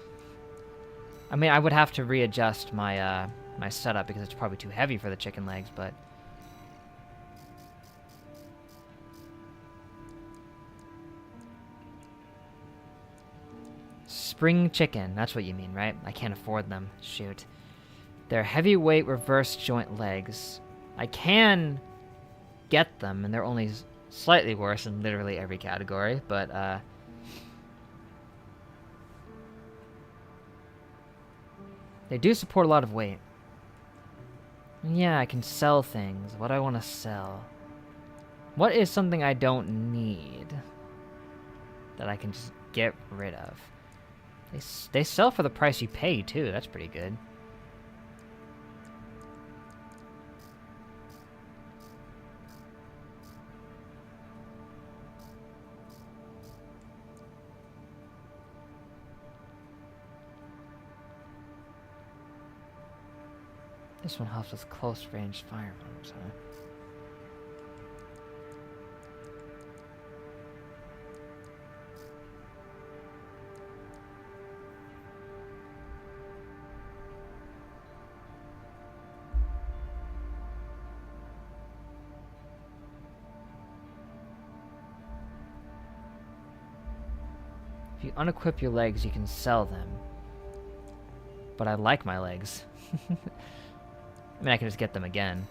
I mean, I would have to readjust my my setup because it's probably too heavy for the chicken legs, but spring chicken. That's what you mean, right? I can't afford them. Shoot. They're heavyweight reverse joint legs. I can get them, and they're only slightly worse in literally every category, but they do support a lot of weight. Yeah, I can sell things. What do I want to sell? What is something I don't need that I can just get rid of? They sell for the price you pay, too. That's pretty good. This one helps with close-range firearms, huh? If you unequip your legs, you can sell them. But I like my legs. I mean, I can just get them again.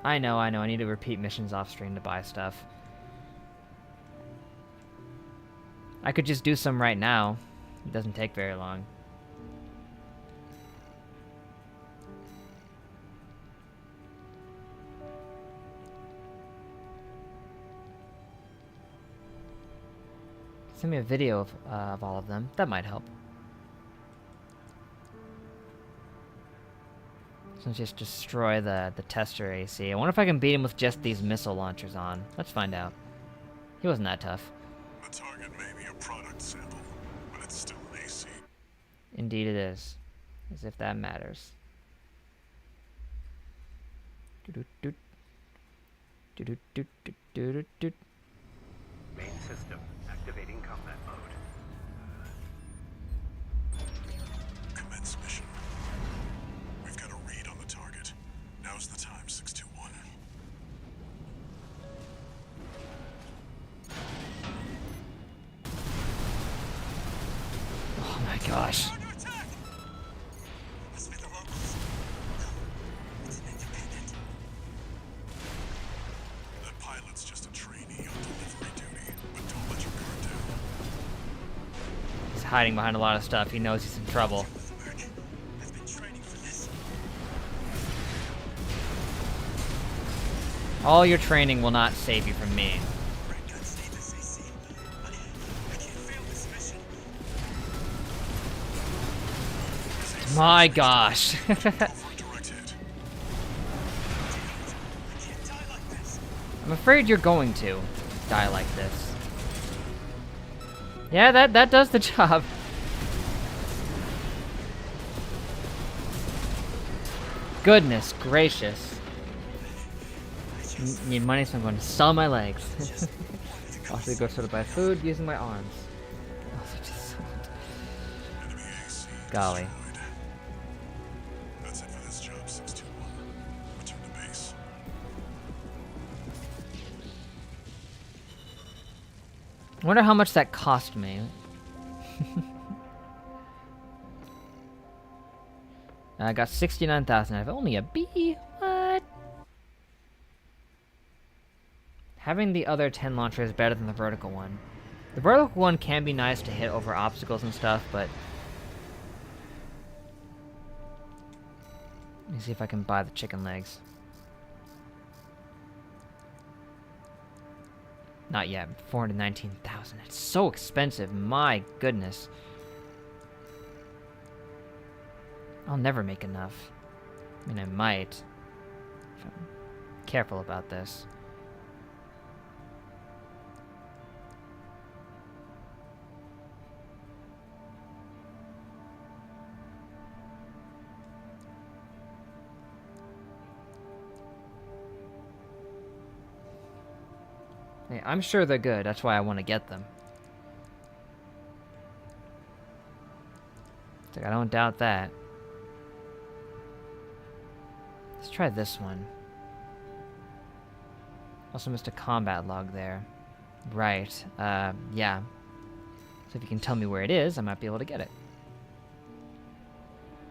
I know. I need to repeat missions off stream to buy stuff. I could just do some right now. It doesn't take very long. Send me a video of all of them. That might help. So let's just destroy the tester AC. I wonder if I can beat him with just these missile launchers on. Let's find out. He wasn't that tough. The target may be a product sample, but it's still an AC. Indeed it is. As if that matters. Do-do-do. Do-do-do-do-do-do-do. Main system activating combat mode. Commence mission. We've got a read on the target. Now's the time, 621. Oh my gosh. That pilot's just a trainee on delivery duty, but don't let your guard down. He's hiding behind a lot of stuff. He knows he's in trouble. All your training will not save you from me. Red gun, stay this AC. I can't fail this mission. My gosh. Go for a direct hit. I can't die like this. I'm afraid you're going to die like this. Yeah, that does the job. Goodness gracious. Need money, so I'm going to sell my legs. Also go sort of buy food using my arms. Also just Enemy AC golly. destroyed. That's it for this job, 621. Return to base. I wonder how much that cost me. I got 69,000 out of it. Only a B? What? Having the other 10 launcher is better than the vertical one. The vertical one can be nice to hit over obstacles and stuff, but... Let me see if I can buy the chicken legs. Not yet. 419,000. It's so expensive. My goodness. I'll never make enough. I mean, I might. If I'm careful about this. Hey, I'm sure they're good. That's why I want to get them. It's like, I don't doubt that. Let's try this one. Also missed a combat log there. Right. Yeah. So if you can tell me where it is, I might be able to get it.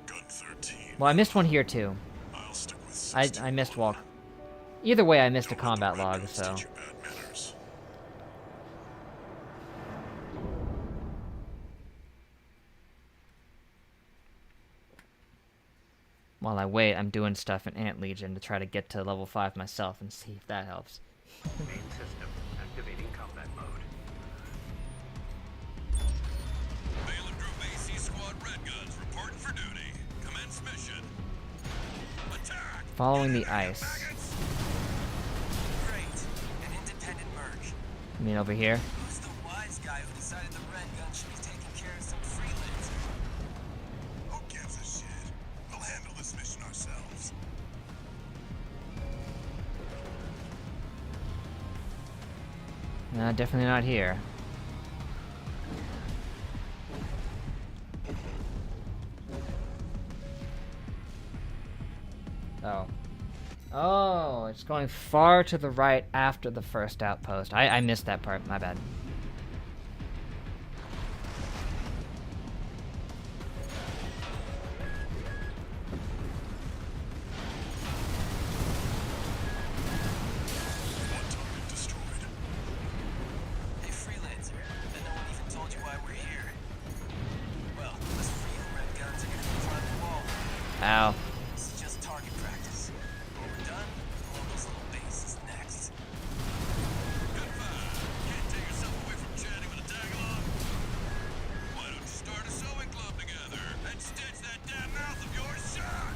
Gun 13. Well, I missed one here too. I'll stick with I 621. missed walk. Either way, I missed a Don't let the combat red log, guns so... teach you bad manners. While I wait, I'm doing stuff in Ant Legion to try to get to level 5 myself and see if that helps. Main system activating combat mode. Balaam Group AC Squad Red Guns reporting for duty. Commence mission. Attack! Following the ice. Great. An independent merc. I mean, over here. Who's the wise guy who decided the red gun should be taking care of some freelancer? Who gives a shit? We'll handle this mission ourselves. No, definitely not here. Oh. Oh, it's going far to the right after the first outpost. I missed that part, my bad. One target destroyed. Hey, freelancer. Then no one even told you why we're here. Well, us real red guns are gonna be climbing the wall. Ow. This is just target practice. When we're done, blow those little bases next. Can't take yourself away from chatting with a tag-along? Why don't you start a sewing club together and stitch that damn mouth of yours shut?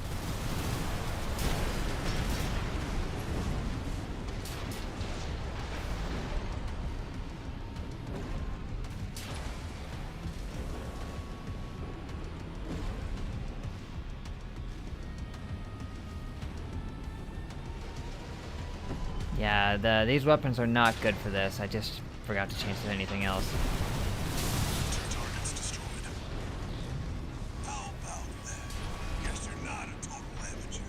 Yeah, these weapons are not good for this. I just forgot to change to anything else. 2 targets destroyed. How about that? Guess you're not a total amateur.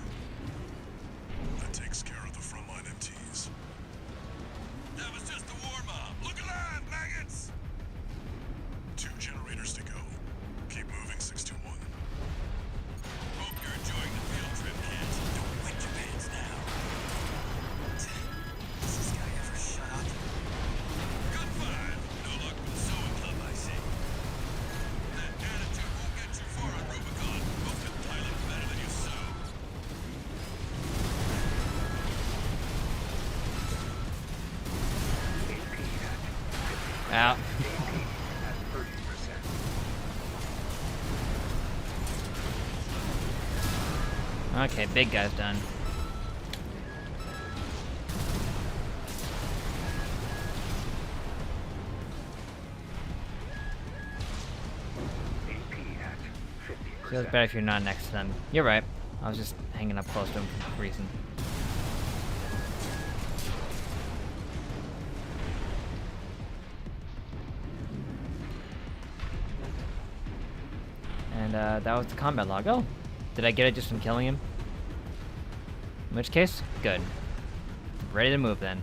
That takes care of the frontline MTs. That was just the warm-up. Look alive, maggots! 2 generators to go. Keep moving, 621. Hope you're enjoying the field trip, kids. Don't wet your pants now. Does this guy ever shut up? Good find. No luck with the sewing club, I see. That attitude won't get you far on Rubicon. Most of Thailand better than you sew. Out. At 30%. Okay, big guy's done. AP at 50%. Feels better if you're not next to them. You're right. I was just hanging up close to him for no reason. And that was the combat log. Oh, did I get it just from killing him? In which case, good. Ready to move then.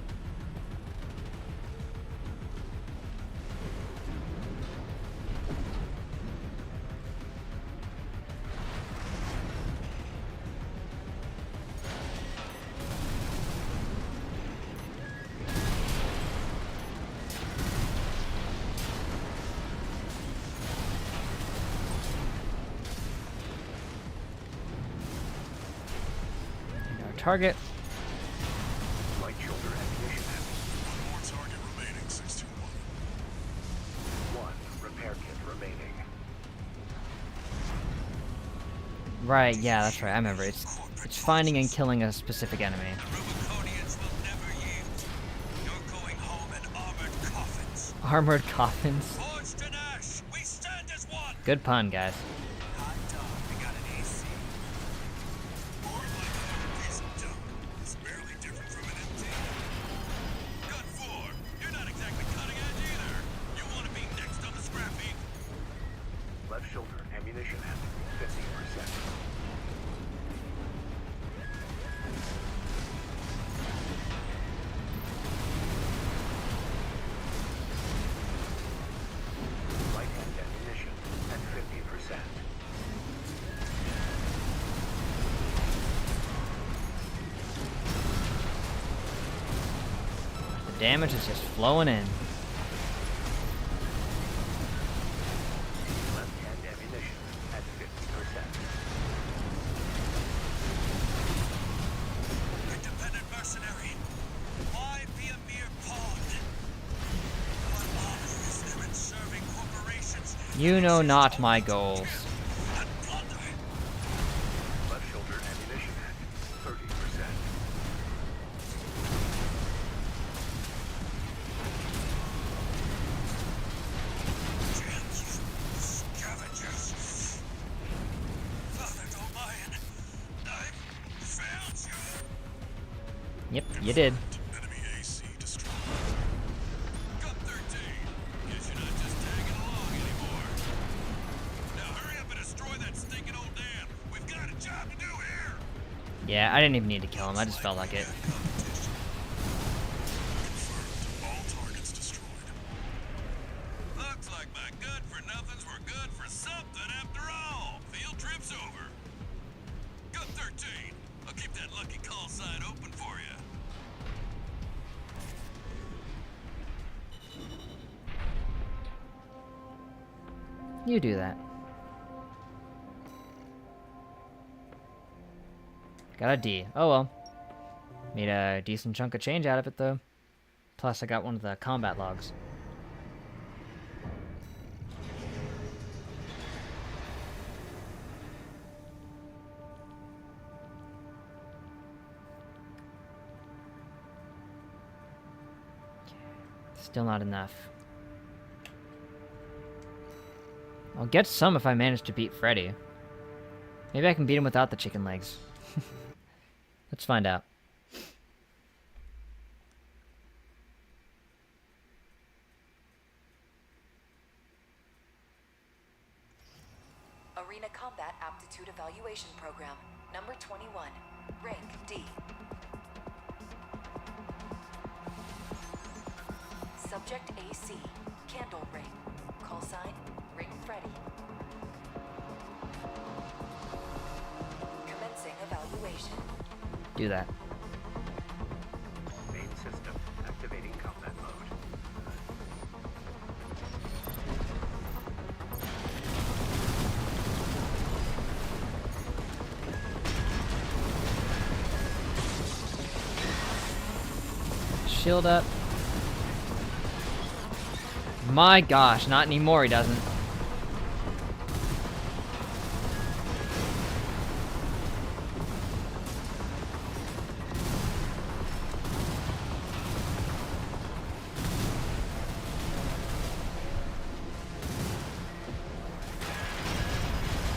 Target. Light shoulder ammunition at One more target remaining, 621. 1 repair kit remaining. Right, yeah, that's right. I remember. It's finding and killing a specific enemy. Rubiconians will never yield. You're going home in armored coffins. Armored coffins. Forged in ash, we stand as one. Good pun, guys. Hot dog, we got an AC. More like another piece of junk. It's barely different from an MT. Gun 4, you're not exactly cutting edge either. You want to be next on the scrap heap? Left shoulder ammunition at 50%. Right hand ammunition at 50%. The damage is just flowing in. Left hand ammunition at 50%. Independent mercenary. Why be a mere pawn? What honor is there in serving corporations? You know not my goals. And plunder. Left shoulder ammunition at 30%. Damn you, scavengers. Father Domayan, I failed you. Yep, you did. Enemy AC destroyed. Gun 13. Guess you're not just tagging along anymore. Now hurry up and destroy that stinking old dam. We've got a job to do here. Yeah, I didn't even need to kill him. I just felt like it. Competition. Confirmed. All targets destroyed. Looks like my good-for-nothings were good for something after all. Field trip's over. Gun 13. I'll keep that lucky call sign open for you. You do that. Got a D. Oh well. Made a decent chunk of change out of it though. Plus I got one of the combat logs. Still not enough. I'll get some if I manage to beat Freddy. Maybe I can beat him without the chicken legs. Let's find out. Arena Combat Aptitude Evaluation Program, number 21, rank D. Subject AC, Candle Ring. Call sign, Ring Freddy. Commencing evaluation. Do that. Main system activating combat mode. Shield up. My gosh, not anymore, he doesn't.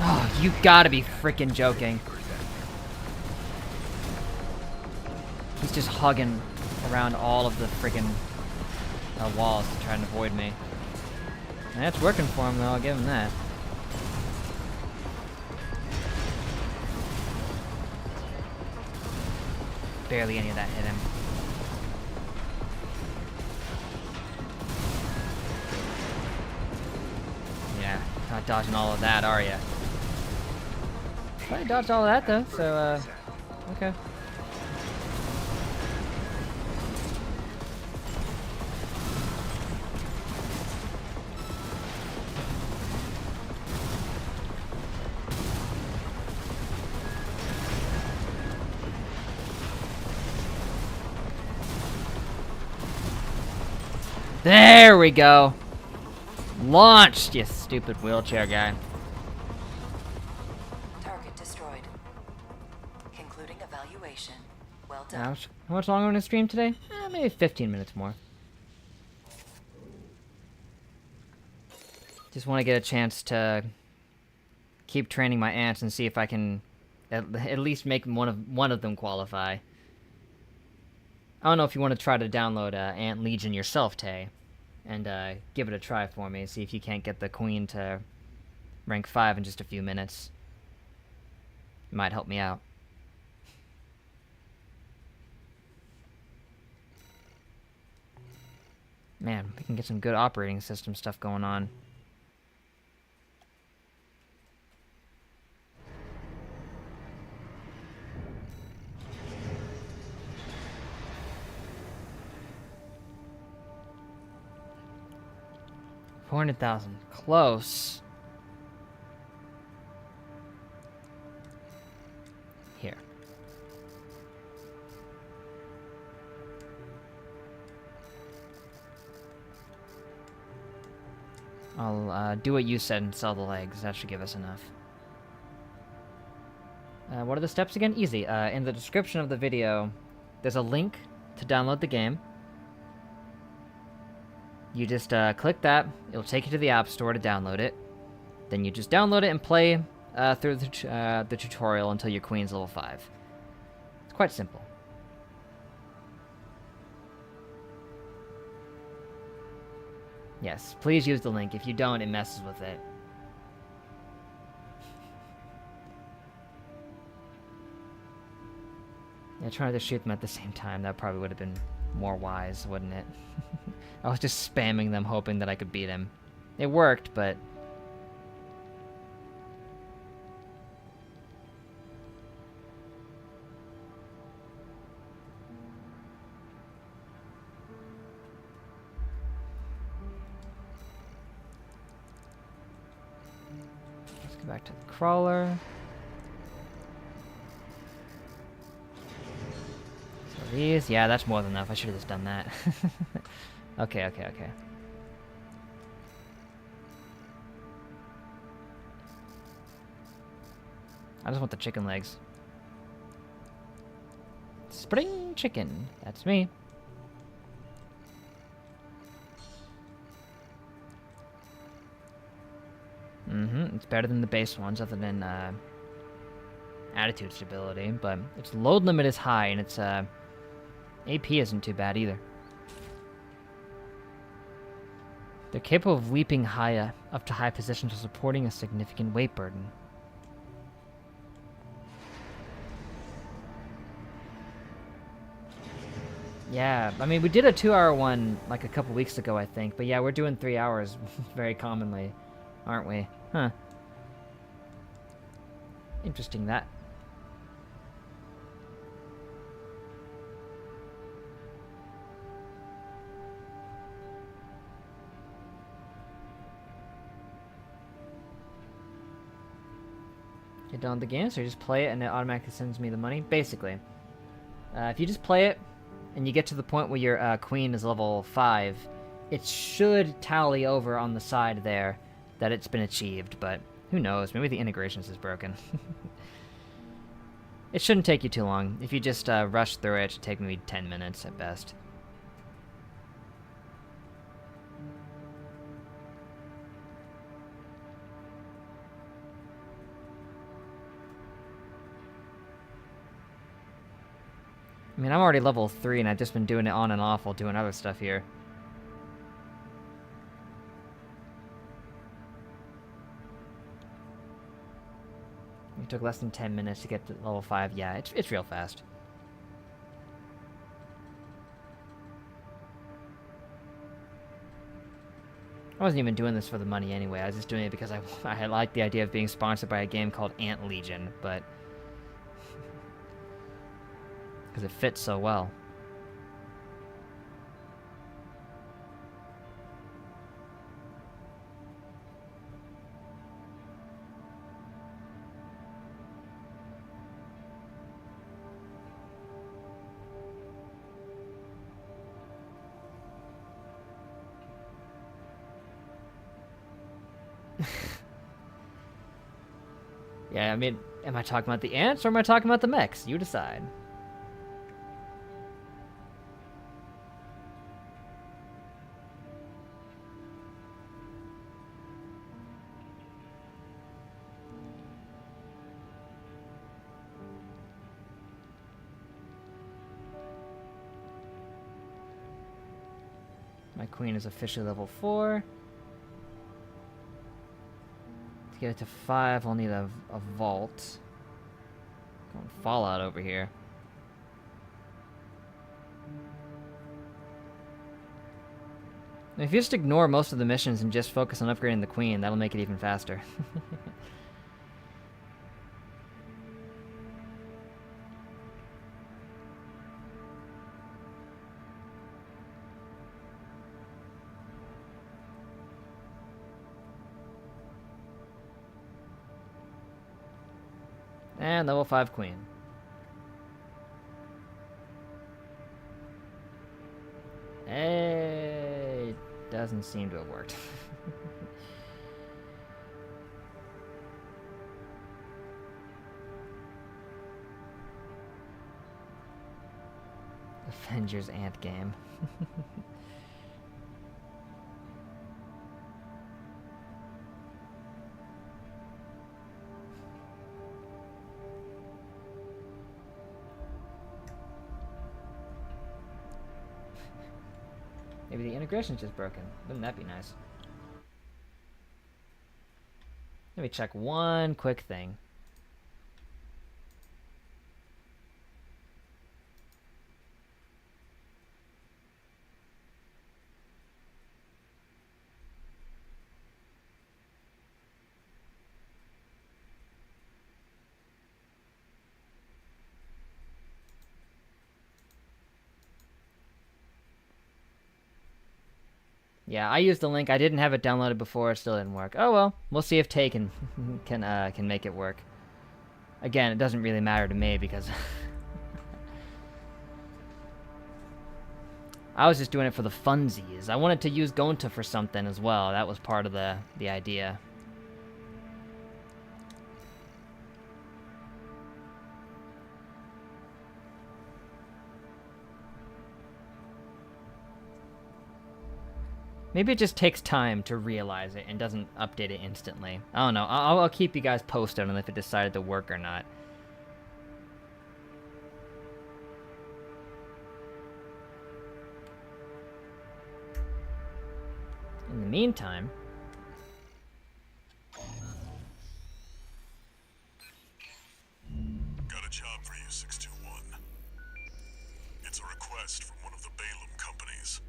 Oh, you gotta be freaking joking. He's just hugging around all of the freaking walls to try and avoid me. And that's working for him, though. I'll give him that. Barely any of that hit him. Yeah, not dodging all of that, are ya? I dodged all of that, though, so, okay. There we go. Launched, you stupid wheelchair guy. Target destroyed. Concluding evaluation. Well done. How much longer on the stream today? Maybe 15 minutes more. Just want to get a chance to keep training my ants and see if I can at least make one of them qualify. I don't know if you want to try to download Ant Legion yourself, Tay, and give it a try for me. See if you can't get the Queen to rank 5 in just a few minutes. It might help me out. Man, we can get some good operating system stuff going on. $400,000. Close. Here. I'll do what you said and sell the legs. That should give us enough. What are the steps again? Easy. In the description of the video, there's a link to download the game. You just click that, it'll take you to the App Store to download it. Then you just download it and play through the tutorial until your Queen's level 5. It's quite simple. Yes, please use the link. If you don't, it messes with it. Yeah, trying to shoot them at the same time, that probably would have been more wise, wouldn't it? I was just spamming them, hoping that I could beat him. It worked, but... Let's go back to the crawler. So these, yeah, that's more than enough. I should have just done that. Okay. I just want the chicken legs. Spring chicken. That's me. It's better than the base ones, other than attitude stability, but its load limit is high, and its AP isn't too bad either. They're capable of leaping high up to high positions while supporting a significant weight burden. Yeah, I mean, we did a 2-hour one like a couple weeks ago, I think. But yeah, we're doing 3 hours very commonly, aren't we? Huh. Interesting, that. You download the game, so you just play it and it automatically sends me the money, basically. If you just play it, and you get to the point where your queen is level 5, it should tally over on the side there that it's been achieved, but who knows? Maybe the integrations is broken. It shouldn't take you too long. If you just rush through it, it should take maybe 10 minutes at best. I mean, I'm already level 3, and I've just been doing it on and off while doing other stuff here. It took less than 10 minutes to get to level 5. Yeah, it's real fast. I wasn't even doing this for the money anyway. I was just doing it because I liked the idea of being sponsored by a game called Ant Legion, but because it fits so well. Yeah, I mean, am I talking about the ants or am I talking about the mechs? You decide. My queen is officially level 4. To get it to 5, I'll need a vault. Going Fallout over here. If you just ignore most of the missions and just focus on upgrading the queen, that'll make it even faster. And level 5 queen. Hey, doesn't seem to have worked. Avengers Ant game. Maybe the integration's just broken. Wouldn't that be nice? Let me check one quick thing. Yeah, I used the link. I didn't have it downloaded before. It still didn't work. Oh well. We'll see if Tay can make it work. Again, it doesn't really matter to me because I was just doing it for the funsies. I wanted to use Gonta for something as well. That was part of the idea. Maybe it just takes time to realize it and doesn't update it instantly. I don't know. I'll keep you guys posted on if it decided to work or not. In the meantime... Got a job for you, 621. It's a request from one of the Balaam companies.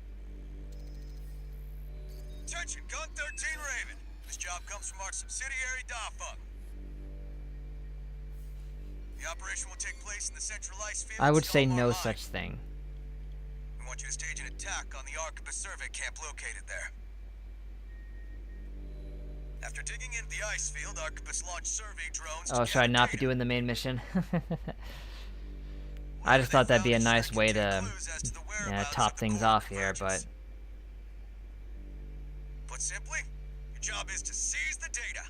Attention, Gun 13 Raven. This job comes from our subsidiary, Dafug. The operation will take place in the central ice field. I would say no such thing. We want you to stage an attack on the Arquebus survey camp located there. After digging into the ice field, Arquebus launched survey drones. Oh, should I not be doing the main mission? I just thought that'd be a nice way to top things off here, but Put simply, your job is to seize the data.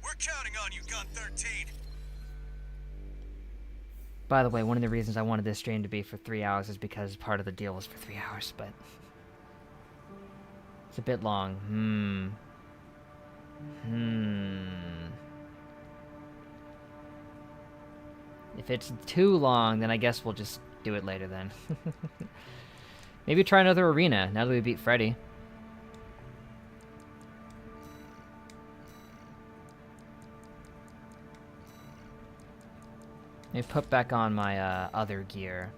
We're counting on you, Gun 13. By the way, one of the reasons I wanted this stream to be for 3 hours is because part of the deal was for 3 hours, but it's a bit long. If it's too long, then I guess we'll just do it later then. Maybe try another arena, now that we beat Freddy. Let me put back on my other gear.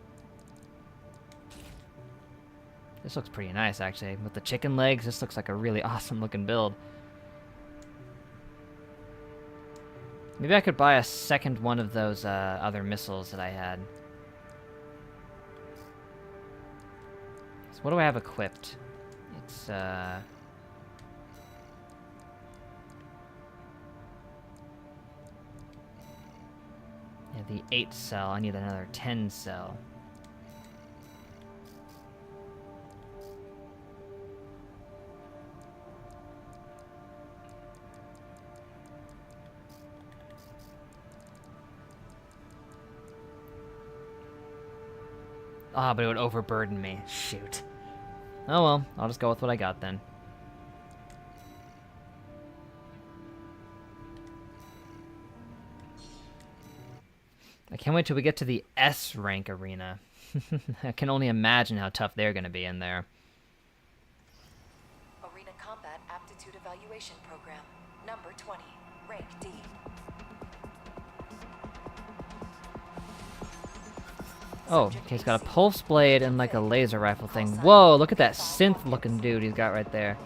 This looks pretty nice, actually. With the chicken legs, this looks like a really awesome looking build. Maybe I could buy a second one of those other missiles that I had. So what do I have equipped? It's yeah, the 8 cell. I need another 10 cell. Ah, but it would overburden me. Shoot. Oh well, I'll just go with what I got then. I can't wait till we get to the S rank arena. I can only imagine how tough they're going to be in there. Arena Combat Aptitude Evaluation Program, number 20, rank D. Oh, okay, he's got a pulse blade and like a laser rifle thing. Whoa, look at that synth looking dude he's got right there.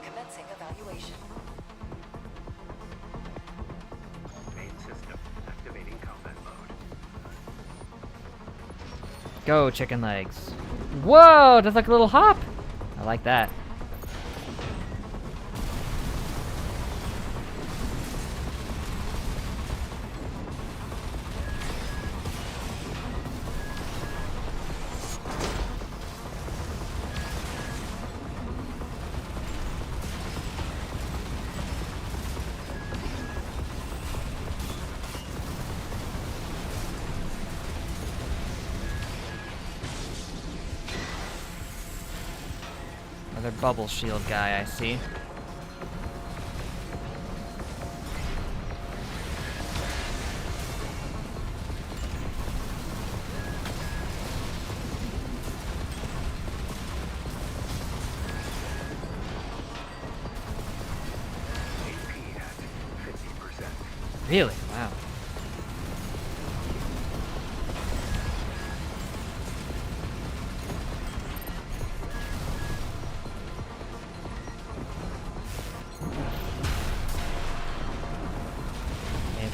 Commencing evaluation. Main system activating combat mode. Go, chicken legs. Whoa, that's like a little hop. I like that. Another bubble shield guy, I see. AP at 50%. Really? Wow.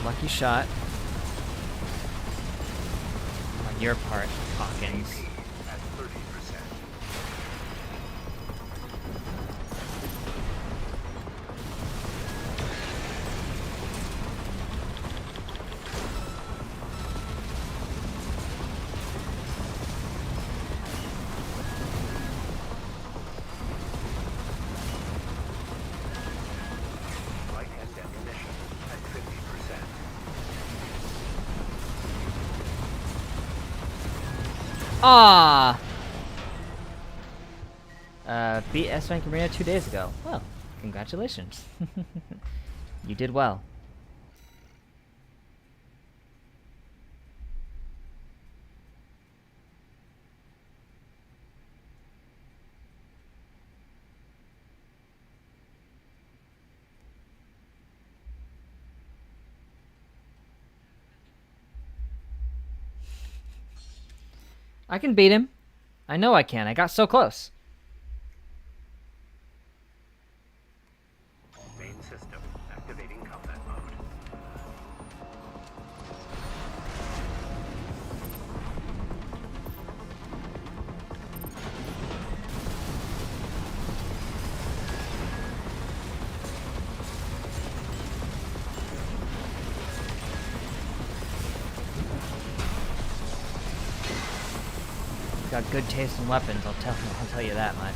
Lucky shot. On your part, Hawkins. At 30%. Right-hand ammunition at 50%. Ah! Beat S Rank Arena 2 days ago. Well, congratulations. You did well. I can beat him. I know I can. I got so close. Main system activating combat mode. got good taste in weapons, I'll tell you that much.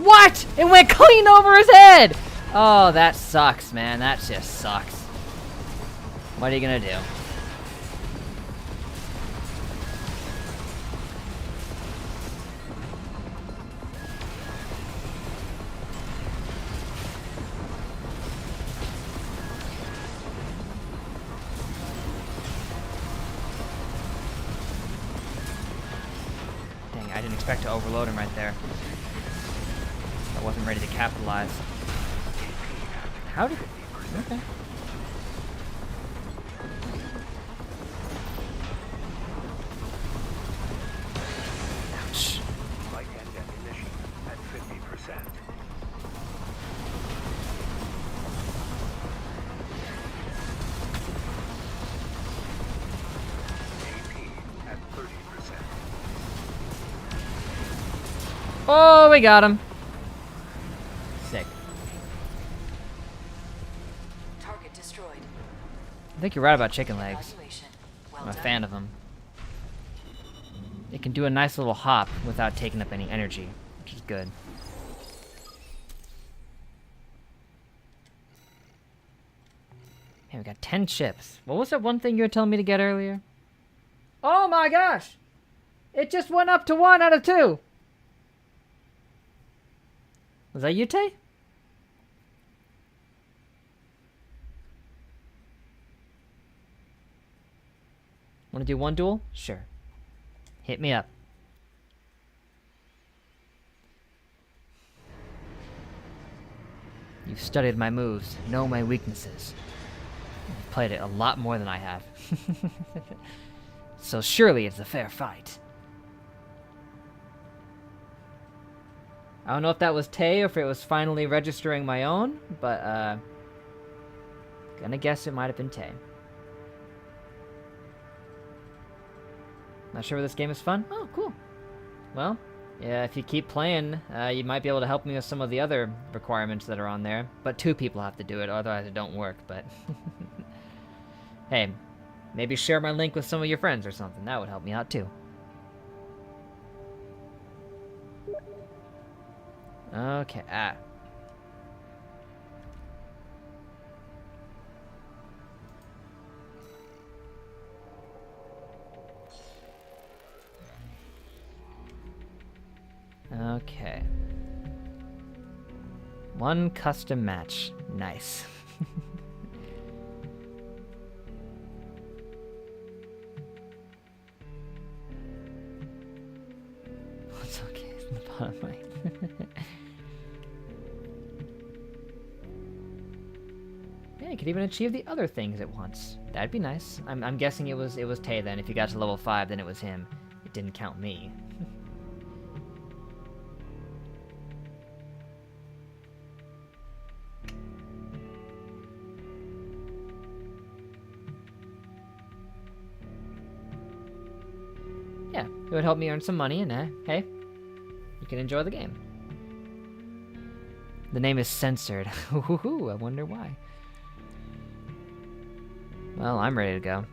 What? It went clean over his head! Oh, that sucks, man. That just sucks. What are you gonna do? Dang, I didn't expect to overload him right there. I wasn't ready to capitalize. How did... Okay. Ouch. Light and ammunition at 50%. AP at 30%. Oh, we got him. Sick. Target destroyed. I think you're right about chicken legs. Evaluation. Well I'm a done. fan of them. It can do a nice little hop without taking up any energy, which is good. Man, we got 10 chips. What was that one thing you were telling me to get earlier? Oh my gosh! It just went up to 1 out of 2! Was that you, Tay? Want to do one duel? Sure. Hit me up. You've studied my moves, know my weaknesses. You've played it a lot more than I have. So surely it's a fair fight. I don't know if that was Tay or if it was finally registering my own, but gonna guess it might have been Tay. Not sure whether this game is fun? Oh, cool. Well, yeah, if you keep playing, you might be able to help me with some of the other requirements that are on there. But 2 people have to do it, otherwise it don't work, but... Hey, maybe share my link with some of your friends or something. That would help me out, too. Okay, Okay. 1 custom match. Nice. It's okay, it's in the bottom right. Yeah, you could even achieve the other things at once. That'd be nice. I'm guessing it was Tay then. If you got to level 5, then it was him. It didn't count me. Yeah, it would help me earn some money, and hey, you can enjoy the game. The name is censored. Ooh, I wonder why. Well, I'm ready to go.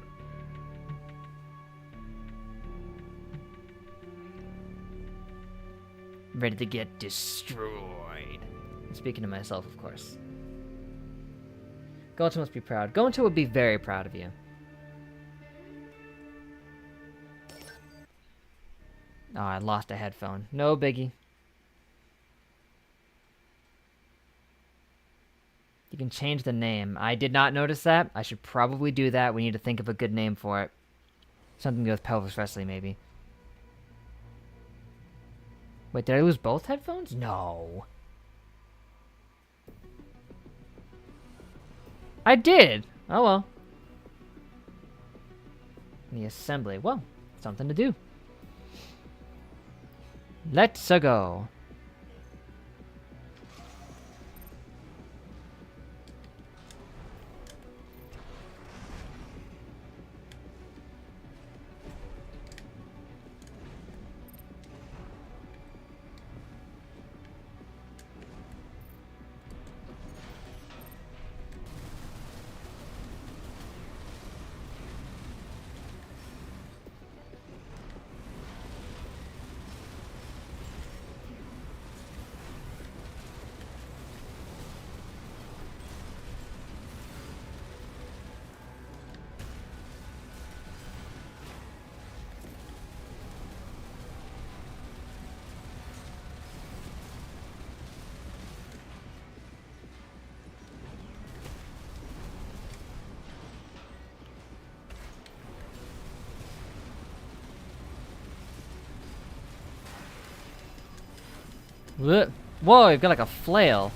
Ready to get destroyed. Speaking to myself, of course. Gonta must be proud. Gonta would be very proud of you. Oh, I lost a headphone. No biggie. You can change the name. I did not notice that. I should probably do that. We need to think of a good name for it. Something to do with pelvis wrestling, maybe. Wait, did I lose both headphones? No. I did. Oh well. The assembly. Well, something to do. Let's go. Whoa, you've got like a flail.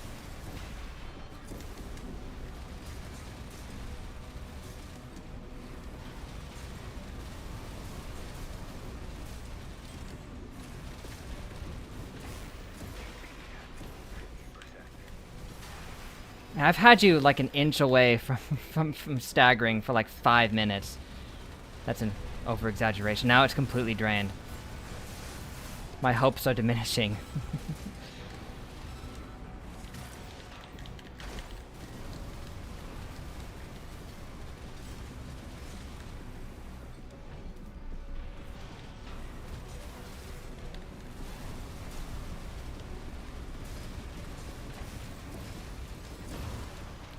I've had you like an inch away from staggering for like 5 minutes. That's an over-exaggeration. Now it's completely drained. My hopes are diminishing.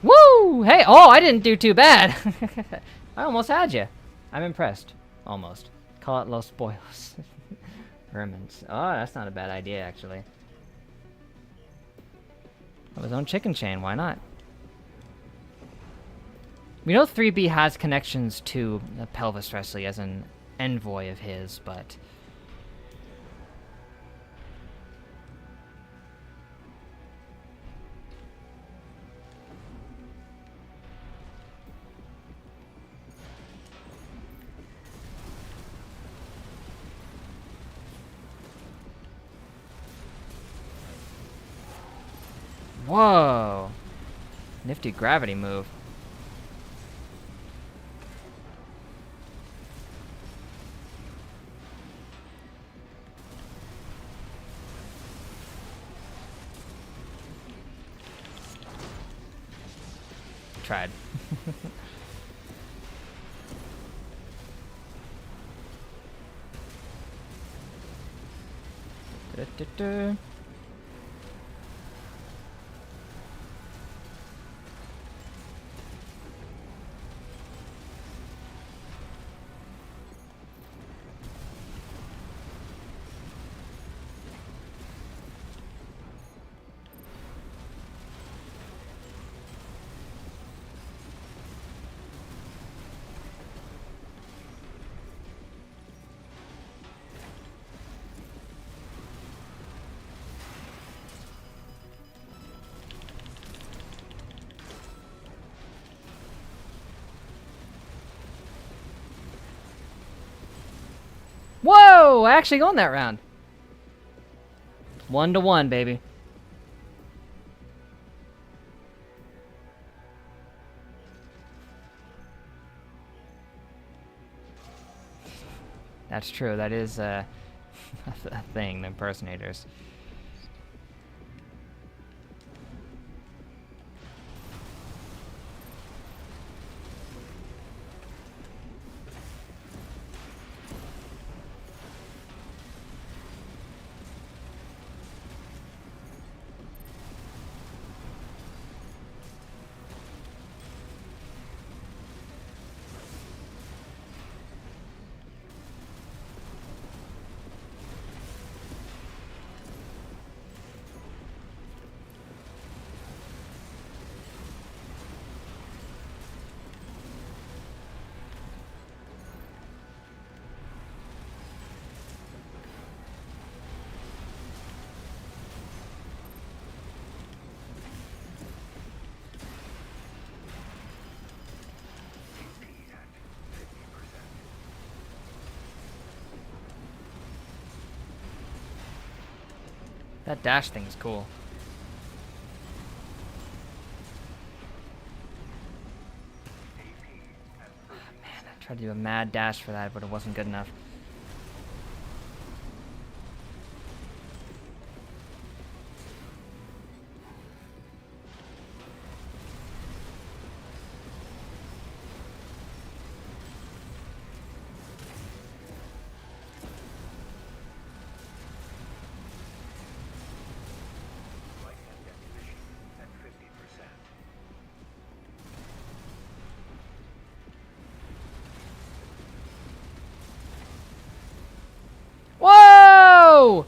Woo! Hey, oh, I didn't do too bad. I almost had you. I'm impressed. Almost. Call it Los Boyos. Vermins. Oh, that's not a bad idea, actually. Have his own chicken chain, why not? We know 3B has connections to Pelvis Wrestling as an envoy of his, but... Whoa! Nifty gravity move. Tried. Da-da-da-da. Whoa! I actually won that round. 1-1, baby. That's true. That is a thing, the impersonators. That dash thing is cool. Man, I tried to do a mad dash for that, but it wasn't good enough. Right-hand ammunition at 50%. Whoa!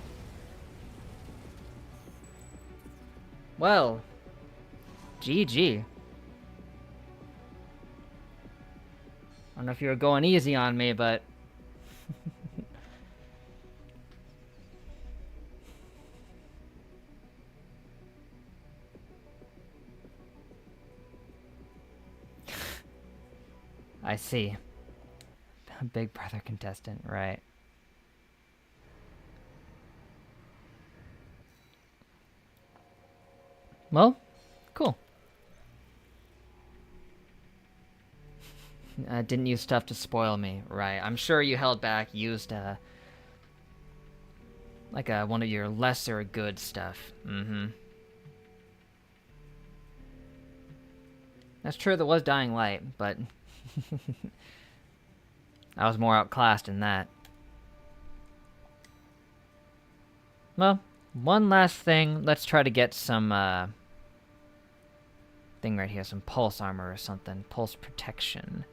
Well, GG. I don't know if you were going easy on me, but I see. Big brother contestant, right. Well, cool. Didn't use stuff to spoil me, right. I'm sure you held back, used, like, one of your lesser good stuff. Mm-hmm. That's true, there was Dying Light, but I was more outclassed in that. Well, one last thing. Let's try to get some, thing right here. Some pulse armor or something. Pulse protection.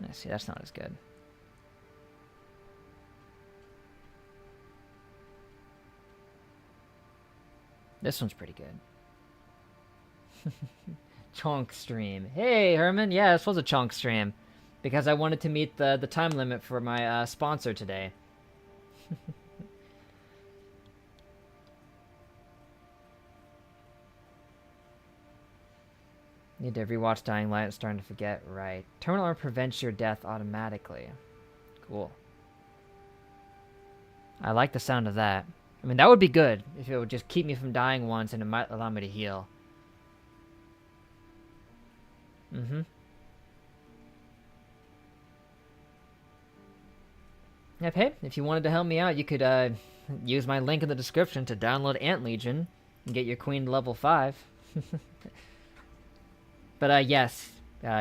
Let's see, that's not as good. This one's pretty good. Chonk stream. Hey, Herman. Yeah, this was a chonk stream. Because I wanted to meet the time limit for my sponsor today. Need to rewatch Dying Light. Starting to forget. Right. Terminal armor prevents your death automatically. Cool. I like the sound of that. I mean, that would be good if it would just keep me from dying once and it might allow me to heal. Mm-hmm. Yep, hey, if you wanted to help me out, you could use my link in the description to download Ant Legion and get your queen to level 5. But yes,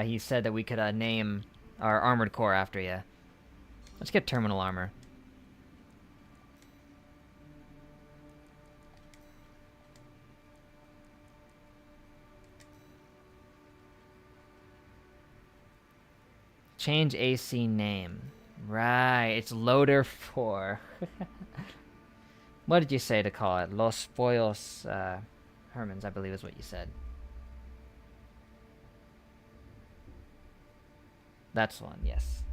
he said that we could name our armored core after you. Let's get terminal armor. Change AC name. Right, it's Loader 4. What did you say to call it? Los Pollos Hermans, I believe is what you said. That's one, yes.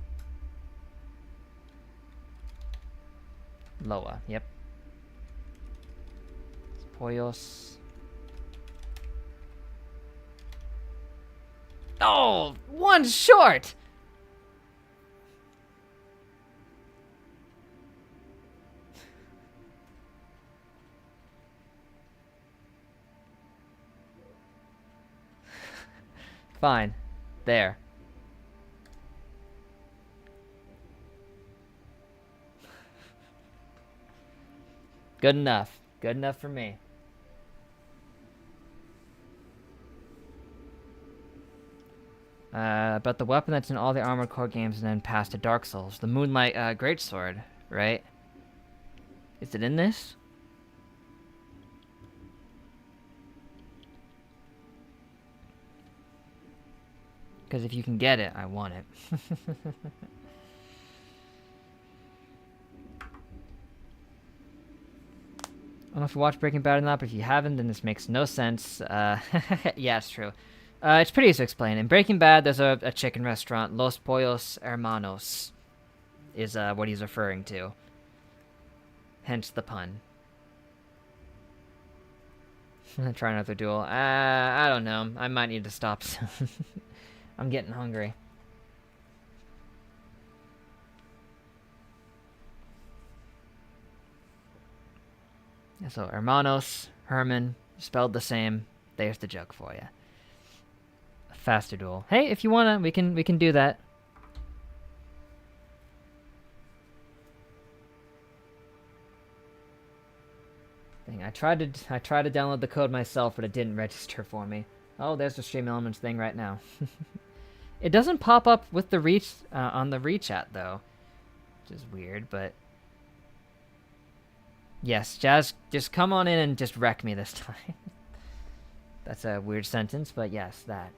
Loa, yep. Pollos. Oh, one short! Fine. There. Good enough. Good enough for me. About the weapon that's in all the Armored Core games and then passed to Dark Souls. The Moonlight Greatsword, right? Is it in this? Because if you can get it, I want it. I don't know if you watched Breaking Bad or not, but if you haven't, then this makes no sense. Yeah, it's true. It's pretty easy to explain. In Breaking Bad, there's a chicken restaurant. Los Pollos Hermanos is what he's referring to. Hence the pun. Try another duel. I don't know. I might need to stop soon. I'm getting hungry. So Hermanos, Herman, spelled the same. There's the joke for you. Faster duel. Hey, if you wanna, we can do that. Dang, I tried to download the code myself, but it didn't register for me. Oh, there's the Stream Elements thing right now. It doesn't pop up with the reach on the rechat though, which is weird. But yes, Jazz, just come on in and just wreck me this time. That's a weird sentence, but yes, that.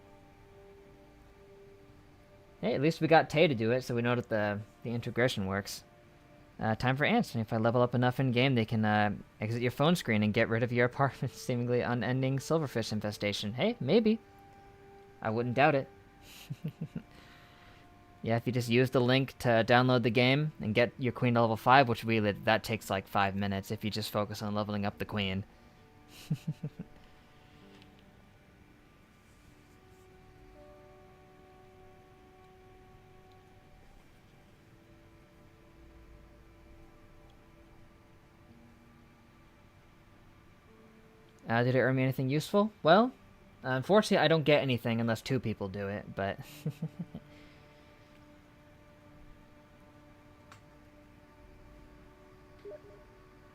Hey, at least we got Tay to do it, so we know that the integration works. Time for ants, and if I level up enough in-game, they can exit your phone screen and get rid of your apartment's seemingly unending silverfish infestation. Hey, maybe. I wouldn't doubt it. Yeah, if you just use the link to download the game and get your queen to level 5, which really, that takes like 5 minutes if you just focus on leveling up the queen. Did it earn me anything useful? Well, unfortunately, I don't get anything unless 2 people do it, but...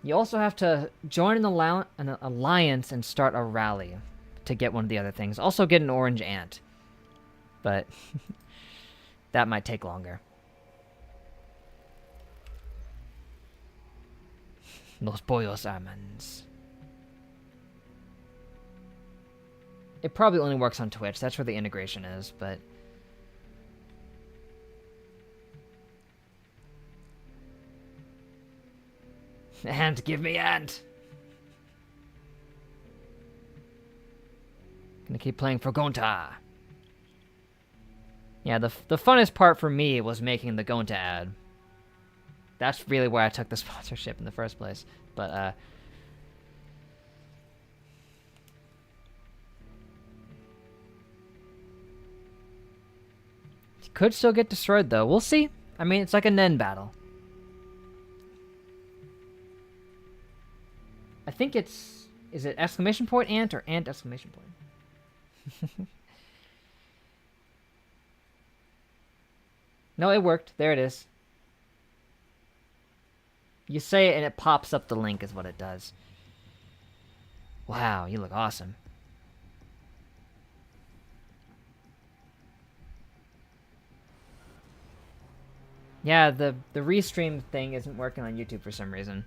You also have to join an alliance and start a rally to get one of the other things. Also get an orange ant. But that might take longer. Los pollos almonds. It probably only works on Twitch. That's where the integration is, but... Ant, give me ant! Gonna keep playing for Gonta. Yeah, the funnest part for me was making the Gonta ad. That's really where I took the sponsorship in the first place. But, could still get destroyed, though. We'll see. I mean, it's like a Nen battle. I think it's... Is it exclamation point ant or ant exclamation point? No, it worked. There it is. You say it and it pops up the link is what it does. Wow, you look awesome. Yeah, the restream thing isn't working on YouTube for some reason.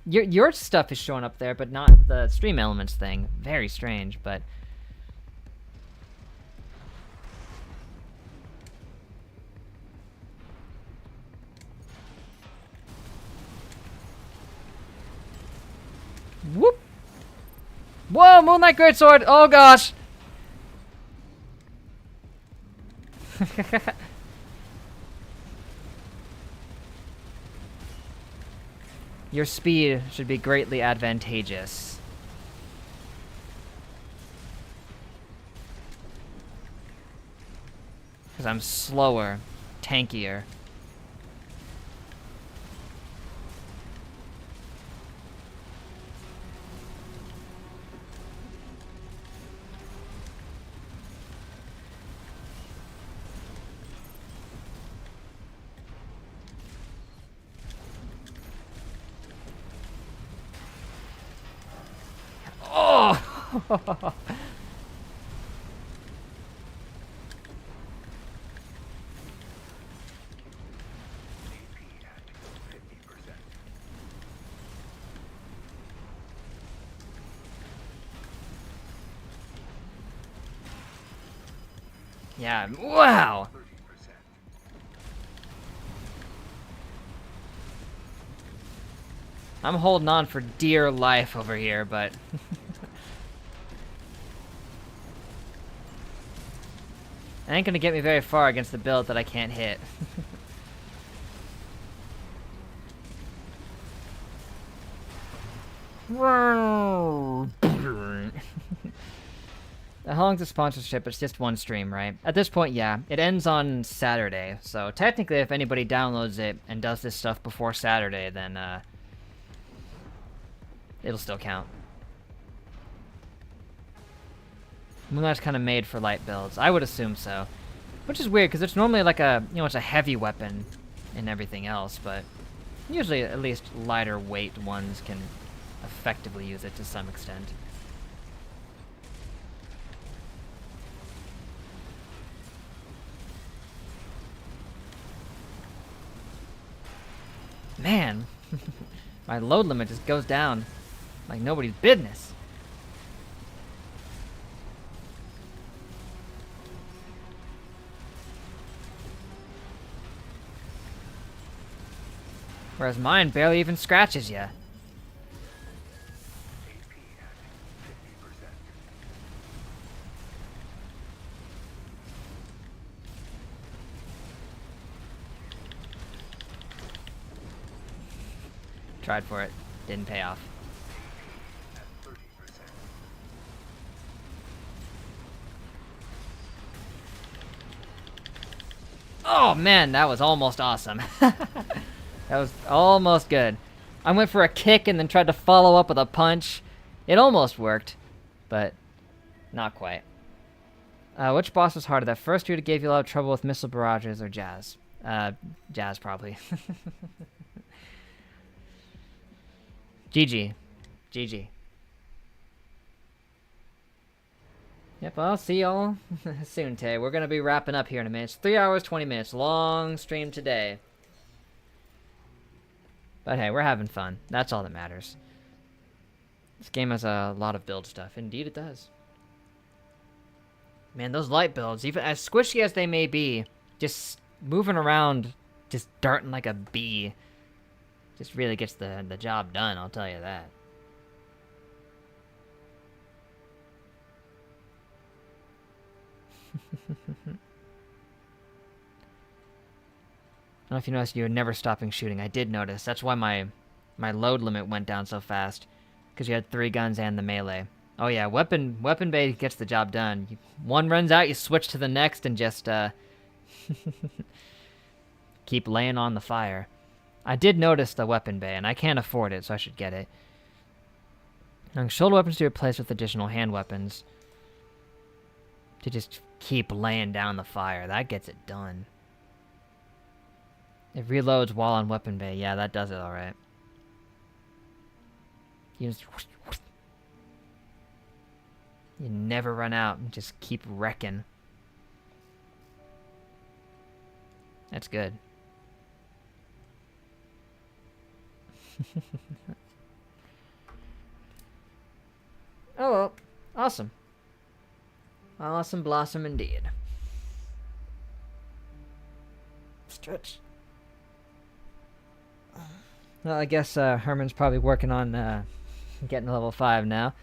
Your stuff is showing up there, but not the Stream Elements thing. Very strange, but... Whoop! Whoa, Moonlight Greatsword! Oh gosh! Your speed should be greatly advantageous. Because I'm slower, tankier. Oh! Yeah, wow! I'm holding on for dear life over here, but... It ain't gonna get me very far against the build that I can't hit. How long's the sponsorship? It's just one stream, right? At this point, yeah. It ends on Saturday, so technically if anybody downloads it and does this stuff before Saturday, then, it'll still count. Moonlight's kind of made for light builds. I would assume so. Which is weird, because it's normally like a, you know, it's a heavy weapon and everything else, but usually at least lighter weight ones can effectively use it to some extent. Man, my load limit just goes down like nobody's business. Whereas mine barely even scratches you. Tried for it. Didn't pay off. Oh man, that was almost awesome. That was almost good. I went for a kick and then tried to follow up with a punch. It almost worked, but not quite. Which boss was harder? That first dude gave you a lot of trouble with missile barrages or Jazz? Jazz probably. GG. GG. Yep, I'll see y'all soon, Tay. We're going to be wrapping up here in a minute. It's 3 hours, 20 minutes. Long stream today. But hey, we're having fun. That's all that matters. This game has a lot of build stuff. Indeed it does. Man, those light builds, even as squishy as they may be, just moving around, just darting like a bee, just really gets the job done, I'll tell you that. I don't know if you noticed you were never stopping shooting. I did notice. That's why my load limit went down so fast. Because you had 3 guns and the melee. Oh yeah, weapon bay gets the job done. One runs out, you switch to the next and just keep laying on the fire. I did notice the weapon bay, and I can't afford it, so I should get it. Shoulder weapons to be replaced with additional hand weapons. To just keep laying down the fire. That gets it done. It reloads while on weapon bay. Yeah, that does it alright. You just... You never run out and just keep wrecking. That's good. Oh well. Awesome. Awesome blossom indeed. Stretch. Well, I guess Herman's probably working on getting to level 5 now.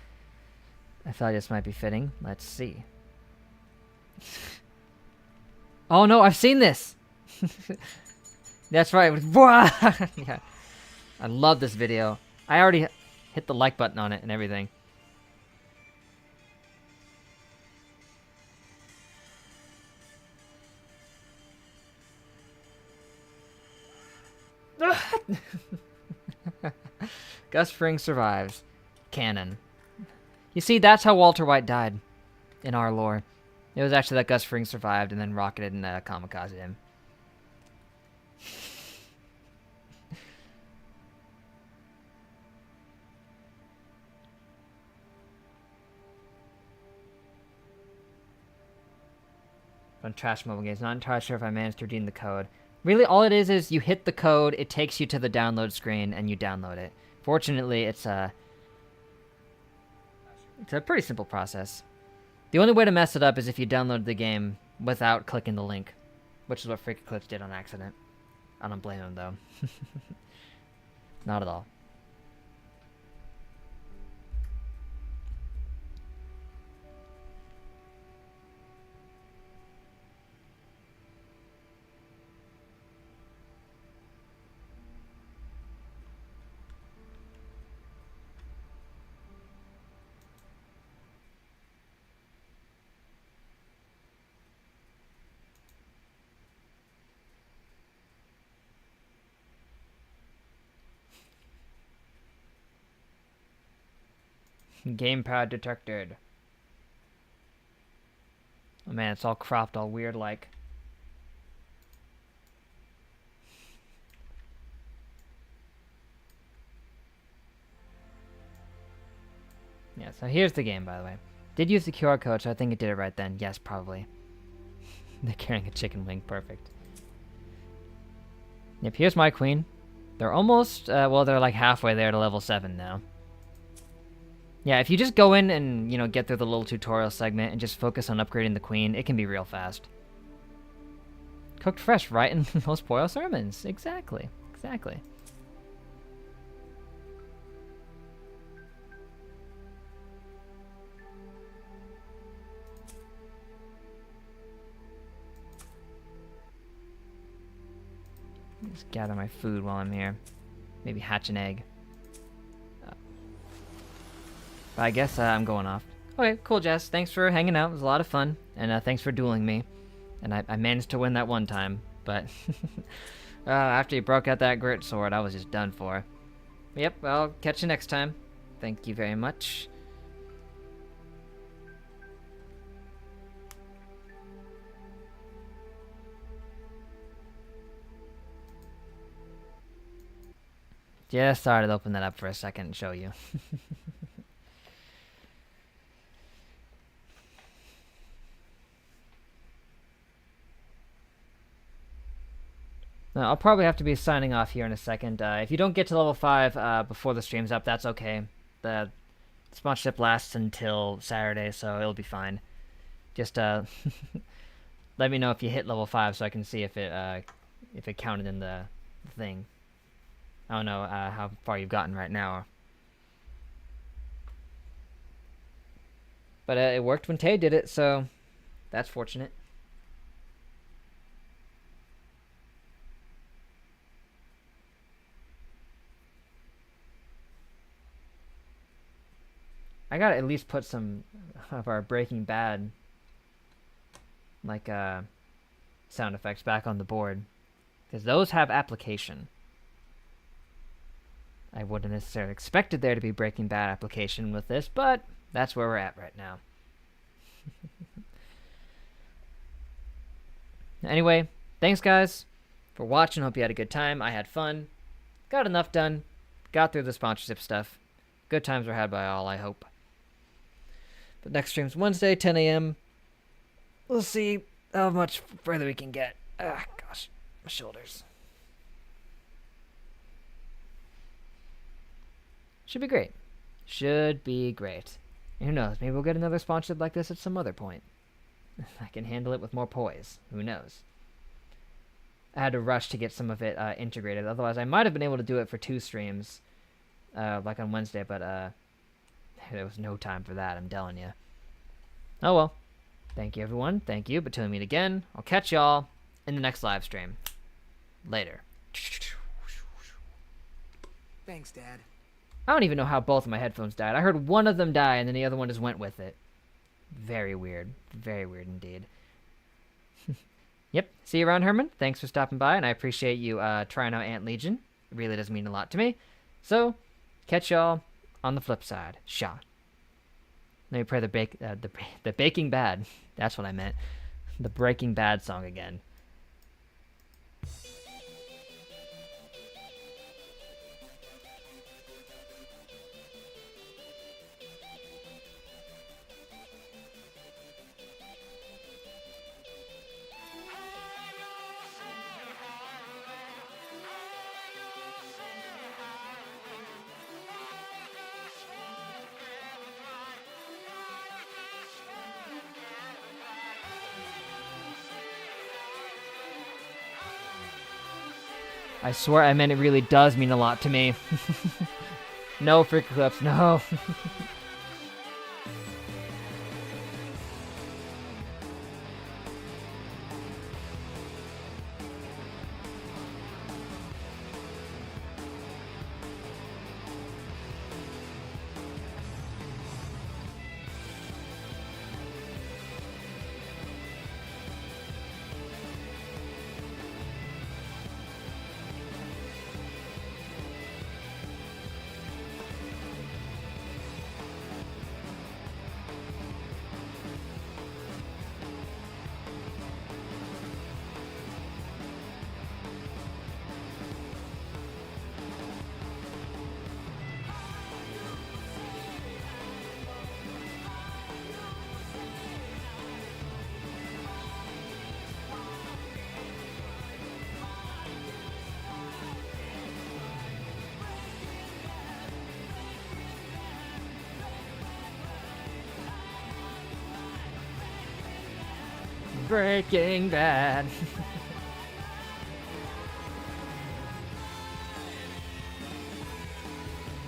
I thought this might be fitting. Let's see. Oh no, I've seen this! That's right. Yeah. I love this video. I already hit the like button on it and everything. Gus Fring survives. Canon. You see, that's how Walter White died in our lore. It was actually that Gus Fring survived and then rocketed and kamikaze him. On trash mobile games, not entirely sure if I managed to redeem the code. Really, all it is you hit the code, it takes you to the download screen, and you download it. Fortunately, it's a pretty simple process. The only way to mess it up is if you download the game without clicking the link, which is what Freak Eclipse did on accident. I don't blame him, though. Not at all. Gamepad detected. Oh man, it's all cropped all weird like. Yeah, so here's the game, by the way. Did use the QR code, so I think it did it right then. Yes, probably. They're carrying a chicken wing. Perfect. Yep, here's my queen. They're almost, well, they're like halfway there to level 7 now. Yeah, if you just go in and, you know, get through the little tutorial segment and just focus on upgrading the queen, it can be real fast. Cooked fresh, right in most Boyle sermons. Exactly. Exactly. Just gather my food while I'm here. Maybe hatch an egg. But I guess I'm going off. Okay, cool, Jess. Thanks for hanging out. It was a lot of fun. And thanks for dueling me. And I managed to win that one time. But after you broke out that grit sword, I was just done for. Yep, I'll catch you next time. Thank you very much. Just started to open that up for a second and show you. Now, I'll probably have to be signing off here in a second. If you don't get to level 5 before the stream's up, that's okay. The sponsorship lasts until Saturday, so it'll be fine. Just let me know if you hit level 5 so I can see if it counted in the thing. I don't know how far you've gotten right now. But it worked when Tay did it, so that's fortunate. I gotta at least put some of our Breaking Bad like sound effects back on the board, because those have application. I wouldn't necessarily expected there to be Breaking Bad application with this, but that's where we're at right now. Anyway, thanks guys for watching. Hope you had a good time. I had fun. Got enough done. Got through the sponsorship stuff. Good times were had by all, I hope. The next stream's Wednesday, 10 a.m. We'll see how much further we can get. Ah, gosh, my shoulders. Should be great. Should be great. And who knows, maybe we'll get another sponsorship like this at some other point. I can handle it with more poise. Who knows? I had to rush to get some of it integrated. Otherwise, I might have been able to do it for 2 streams, like on Wednesday, but there was no time for that, I'm telling you. Oh well. Thank you, everyone. Thank you. But till we meet again, I'll catch y'all in the next live stream. Later. Thanks, Dad. I don't even know how both of my headphones died. I heard one of them die, and then the other one just went with it. Very weird. Very weird indeed. Yep. See you around, Herman. Thanks for stopping by, and I appreciate you trying out Ant Legion. It really does mean a lot to me. So, catch y'all on the flip side. Shaw. Let me play the Baking Bad. That's what I meant. The Breaking Bad song again. I swear I meant it really does mean a lot to me. No freak clips, no. Breaking Bad.